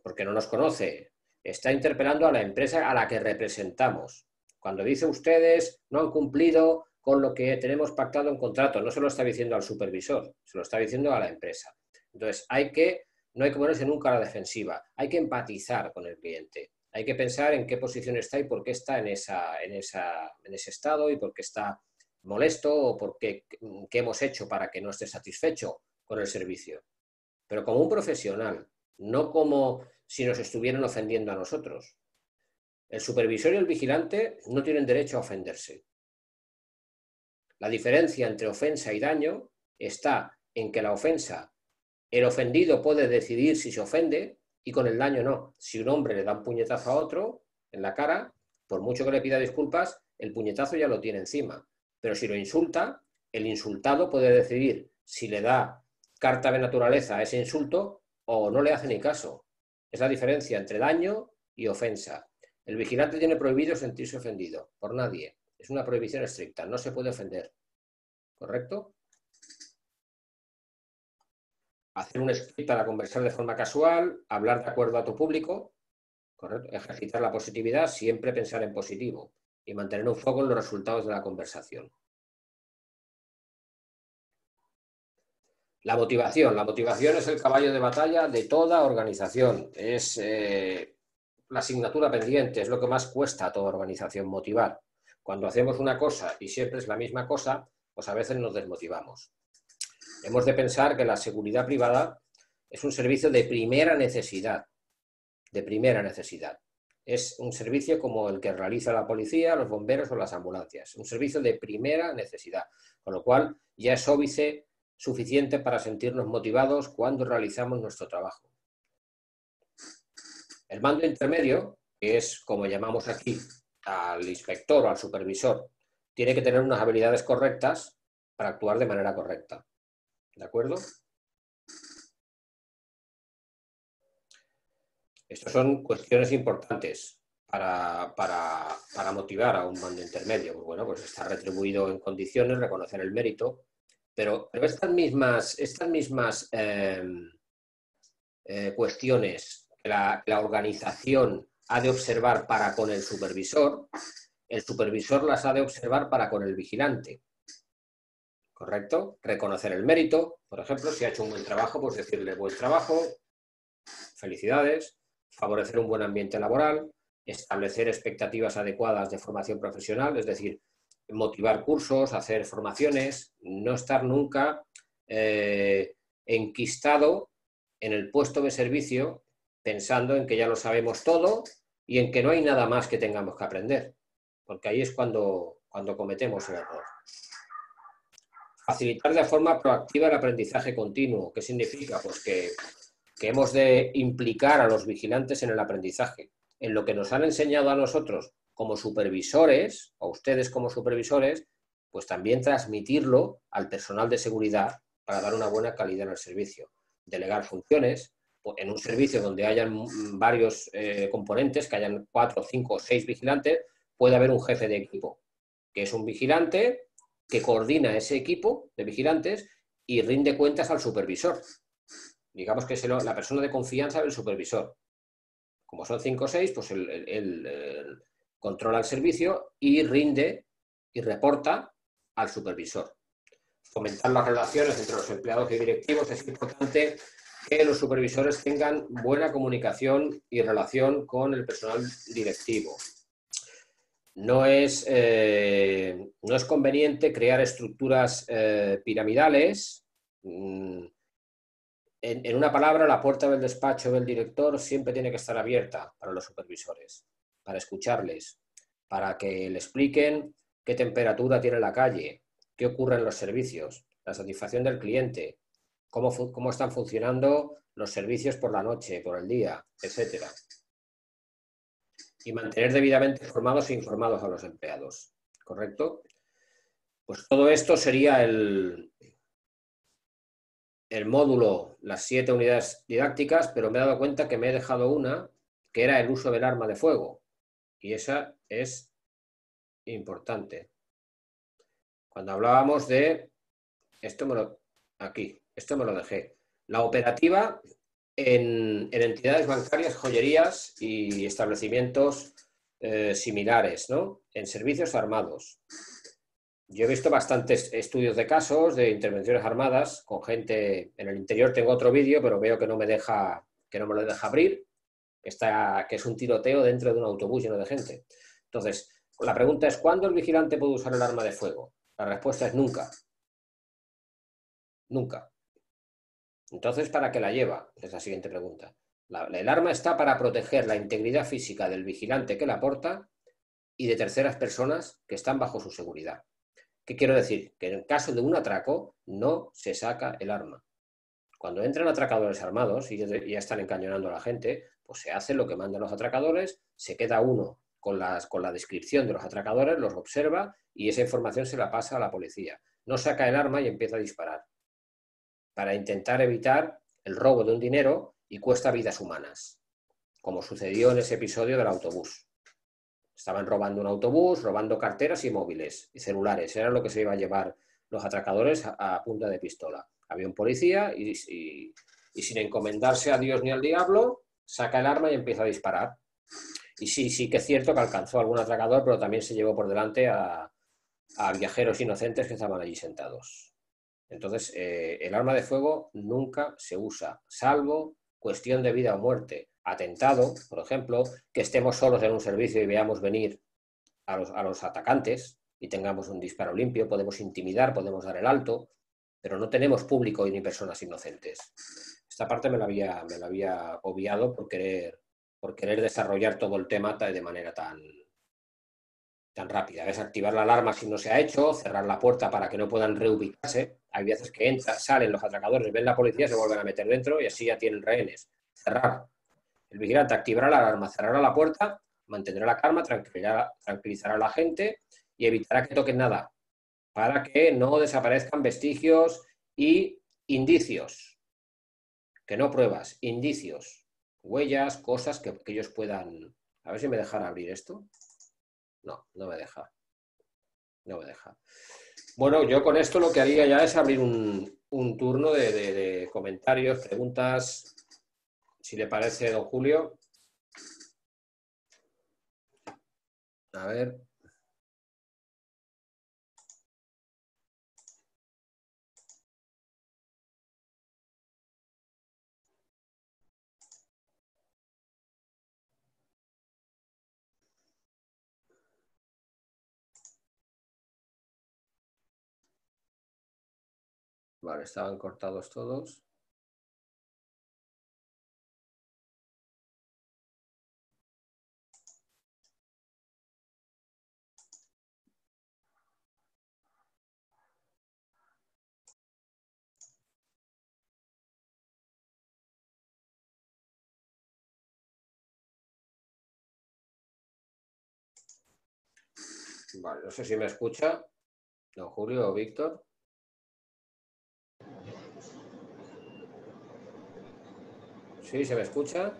porque no nos conoce. Está interpelando a la empresa a la que representamos. Cuando dice ustedes no han cumplido con lo que tenemos pactado en contrato, no se lo está diciendo al supervisor, se lo está diciendo a la empresa. Entonces, no hay que ponerse nunca a la defensiva, hay que empatizar con el cliente, hay que pensar en qué posición está y por qué está en ese estado y por qué está molesto o qué hemos hecho para que no esté satisfecho con el servicio. Pero como un profesional, no como si nos estuvieran ofendiendo a nosotros. El supervisor y el vigilante no tienen derecho a ofenderse. La diferencia entre ofensa y daño está en que la ofensa, el ofendido puede decidir si se ofende y con el daño no. Si un hombre le da un puñetazo a otro en la cara, por mucho que le pida disculpas, el puñetazo ya lo tiene encima. Pero si lo insulta, el insultado puede decidir si le da carta de naturaleza a ese insulto o no le hace ni caso. Es la diferencia entre daño y ofensa. El vigilante tiene prohibido sentirse ofendido por nadie. Es una prohibición estricta, no se puede ofender. ¿Correcto? Hacer un script para conversar de forma casual, hablar de acuerdo a tu público, ¿correcto? Ejercitar la positividad, siempre pensar en positivo y mantener un foco en los resultados de la conversación. La motivación es el caballo de batalla de toda organización. Es la asignatura pendiente, es lo que más cuesta a toda organización, motivar. Cuando hacemos una cosa y siempre es la misma cosa, pues a veces nos desmotivamos. Hemos de pensar que la seguridad privada es un servicio de primera necesidad. De primera necesidad. Es un servicio como el que realiza la policía, los bomberos o las ambulancias. Un servicio de primera necesidad. Con lo cual ya es óbice suficiente para sentirnos motivados cuando realizamos nuestro trabajo. El mando intermedio, que es como llamamos aquí al inspector o al supervisor, tiene que tener unas habilidades correctas para actuar de manera correcta. ¿De acuerdo? Estas son cuestiones importantes para motivar a un mando intermedio. Pues bueno, pues estar retribuido en condiciones, reconocer el mérito, Pero estas mismas cuestiones que la organización ha de observar para con el supervisor las ha de observar para con el vigilante. ¿Correcto? Reconocer el mérito, por ejemplo, si ha hecho un buen trabajo, pues decirle buen trabajo, felicidades, favorecer un buen ambiente laboral, establecer expectativas adecuadas de formación profesional, es decir, motivar cursos, hacer formaciones, no estar nunca enquistado en el puesto de servicio pensando en que ya lo sabemos todo y en que no hay nada más que tengamos que aprender, porque ahí es cuando cometemos el error. Facilitar de forma proactiva el aprendizaje continuo. ¿Qué significa? Pues que hemos de implicar a los vigilantes en el aprendizaje, en lo que nos han enseñado a nosotros como supervisores, o ustedes como supervisores, pues también transmitirlo al personal de seguridad para dar una buena calidad en el servicio. Delegar funciones. En un servicio donde hayan varios componentes, que hayan 4, 5 o 6 vigilantes, puede haber un jefe de equipo, que es un vigilante que coordina ese equipo de vigilantes y rinde cuentas al supervisor. Digamos que es la persona de confianza del supervisor. Como son 5 o 6, pues él controla el servicio y rinde y reporta al supervisor. Fomentar las relaciones entre los empleados y directivos. Es importante que los supervisores tengan buena comunicación y relación con el personal directivo. No es conveniente crear estructuras piramidales. En una palabra, la puerta del despacho del director siempre tiene que estar abierta para los supervisores, para escucharles, para que le expliquen qué temperatura tiene la calle, qué ocurre en los servicios, la satisfacción del cliente, cómo están funcionando los servicios por la noche, por el día, etc. Y mantener debidamente formados e informados a los empleados. ¿Correcto? Pues todo esto sería el módulo, las 7 unidades didácticas, pero me he dado cuenta que me he dejado una, que era el uso del arma de fuego. Y esa es importante. Cuando hablábamos de... Esto me lo dejé. La operativa en entidades bancarias, joyerías y establecimientos similares, ¿no? En servicios armados. Yo he visto bastantes estudios de casos de intervenciones armadas con gente en el interior. Tengo otro vídeo, pero veo que no me lo deja abrir, que es un tiroteo dentro de un autobús lleno de gente. Entonces, la pregunta es, ¿cuándo el vigilante puede usar el arma de fuego? La respuesta es nunca. Nunca. Entonces, ¿para qué la lleva? Es la siguiente pregunta. El arma está para proteger la integridad física del vigilante que la porta y de terceras personas que están bajo su seguridad. ¿Qué quiero decir? Que en el caso de un atraco no se saca el arma. Cuando entran atracadores armados y ya están encañonando a la gente, pues se hace lo que mandan los atracadores, se queda uno con la descripción de los atracadores, los observa y esa información se la pasa a la policía. No saca el arma y empieza a disparar para intentar evitar el robo de un dinero y cuesta vidas humanas, como sucedió en ese episodio del autobús. Estaban robando un autobús, robando carteras y móviles y celulares. Era lo que se iba a llevar los atracadores a punta de pistola. Había un policía y sin encomendarse a Dios ni al diablo, saca el arma y empieza a disparar. Y sí que es cierto que alcanzó a algún atracador, pero también se llevó por delante a viajeros inocentes que estaban allí sentados. Entonces, el arma de fuego nunca se usa, salvo cuestión de vida o muerte. Atentado, por ejemplo, que estemos solos en un servicio y veamos venir a los atacantes y tengamos un disparo limpio, podemos intimidar, podemos dar el alto, pero no tenemos público ni personas inocentes. Esta parte me la había obviado por querer desarrollar todo el tema de manera tan rápida. Es activar la alarma si no se ha hecho, cerrar la puerta para que no puedan reubicarse. Hay veces que salen los atracadores, ven la policía, se vuelven a meter dentro y así ya tienen rehenes. Cerrar. El vigilante activará la alarma, cerrará la puerta, mantendrá la calma, tranquilizará a la gente y evitará que toquen nada, para que no desaparezcan vestigios y indicios, que no pruebas, indicios, huellas, cosas que ellos puedan... A ver si me dejan abrir esto. No me deja. Bueno, yo con esto lo que haría ya es abrir un turno de comentarios, preguntas, si le parece, don Julio. A ver. Vale, estaban cortados todos. Vale, no sé si me escucha, don Julio o Víctor. ¿Sí? ¿Se me escucha?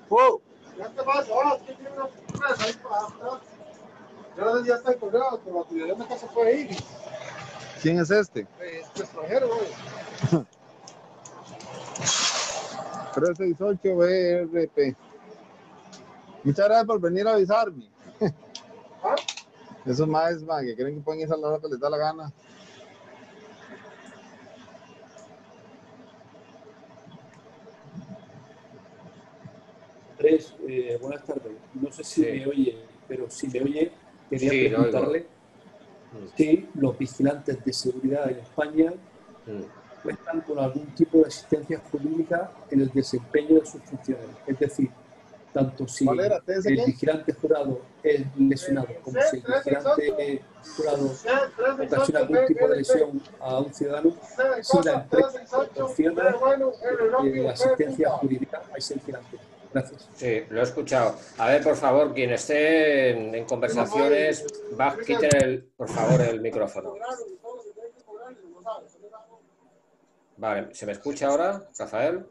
¡Oh! Ya te vas, ahora sí tiene una sorpresa ahí para atrás. Ya está el correo, pero la de casa puede ir. ¿Quién es este? Este extranjero, güey. 368 BRP. Muchas gracias por venir a avisarme. ¿Ah? Esos más que creen que pueden ir a la hora que les da la gana. Andrés, buenas tardes. No sé si Sí. me oye, pero si me oye, quería Sí, lo oigo. preguntarle si los vigilantes de seguridad en España cuentan con algún tipo de asistencia jurídica en el desempeño de sus funciones. Es decir, tanto si el vigilante jurado es lesionado como si el vigilante jurado ocasiona algún tipo de lesión a un ciudadano, si la empresa proporciona asistencia jurídica a ese vigilante. Gracias. Sí, lo he escuchado. A ver, por favor, quien esté en conversaciones, quiten por favor el micrófono. Vale, ¿se me escucha ahora, Rafael?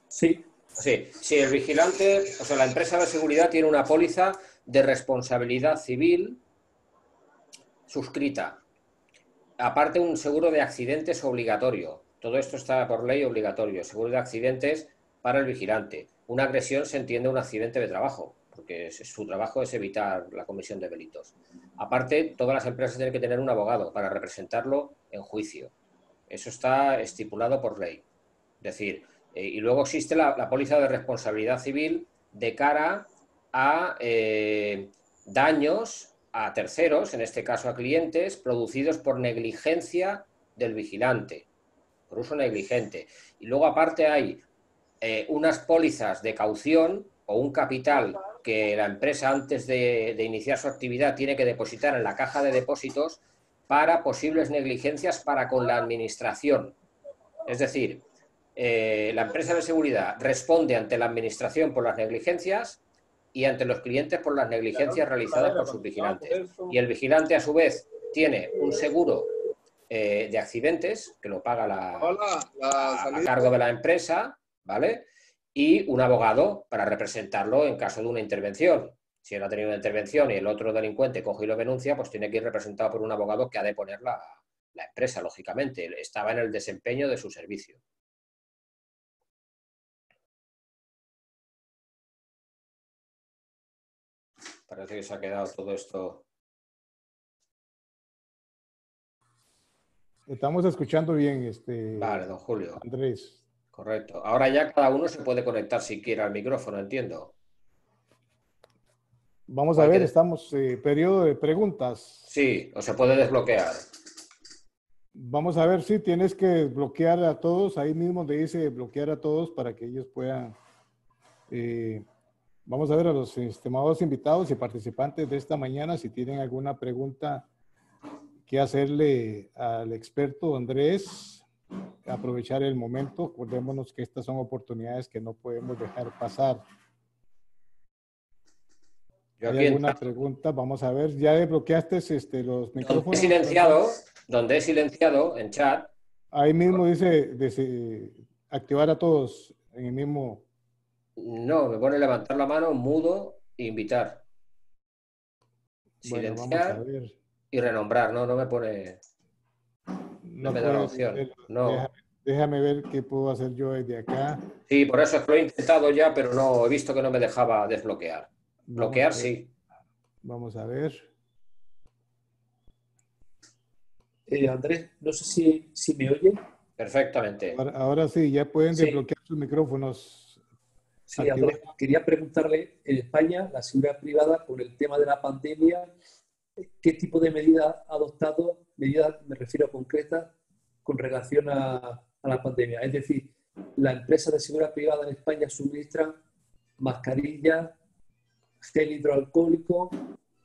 Sí. Sí, sí, el vigilante, o sea, la empresa de seguridad tiene una póliza de responsabilidad civil suscrita. Aparte, un seguro de accidentes obligatorio. Todo esto está por ley obligatorio. Seguro de accidentes para el vigilante. Una agresión se entiende un accidente de trabajo, porque su trabajo es evitar la comisión de delitos. Aparte, todas las empresas tienen que tener un abogado para representarlo en juicio. Eso está estipulado por ley. Es decir, y luego existe la póliza de responsabilidad civil de cara a daños a terceros, en este caso a clientes, producidos por negligencia del vigilante, por uso negligente. Y luego aparte hay unas pólizas de caución o un capital que la empresa antes de iniciar su actividad tiene que depositar en la caja de depósitos para posibles negligencias para con la administración. Es decir, la empresa de seguridad responde ante la administración por las negligencias y ante los clientes por las negligencias realizadas por sus vigilantes. Y el vigilante, a su vez, tiene un seguro de accidentes, que lo paga a cargo de la empresa, ¿vale? Y un abogado para representarlo en caso de una intervención. Si él ha tenido una intervención y el otro delincuente coge y lo denuncia, pues tiene que ir representado por un abogado que ha de poner la empresa, lógicamente. Estaba en el desempeño de su servicio. Parece que se ha quedado todo esto. Estamos escuchando bien, Vale, don Julio. Andrés. Correcto. Ahora ya cada uno se puede conectar si quiere al micrófono, entiendo. Vamos a ver, estamos periodo de preguntas. Sí, o se puede desbloquear. Vamos a ver si tienes que desbloquear a todos. Ahí mismo te dice bloquear a todos para que ellos puedan. Vamos a ver a los estimados invitados y participantes de esta mañana si tienen alguna pregunta que hacerle al experto Andrés. Aprovechar el momento. Acordémonos que estas son oportunidades que no podemos dejar pasar. ¿Hay alguna pregunta? Vamos a ver. ¿Ya desbloqueaste los micrófonos? Donde he silenciado en chat, Ahí mismo dice activar a todos en el mismo. No, me pone levantar la mano, mudo e invitar. Bueno, vamos a Silenciar ver. y renombrar, no me pone. No me da la opción. No. Déjame ver qué puedo hacer yo desde acá. Sí, por eso es que lo he intentado ya, pero no he visto que no me dejaba desbloquear. Bloquear sí. Vamos a ver. Andrés, no sé si me oye. Perfectamente. Ahora sí, ya pueden Sí. desbloquear sus micrófonos. Sí, Andrés, quería preguntarle, en España, la seguridad privada, con el tema de la pandemia, ¿qué tipo de medidas ha adoptado? Medidas, me refiero a concretas, con relación a la pandemia. Es decir, la empresa de seguridad privada en España suministra mascarillas, gel hidroalcohólico,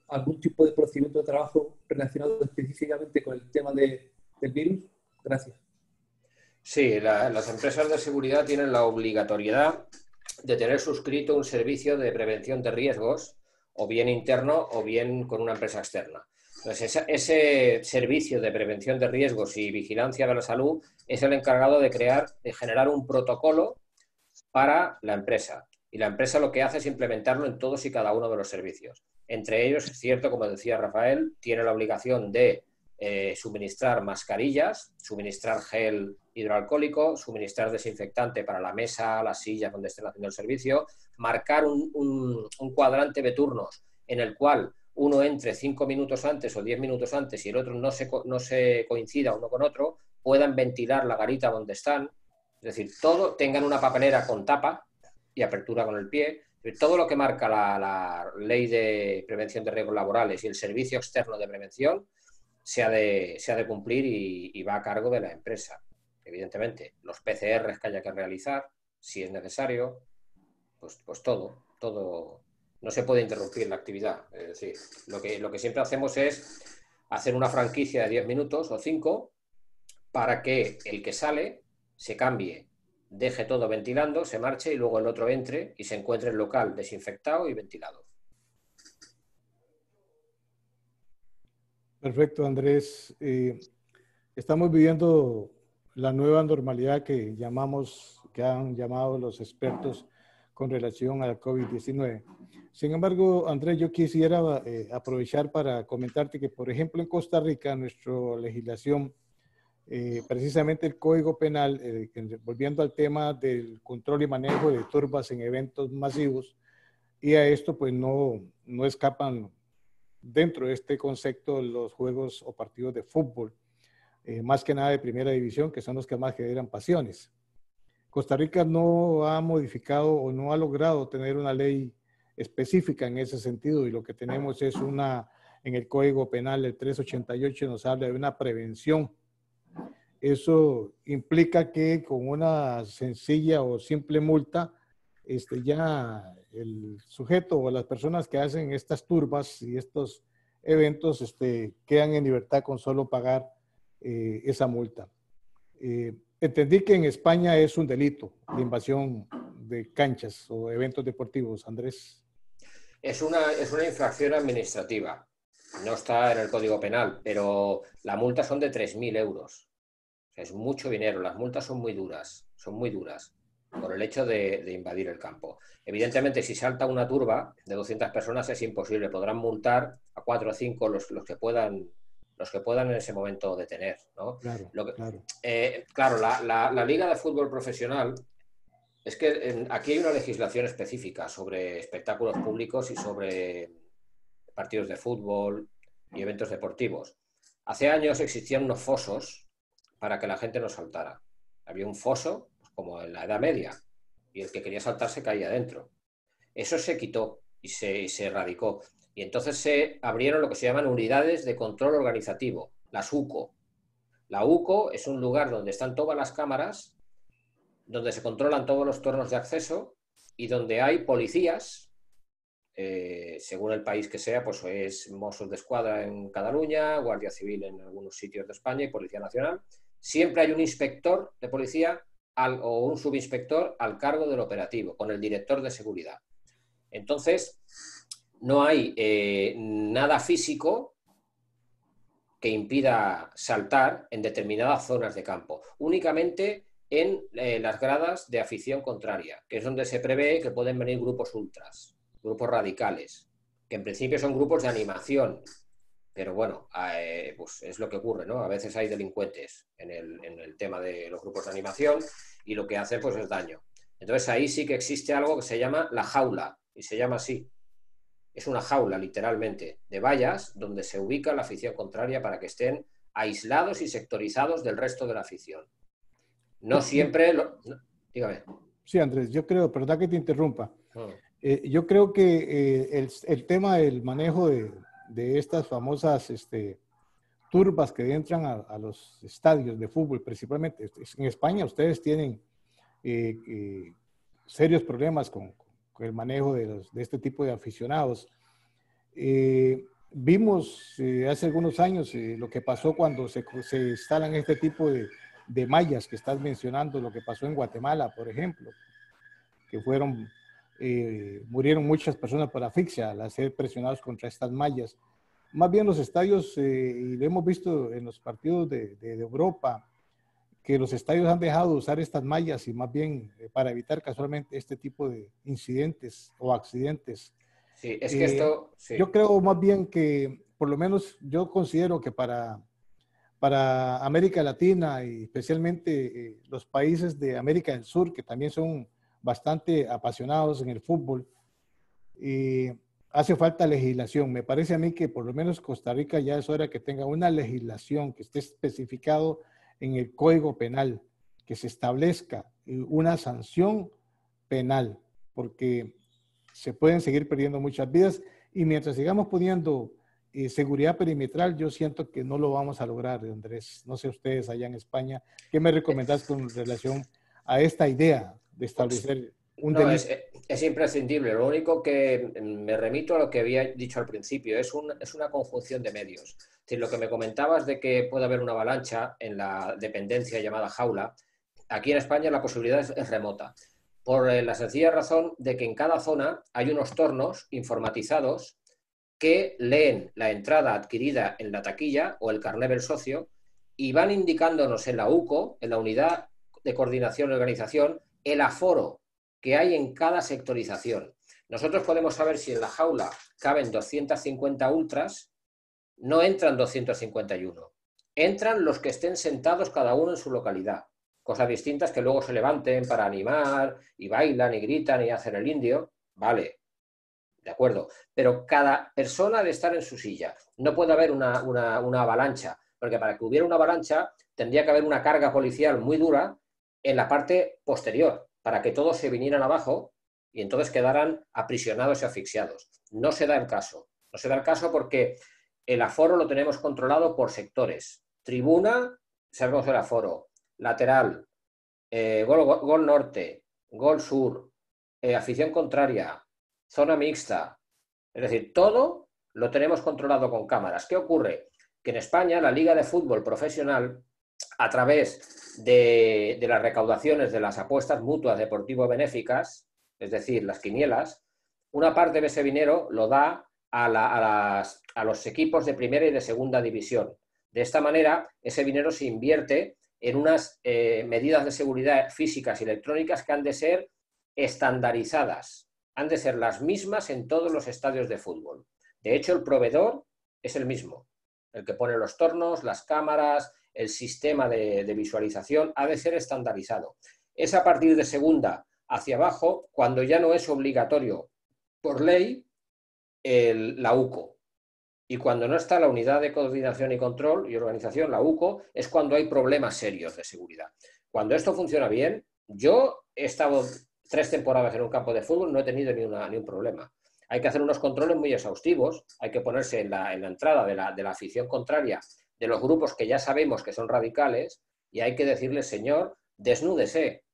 algún tipo de procedimiento de trabajo relacionado específicamente con el tema del virus. Gracias. Sí, las empresas de seguridad tienen la obligatoriedad de tener suscrito un servicio de prevención de riesgos, o bien interno o bien con una empresa externa. Entonces, ese servicio de prevención de riesgos y vigilancia de la salud es el encargado de generar un protocolo para la empresa. Y la empresa lo que hace es implementarlo en todos y cada uno de los servicios. Entre ellos, es cierto, como decía Rafael, tiene la obligación de suministrar mascarillas, suministrar gel hidroalcohólico, suministrar desinfectante para la mesa, las sillas donde estén haciendo el servicio, marcar un cuadrante de turnos en el cual uno entre 5 minutos antes o 10 minutos antes y el otro no se coincida uno con otro, puedan ventilar la garita donde están, es decir, todo, tengan una papelera con tapa y apertura con el pie, todo lo que marca la ley de prevención de riesgos laborales y el servicio externo de prevención se ha de cumplir y va a cargo de la empresa. Evidentemente, los PCRs que haya que realizar, si es necesario, pues todo. No se puede interrumpir la actividad. Es decir, lo que siempre hacemos es hacer una franquicia de 10 minutos o 5 para que el que sale se cambie, deje todo ventilando, se marche y luego el otro entre y se encuentre el local desinfectado y ventilado. Perfecto, Andrés. Estamos viviendo la nueva normalidad que han llamado los expertos con relación al COVID-19. Sin embargo, Andrés, yo quisiera aprovechar para comentarte que, por ejemplo, en Costa Rica, nuestra legislación, precisamente el Código Penal, volviendo al tema del control y manejo de turbas en eventos masivos, y a esto pues no escapan dentro de este concepto los juegos o partidos de fútbol, más que nada de primera división, que son los que más generan pasiones. Costa Rica no ha modificado o no ha logrado tener una ley específica en ese sentido, y lo que tenemos es en el Código Penal, el 388 nos habla de una prevención. Eso implica que con una sencilla o simple multa, ya el sujeto o las personas que hacen estas turbas y estos eventos quedan en libertad con solo pagar esa multa. Entendí que en España es un delito de invasión de canchas o eventos deportivos, Andrés. Es una infracción administrativa. No está en el Código Penal, pero la multa son de 3.000 euros. O sea, es mucho dinero. Las multas son muy duras por el hecho de invadir el campo. Evidentemente, si salta una turba de 200 personas es imposible. Podrán multar a 4 o 5 los que puedan en ese momento detener, ¿no? Claro, claro, la Liga de Fútbol Profesional, es que aquí hay una legislación específica sobre espectáculos públicos y sobre partidos de fútbol y eventos deportivos. Hace años existían unos fosos para que la gente no saltara. Había un foso, como en la Edad Media, y el que quería saltar se caía dentro. Eso se quitó y se erradicó. Y entonces se abrieron lo que se llaman unidades de control organizativo, las UCO. La UCO es un lugar donde están todas las cámaras, donde se controlan todos los tornos de acceso y donde hay policías, según el país que sea, pues es Mossos d'Esquadra en Cataluña, Guardia Civil en algunos sitios de España y Policía Nacional. Siempre hay un inspector de policía o un subinspector al cargo del operativo, con el director de seguridad. Entonces, no hay nada físico que impida saltar en determinadas zonas de campo, únicamente en las gradas de afición contraria, que es donde se prevé que pueden venir grupos ultras, grupos radicales, que en principio son grupos de animación, pero bueno, pues es lo que ocurre, ¿no? A veces hay delincuentes en el tema de los grupos de animación y lo que hacen pues es daño. Entonces ahí sí que existe algo que se llama la jaula, y se llama así. Es una jaula, literalmente, de vallas donde se ubica la afición contraria para que estén aislados y sectorizados del resto de la afición. No siempre... Dígame. Sí, Andrés, yo creo, perdón que te interrumpa. Yo creo que el tema del manejo de estas famosas turbas que entran a los estadios de fútbol, principalmente en España, ustedes tienen serios problemas con el manejo de este tipo de aficionados. Vimos hace algunos años lo que pasó cuando se instalan este tipo de mallas que estás mencionando, lo que pasó en Guatemala, por ejemplo, que murieron muchas personas por asfixia al ser presionados contra estas mallas. Más bien los estadios, y lo hemos visto en los partidos de Europa, que los estadios han dejado de usar estas mallas y más bien para evitar casualmente este tipo de incidentes o accidentes. Sí, es que esto... Sí. Yo creo más bien que, por lo menos yo considero que para América Latina y especialmente los países de América del Sur, que también son bastante apasionados en el fútbol, hace falta legislación. Me parece a mí que por lo menos Costa Rica ya es hora que tenga una legislación que esté especificado en el Código Penal, que se establezca una sanción penal, porque se pueden seguir perdiendo muchas vidas y mientras sigamos poniendo seguridad perimetral, yo siento que no lo vamos a lograr, Andrés. No sé ustedes allá en España, ¿qué me recomendás con relación a esta idea de establecer un delito? Es imprescindible. Lo único que me remito a lo que había dicho al principio, es una conjunción de medios. Es decir, lo que me comentabas de que puede haber una avalancha en la dependencia llamada jaula, aquí en España la posibilidad es remota, por la sencilla razón de que en cada zona hay unos tornos informatizados que leen la entrada adquirida en la taquilla o el carné del socio y van indicándonos en la UCO, en la Unidad de Coordinación y Organización, el aforo que hay en cada sectorización. Nosotros podemos saber si en la jaula caben 250 ultras, no entran 251. Entran los que estén sentados cada uno en su localidad. Cosas distintas que luego se levanten para animar y bailan y gritan y hacen el indio. Vale, de acuerdo. Pero cada persona debe estar en su silla. No puede haber una avalancha, porque para que hubiera una avalancha tendría que haber una carga policial muy dura en la parte posterior, para que todos se vinieran abajo y entonces quedaran aprisionados y asfixiados. No se da el caso. No se da el caso porque el aforo lo tenemos controlado por sectores. Tribuna, sabemos el aforo. Lateral, gol norte, gol sur, afición contraria, zona mixta. Es decir, todo lo tenemos controlado con cámaras. ¿Qué ocurre? Que en España la Liga de Fútbol Profesional, a través de las recaudaciones de las apuestas mutuas deportivo-benéficas, es decir, las quinielas, una parte de ese dinero lo da a los equipos de primera y de segunda división. De esta manera, ese dinero se invierte en unas medidas de seguridad físicas y electrónicas que han de ser estandarizadas, han de ser las mismas en todos los estadios de fútbol. De hecho, el proveedor es el mismo, el que pone los tornos, las cámaras, el sistema de visualización ha de ser estandarizado. Es a partir de segunda hacia abajo cuando ya no es obligatorio por ley la UCO. Y cuando no está la Unidad de Coordinación y Control y Organización, la UCO, es cuando hay problemas serios de seguridad. Cuando esto funciona bien, yo he estado 3 temporadas en un campo de fútbol, no he tenido ni un problema. Hay que hacer unos controles muy exhaustivos, hay que ponerse en la entrada de la afición contraria, de los grupos que ya sabemos que son radicales, y hay que decirle, señor, desnúdese.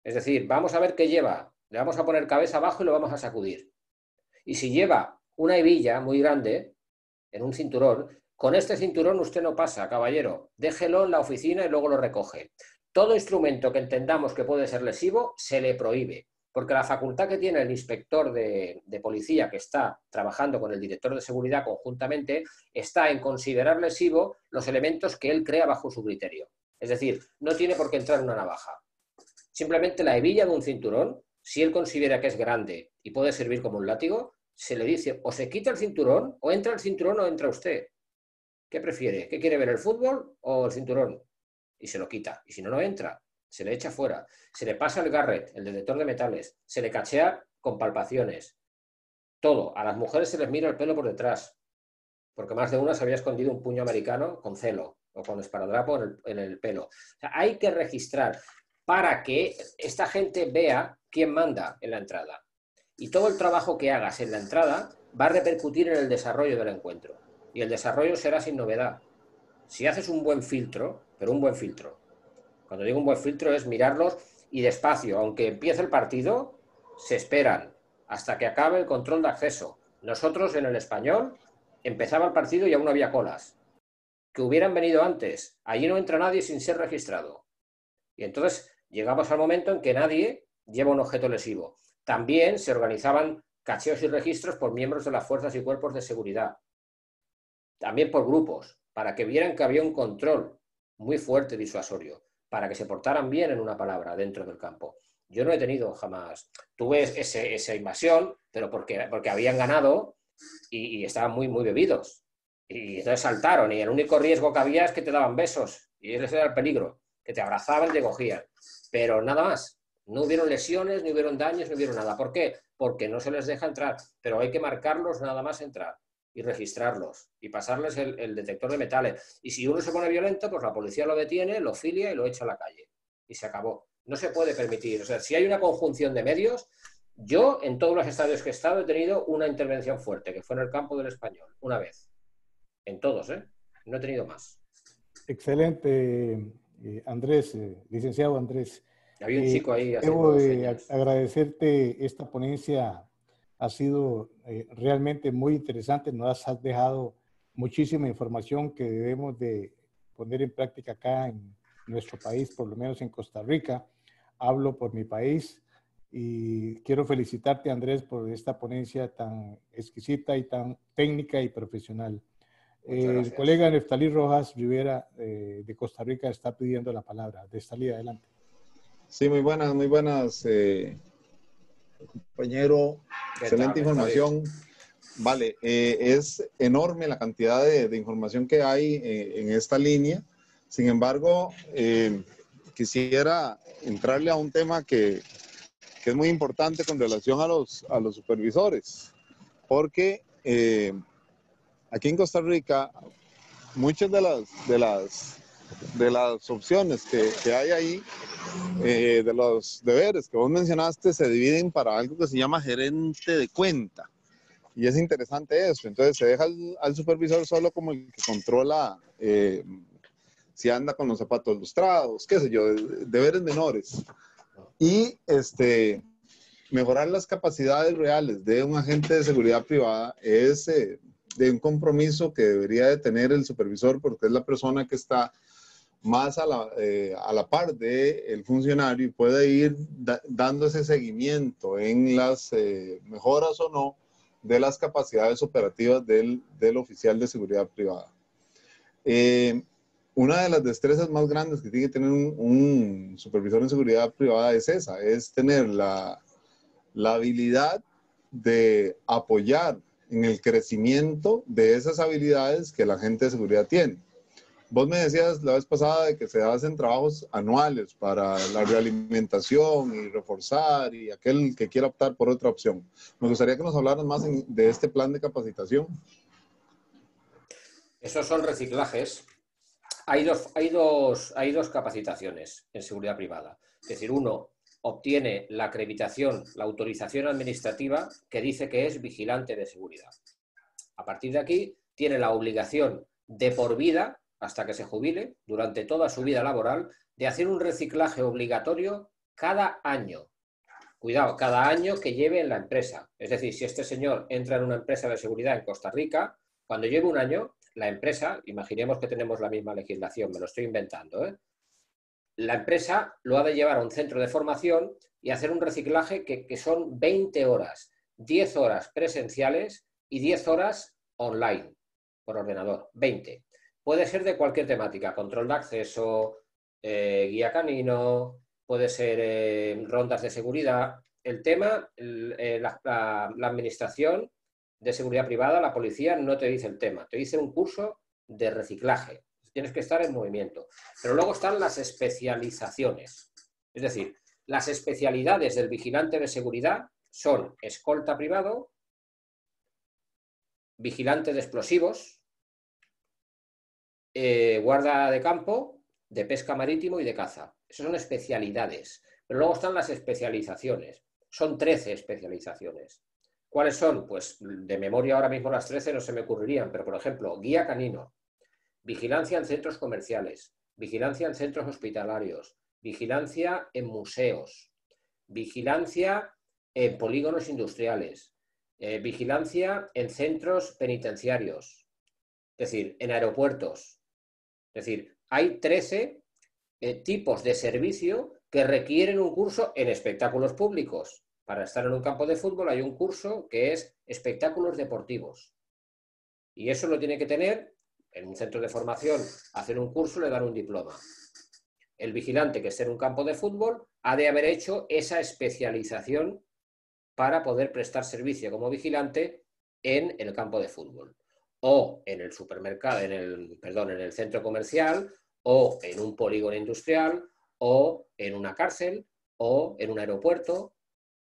Es decir, vamos a ver qué lleva, le vamos a poner cabeza abajo y lo vamos a sacudir. Y si lleva una hebilla muy grande en un cinturón, con este cinturón usted no pasa, caballero, déjelo en la oficina y luego lo recoge. Todo instrumento que entendamos que puede ser lesivo, se le prohíbe. Porque la facultad que tiene el inspector de policía que está trabajando con el director de seguridad conjuntamente está en considerar lesivo los elementos que él crea bajo su criterio. Es decir, no tiene por qué entrar una navaja. Simplemente la hebilla de un cinturón, si él considera que es grande y puede servir como un látigo, se le dice o se quita el cinturón, o entra el cinturón o entra usted. ¿Qué prefiere? ¿Qué quiere ver, el fútbol o el cinturón? Y se lo quita. Y si no, no entra. Se le echa fuera. Se le pasa el garret, el detector de metales. Se le cachea con palpaciones. Todo. A las mujeres se les mira el pelo por detrás. Porque más de una se había escondido un puño americano con celo o con esparadrapo en el pelo. O sea, hay que registrar para que esta gente vea quién manda en la entrada. Y todo el trabajo que hagas en la entrada va a repercutir en el desarrollo del encuentro. Y el desarrollo será sin novedad. Si haces un buen filtro, pero un buen filtro. Cuando digo un buen filtro es mirarlos y despacio, aunque empiece el partido, se esperan hasta que acabe el control de acceso. Nosotros en el Español empezaba el partido y aún no había colas. Que hubieran venido antes. Allí no entra nadie sin ser registrado. Y entonces llegamos al momento en que nadie lleva un objeto lesivo. También se organizaban cacheos y registros por miembros de las fuerzas y cuerpos de seguridad. También por grupos, para que vieran que había un control muy fuerte disuasorio, para que se portaran bien, en una palabra, dentro del campo. Yo no he tenido jamás, tuve esa invasión, pero porque habían ganado y estaban muy, muy bebidos. Y entonces saltaron, y el único riesgo que había es que te daban besos, y ese era el peligro, que te abrazaban y te cogían. Pero nada más, no hubieron lesiones, no hubieron daños, no hubieron nada. ¿Por qué? Porque no se les deja entrar, pero hay que marcarlos nada más entrar. Y registrarlos, y pasarles el detector de metales. Y si uno se pone violento, pues la policía lo detiene, lo filia y lo echa a la calle. Y se acabó. No se puede permitir. O sea, si hay una conjunción de medios, yo en todos los estadios que he estado he tenido una intervención fuerte, que fue en el campo del Español, una vez. En todos, ¿eh? No he tenido más. Excelente, Andrés, licenciado Andrés. Había un chico ahí Debo haciendo señas. agradecerte esta ponencia. Ha sido realmente muy interesante, nos has dejado muchísima información que debemos de poner en práctica acá en nuestro país, por lo menos en Costa Rica. Hablo por mi país y quiero felicitarte, Andrés, por esta ponencia tan exquisita y tan técnica y profesional. El colega Neftalí Rojas Rivera de Costa Rica está pidiendo la palabra. Neftalí, adelante. Sí, muy buenas, compañero, excelente información. Vale, es enorme la cantidad de información que hay en esta línea. Sin embargo, quisiera entrarle a un tema que es muy importante con relación a los supervisores, porque aquí en Costa Rica muchas de las opciones que hay ahí, de los deberes que vos mencionaste, se dividen para algo que se llama gerente de cuenta. Y es interesante eso. Entonces se deja al supervisor solo como el que controla si anda con los zapatos lustrados, qué sé yo, deberes menores. Y mejorar las capacidades reales de un agente de seguridad privada es de un compromiso que debería de tener el supervisor, porque es la persona que está más a la par del funcionario y puede ir dando ese seguimiento en las mejoras o no de las capacidades operativas del oficial de seguridad privada. Una de las destrezas más grandes que tiene que tener un supervisor en seguridad privada es esa, es tener la habilidad de apoyar en el crecimiento de esas habilidades que la agente de seguridad tiene. Vos me decías la vez pasada de que se hacen trabajos anuales para la realimentación y reforzar y aquel que quiera optar por otra opción. Me gustaría que nos hablaran más de este plan de capacitación. Esos son reciclajes. Hay dos capacitaciones en seguridad privada. Es decir, uno obtiene la acreditación, la autorización administrativa que dice que es vigilante de seguridad. A partir de aquí, tiene la obligación de por vida, hasta que se jubile, durante toda su vida laboral, de hacer un reciclaje obligatorio cada año. Cuidado, cada año que lleve en la empresa. Es decir, si este señor entra en una empresa de seguridad en Costa Rica, cuando lleve un año, la empresa, imaginemos que tenemos la misma legislación, me lo estoy inventando, la empresa lo ha de llevar a un centro de formación y hacer un reciclaje que son 20 horas, 10 horas presenciales y 10 horas online por ordenador, 20. Puede ser de cualquier temática, control de acceso, guía canino, puede ser rondas de seguridad. El tema, la administración de seguridad privada, la policía, no te dice el tema, te dice un curso de reciclaje. Tienes que estar en movimiento. Pero luego están las especializaciones. Es decir, las especialidades del vigilante de seguridad son escolta privado, vigilante de explosivos, guarda de campo, de pesca marítimo y de caza. Esas son especialidades. Pero luego están las especializaciones. Son 13 especializaciones. ¿Cuáles son? Pues de memoria ahora mismo las 13 no se me ocurrirían, pero por ejemplo, guía canino, vigilancia en centros comerciales, vigilancia en centros hospitalarios, vigilancia en museos, vigilancia en polígonos industriales, vigilancia en centros penitenciarios, es decir, en aeropuertos. Es decir, hay 13 tipos de servicio que requieren un curso en espectáculos públicos. Para estar en un campo de fútbol hay un curso que es espectáculos deportivos. Y eso lo tiene que tener en un centro de formación, hacer un curso, le dan un diploma. El vigilante que esté en un campo de fútbol ha de haber hecho esa especialización para poder prestar servicio como vigilante en el campo de fútbol. O en el supermercado, en el centro comercial, o en un polígono industrial, o en una cárcel, o en un aeropuerto,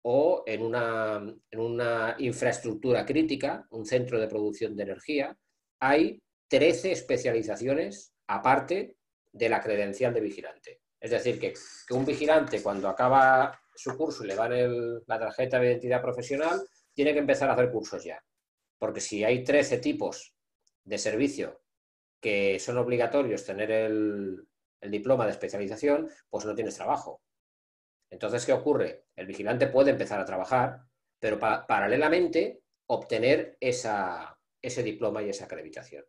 o en una infraestructura crítica, un centro de producción de energía. Hay 13 especializaciones aparte de la credencial de vigilante. Es decir, que un vigilante cuando acaba su curso y le dan la tarjeta de identidad profesional, tiene que empezar a hacer cursos ya. Porque si hay 13 tipos de servicio que son obligatorios tener el diploma de especialización, pues no tienes trabajo. Entonces, ¿qué ocurre? El vigilante puede empezar a trabajar, pero paralelamente obtener ese diploma y esa acreditación.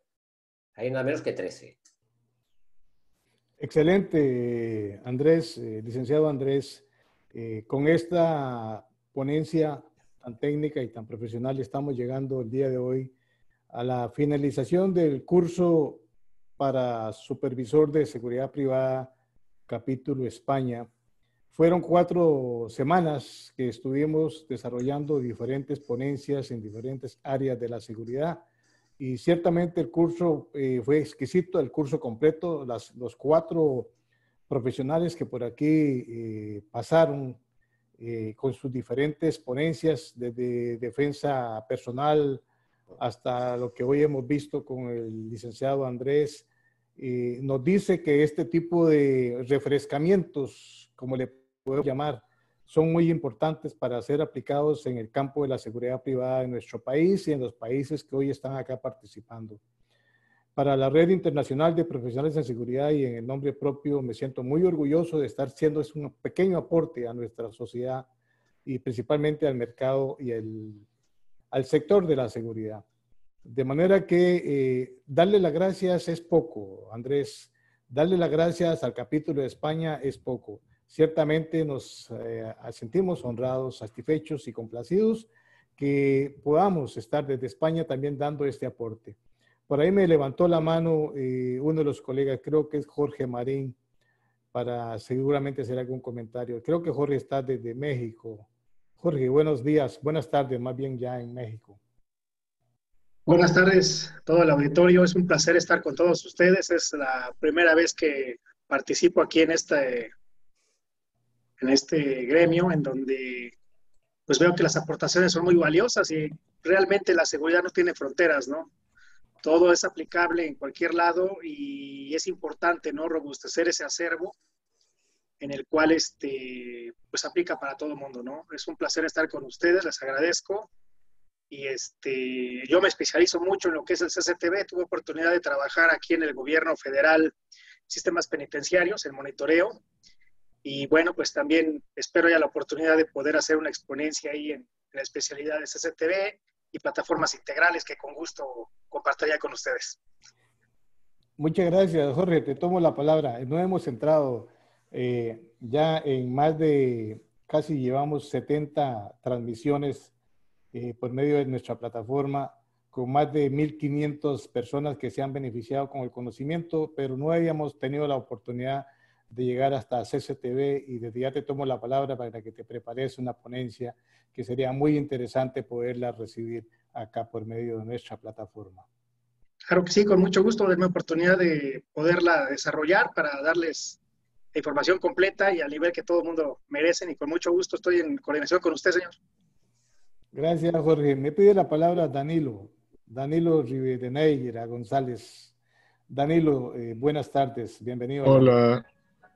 Hay nada menos que 13. Excelente, Andrés, licenciado Andrés. Con esta ponencia tan técnica y tan profesional estamos llegando el día de hoy a la finalización del curso para supervisor de seguridad privada, capítulo España. Fueron 4 semanas que estuvimos desarrollando diferentes ponencias en diferentes áreas de la seguridad y ciertamente el curso fue exquisito, el curso completo, los 4 profesionales que por aquí pasaron con sus diferentes ponencias, desde defensa personal hasta lo que hoy hemos visto con el licenciado Andrés, nos dice que este tipo de refrescamientos, como le podemos llamar, son muy importantes para ser aplicados en el campo de la seguridad privada en nuestro país y en los países que hoy están acá participando. Para la Red Internacional de Profesionales en Seguridad y en el nombre propio, me siento muy orgulloso de estar siendo un pequeño aporte a nuestra sociedad y principalmente al mercado y al sector de la seguridad. De manera que darle las gracias es poco, Andrés. Darle las gracias al capítulo de España es poco. Ciertamente nos sentimos honrados, satisfechos y complacidos que podamos estar desde España también dando este aporte. Por ahí me levantó la mano uno de los colegas, creo que es Jorge Marín, para seguramente hacer algún comentario. Creo que Jorge está desde México. Jorge, buenos días, buenas tardes, más bien ya en México. Buenas tardes a todo el auditorio. Es un placer estar con todos ustedes. Es la primera vez que participo aquí en este gremio, en donde pues veo que las aportaciones son muy valiosas y realmente la seguridad no tiene fronteras, ¿no? Todo es aplicable en cualquier lado y es importante, ¿no?, robustecer ese acervo en el cual pues aplica para todo el mundo, ¿no? Es un placer estar con ustedes, les agradezco. Y yo me especializo mucho en lo que es el CCTV. Tuve oportunidad de trabajar aquí en el gobierno federal, sistemas penitenciarios, el monitoreo. Y bueno, pues también espero ya la oportunidad de poder hacer una exponencia ahí en la especialidad de CCTV y plataformas integrales que con gusto compartiría con ustedes. Muchas gracias, Jorge. Te tomo la palabra. No hemos entrado ya en más de, casi llevamos 70 transmisiones por medio de nuestra plataforma, con más de 1.500 personas que se han beneficiado con el conocimiento, pero no habíamos tenido la oportunidad de llegar hasta CCTV, y desde ya te tomo la palabra para que te prepares una ponencia que sería muy interesante poderla recibir acá por medio de nuestra plataforma. Claro que sí, con mucho gusto, denme oportunidad de poderla desarrollar para darles la información completa y al nivel que todo el mundo merecen, y con mucho gusto estoy en coordinación con usted, señor. Gracias, Jorge. Me pide la palabra Danilo Rivadeneira González. Danilo, buenas tardes, bienvenido. Hola,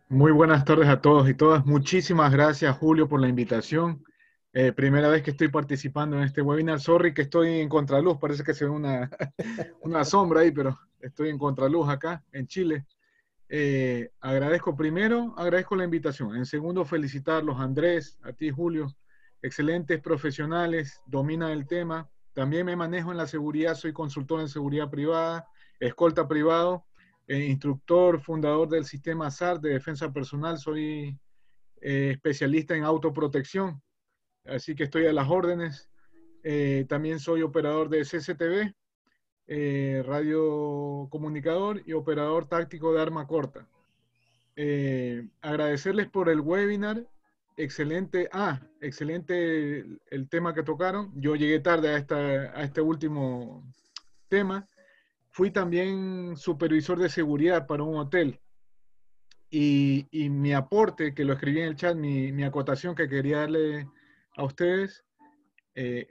muy buenas tardes a todos y todas. Muchísimas gracias, Julio, por la invitación. Primera vez que estoy participando en este webinar. Sorry que estoy en contraluz, parece que se ve una sombra ahí, pero estoy en contraluz acá, en Chile. Agradezco la invitación. En segundo, felicitarlos, Andrés, a ti, Julio. Excelentes profesionales, dominan el tema. También me manejo en la seguridad, soy consultor en seguridad privada, escolta privado, instructor, fundador del sistema SAR de defensa personal, soy especialista en autoprotección, así que estoy a las órdenes. También soy operador de CCTV, radiocomunicador y operador táctico de arma corta. Agradecerles por el webinar. Excelente, excelente el tema que tocaron. Yo llegué tarde a este último tema. Fui también supervisor de seguridad para un hotel. Y mi aporte, que lo escribí en el chat, mi acotación que quería darle a ustedes,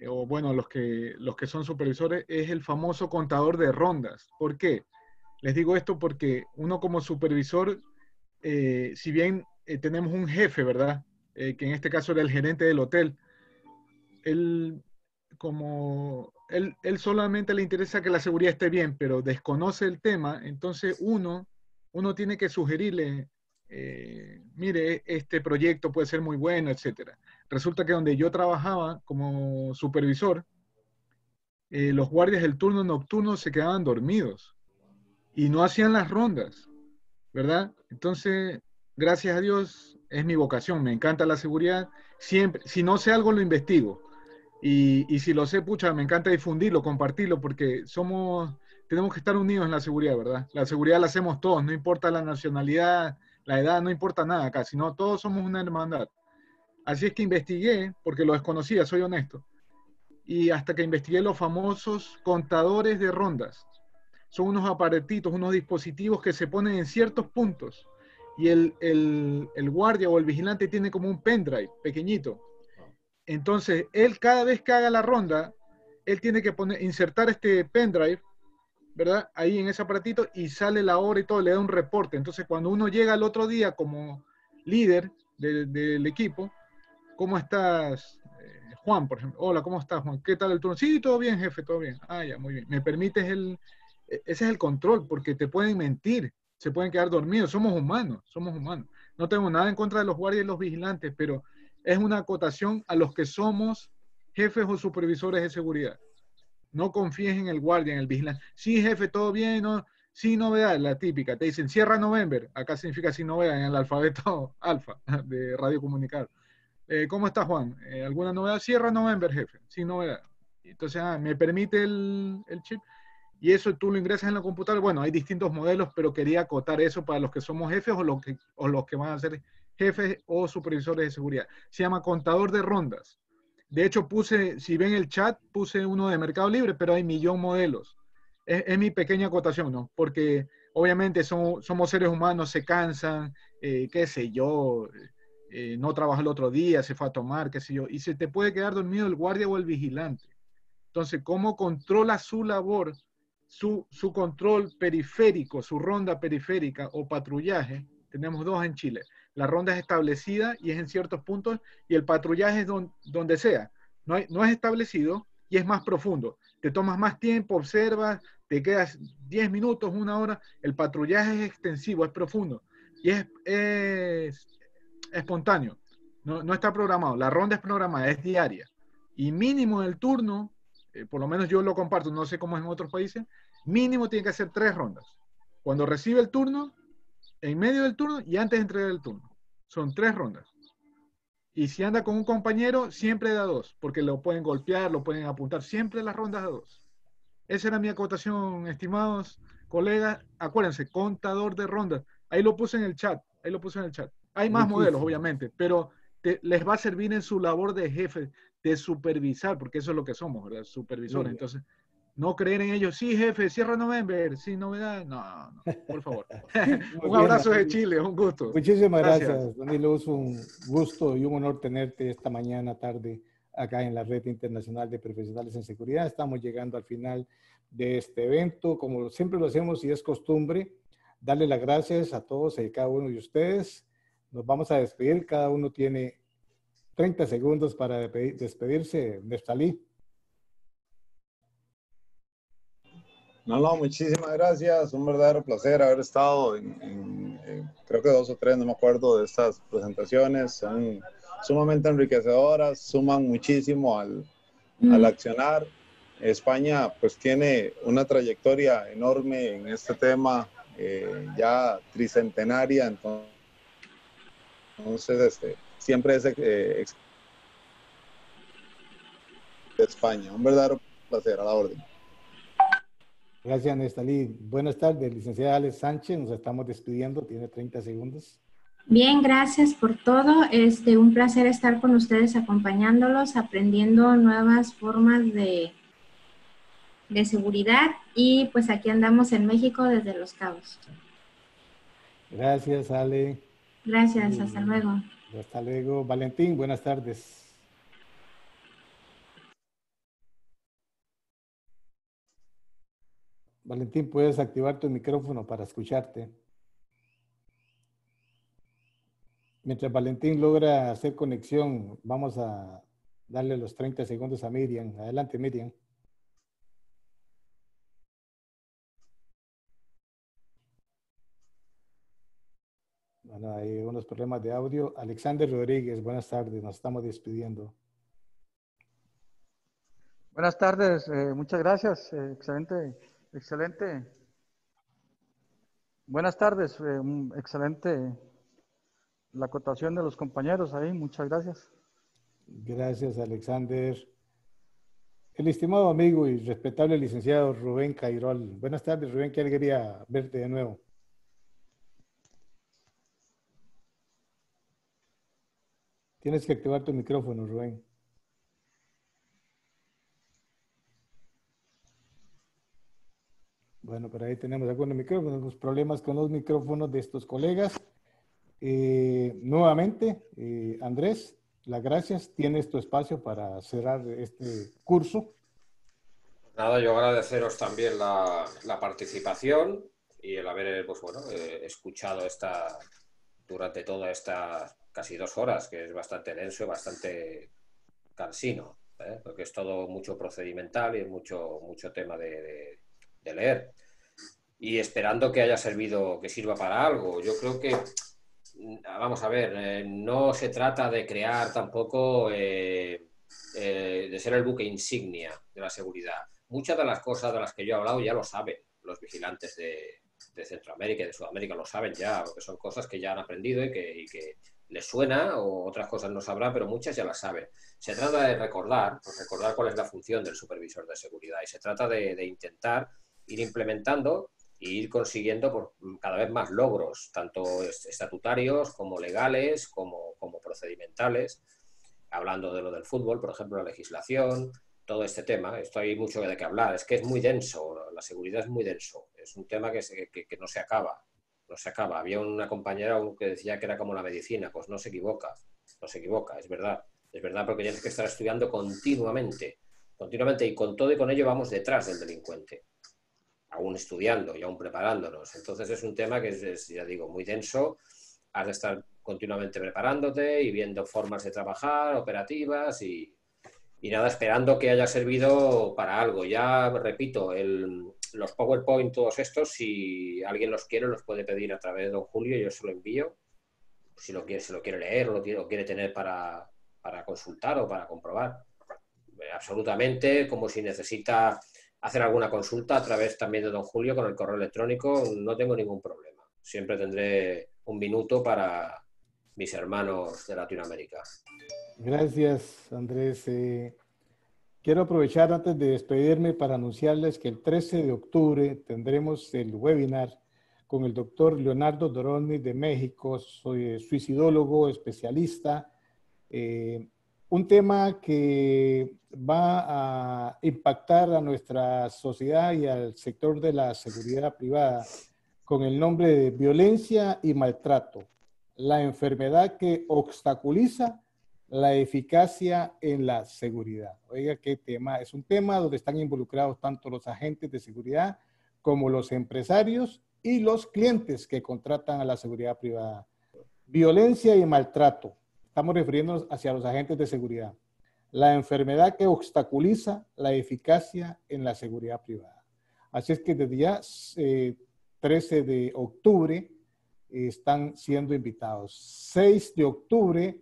o bueno, los que son supervisores, es el famoso contador de rondas. ¿Por qué? Les digo esto porque uno como supervisor, si bien tenemos un jefe, ¿verdad? Que en este caso era el gerente del hotel, él solamente le interesa que la seguridad esté bien, pero desconoce el tema, entonces uno tiene que sugerirle, mire, este proyecto puede ser muy bueno, etc. Resulta que donde yo trabajaba como supervisor, los guardias del turno nocturno se quedaban dormidos y no hacían las rondas, ¿verdad? Entonces, gracias a Dios, es mi vocación, me encanta la seguridad. Siempre, si no sé algo, lo investigo. Y si lo sé, pucha, me encanta difundirlo, compartirlo, porque tenemos que estar unidos en la seguridad, ¿verdad? La seguridad la hacemos todos, no importa la nacionalidad, la edad, no importa nada acá, sino todos somos una hermandad. Así es que investigué, porque lo desconocía, soy honesto, y hasta que investigué los famosos contadores de rondas. Son unos aparatitos, unos dispositivos que se ponen en ciertos puntos, y el guardia o el vigilante tiene como un pendrive pequeñito. Entonces, él cada vez que haga la ronda, él tiene que insertar este pendrive, ¿verdad? Ahí en ese aparatito, y sale la hora y todo, le da un reporte. Entonces, cuando uno llega al otro día como líder del equipo, ¿cómo estás, Juan, por ejemplo? Hola, ¿cómo estás, Juan? ¿Qué tal el turno? Sí, todo bien, jefe, todo bien. Ah, ya, muy bien. Me permites ese es el control, porque te pueden mentir, se pueden quedar dormidos, somos humanos. No tengo nada en contra de los guardias y los vigilantes, pero es una acotación a los que somos jefes o supervisores de seguridad. No confíes en el guardia, en el vigilante. Sí, jefe, todo bien, ¿no? Sin novedad, la típica. Te dicen, cierra November. Acá significa sin novedad, en el alfabeto alfa de radio comunicar. ¿Cómo está, Juan? ¿Alguna novedad? Cierra November, jefe, sin novedad. Entonces, me permite el chip. Y eso tú lo ingresas en la computadora. Bueno, hay distintos modelos, pero quería acotar eso para los que somos jefes o los que van a ser jefes o supervisores de seguridad. Se llama contador de rondas. De hecho, si ven el chat, puse uno de Mercado Libre, pero hay millón modelos. Es mi pequeña acotación, ¿no? Porque obviamente somos seres humanos, se cansan, qué sé yo, no trabajó el otro día, se fue a tomar, qué sé yo, y se te puede quedar dormido el guardia o el vigilante. Entonces, ¿cómo controla su labor, su control periférico, su ronda periférica o patrullaje? Tenemos dos en Chile. La ronda es establecida y es en ciertos puntos, y el patrullaje es donde sea. No es establecido y es más profundo. Te tomas más tiempo, observas, te quedas 10 minutos, 1 hora. El patrullaje es extensivo, es profundo y es espontáneo. No está programado. La ronda es programada, es diaria. Y mínimo en el turno, por lo menos yo lo comparto, no sé cómo es en otros países, mínimo tiene que hacer 3 rondas. Cuando recibe el turno, en medio del turno y antes de entregar el turno. son 3 rondas. Y si anda con un compañero, siempre da 2, porque lo pueden golpear, lo pueden apuntar, siempre las rondas da 2. Esa era mi acotación, estimados colegas. Acuérdense, contador de rondas. Ahí lo puse en el chat, Hay más modelos, obviamente, pero les va a servir en su labor de jefe, de supervisar, porque eso es lo que somos, ¿verdad? Supervisores. Entonces, no creer en ellos. Sí, jefe, cierra November, sin novedad. No, por favor. Un abrazo de Chile, un gusto. Muchísimas gracias, Danilo. Es un gusto y un honor tenerte esta mañana, tarde, acá en la Red Internacional de Profesionales en Seguridad. Estamos llegando al final de este evento. Como siempre lo hacemos y es costumbre, darle las gracias a todos y cada uno de ustedes. Nos vamos a despedir. Cada uno tiene 30 segundos para despedirse. Neftalí. No, muchísimas gracias. Un verdadero placer haber estado creo que 2 o 3, no me acuerdo, de estas presentaciones. Son sumamente enriquecedoras, suman muchísimo al accionar. España pues tiene una trayectoria enorme en este tema, ya tricentenaria, entonces siempre es de España. Un verdadero placer, a la orden. Gracias, Neftalí. Buenas tardes, licenciada Alex Sánchez. Nos estamos despidiendo. Tiene 30 segundos. Bien, gracias por todo. Un placer estar con ustedes acompañándolos, aprendiendo nuevas formas de seguridad. Y pues aquí andamos en México desde Los Cabos. Gracias, Ale. Gracias, hasta luego. Hasta luego. Valentín, buenas tardes. Valentín, puedes activar tu micrófono para escucharte. Mientras Valentín logra hacer conexión, vamos a darle los 30 segundos a Miriam. Adelante, Miriam. Bueno, hay unos problemas de audio. Alexander Rodríguez, buenas tardes. Nos estamos despidiendo. Buenas tardes, muchas gracias. Excelente. Buenas tardes, excelente la acotación de los compañeros ahí, muchas gracias. Gracias, Alexander. El estimado amigo y respetable licenciado Rubén Cairol. Buenas tardes, Rubén, qué alegría verte de nuevo. Tienes que activar tu micrófono, Rubén. Bueno, por ahí tenemos algunos micrófonos, problemas con los micrófonos de estos colegas. Nuevamente, Andrés, las gracias. Tienes tu espacio para cerrar este curso. Nada, yo agradeceros también la participación y el haber escuchado durante toda esta casi 2 horas, que es bastante denso y bastante cansino, porque es todo mucho procedimental y es mucho tema de leer. Y esperando que haya servido, que sirva para algo. Yo creo que, vamos a ver, no se trata de crear tampoco, de ser el buque insignia de la seguridad. Muchas de las cosas de las que yo he hablado ya lo saben los vigilantes de Centroamérica y de Sudamérica, lo saben ya, porque son cosas que ya han aprendido y que les suena, o otras cosas no sabrán, pero muchas ya las saben. Se trata de recordar cuál es la función del supervisor de seguridad, y se trata de intentar ir implementando e ir consiguiendo cada vez más logros, tanto estatutarios como legales, como procedimentales. Hablando de lo del fútbol, por ejemplo, la legislación, todo este tema. Esto hay mucho de qué hablar. Es que es muy denso, la seguridad es muy denso. Es un tema que no se acaba. No se acaba. Había una compañera que decía que era como la medicina. Pues no se equivoca, es verdad. Es verdad, porque tienes que estar estudiando continuamente, y con todo y con ello vamos detrás del delincuente, aún estudiando y aún preparándonos. Entonces es un tema que es, ya digo, muy denso. Has de estar continuamente preparándote y viendo formas de trabajar, operativas y nada, esperando que haya servido para algo. Ya repito, los PowerPoint, todos estos, si alguien los quiere, los puede pedir a través de don Julio, yo se lo envío. Si se lo quiere leer o lo quiere tener para consultar o para comprobar. Absolutamente, como si necesita hacer alguna consulta a través también de don Julio con el correo electrónico, no tengo ningún problema. Siempre tendré un minuto para mis hermanos de Latinoamérica. Gracias, Andrés. Quiero aprovechar antes de despedirme para anunciarles que el 13 de octubre tendremos el webinar con el doctor Leonardo Doroni de México, soy suicidólogo, especialista. Un tema que va a impactar a nuestra sociedad y al sector de la seguridad privada con el nombre de violencia y maltrato, la enfermedad que obstaculiza la eficacia en la seguridad. Oiga, qué tema. Es un tema donde están involucrados tanto los agentes de seguridad como los empresarios y los clientes que contratan a la seguridad privada. Violencia y maltrato. Estamos refiriéndonos hacia los agentes de seguridad. La enfermedad que obstaculiza la eficacia en la seguridad privada. Así es que desde ya 13 de octubre están siendo invitados. 6 de octubre,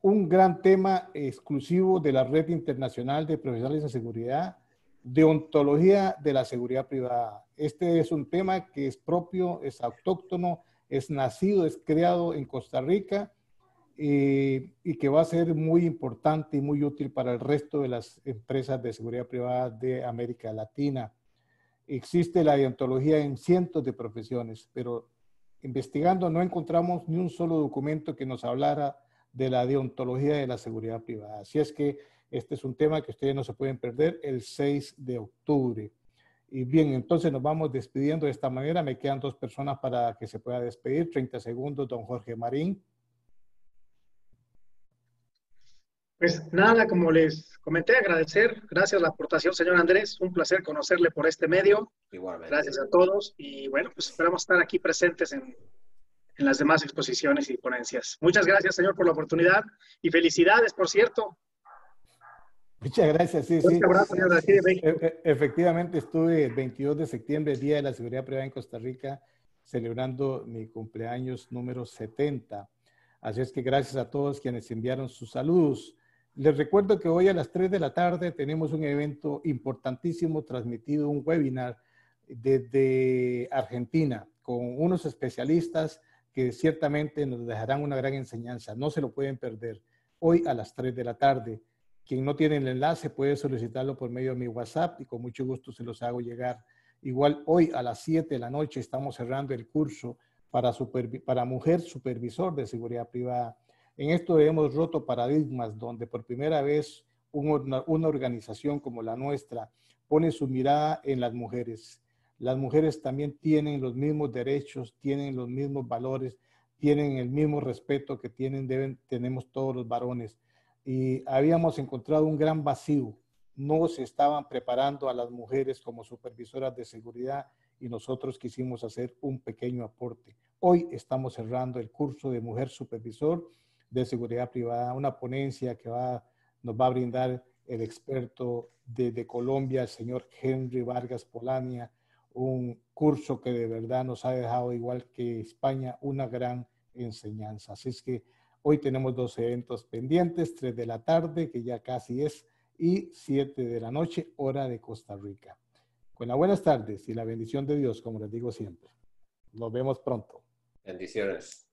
un gran tema exclusivo de la Red Internacional de Profesionales de Seguridad, deontología de la seguridad privada. Este es un tema que es propio, es autóctono, es nacido, es creado en Costa Rica y que va a ser muy importante y muy útil para el resto de las empresas de seguridad privada de América Latina. Existe la deontología en cientos de profesiones, pero investigando no encontramos ni un solo documento que nos hablara de la deontología de la seguridad privada. Así es que este es un tema que ustedes no se pueden perder el 6 de octubre. Y bien, entonces nos vamos despidiendo de esta manera. Me quedan 2 personas para que se pueda despedir. 30 segundos, don Jorge Marín. Pues nada, como les comenté, agradecer. Gracias a la aportación, señor Andrés. Un placer conocerle por este medio. Igualmente. Gracias a todos. Y bueno, pues esperamos estar aquí presentes en las demás exposiciones y ponencias. Muchas gracias, señor, por la oportunidad. Y felicidades, por cierto. Muchas gracias, sí, sí. Un abrazo, señor, de aquí de México. Efectivamente, estuve el 22 de septiembre, Día de la Seguridad Privada en Costa Rica, celebrando mi cumpleaños número 70. Así es que gracias a todos quienes enviaron sus saludos. Les recuerdo que hoy a las 3 de la tarde tenemos un evento importantísimo transmitido, un webinar desde Argentina con unos especialistas que ciertamente nos dejarán una gran enseñanza. No se lo pueden perder. Hoy a las 3 de la tarde. Quien no tiene el enlace puede solicitarlo por medio de mi WhatsApp y con mucho gusto se los hago llegar. Igual hoy a las 7 de la noche estamos cerrando el curso para mujer supervisor de seguridad privada. En esto hemos roto paradigmas donde por primera vez una organización como la nuestra pone su mirada en las mujeres. Las mujeres también tienen los mismos derechos, tienen los mismos valores, tienen el mismo respeto que tenemos todos los varones. Y habíamos encontrado un gran vacío. No se estaban preparando a las mujeres como supervisoras de seguridad y nosotros quisimos hacer un pequeño aporte. Hoy estamos cerrando el curso de Mujer Supervisor de Seguridad Privada, una ponencia que nos va a brindar el experto de Colombia, el señor Henry Vargas Polania, un curso que de verdad nos ha dejado, igual que España, una gran enseñanza. Así es que hoy tenemos 2 eventos pendientes, 3 de la tarde, que ya casi es, y 7 de la noche, hora de Costa Rica. Con las buenas tardes y la bendición de Dios, como les digo siempre. Nos vemos pronto. Bendiciones.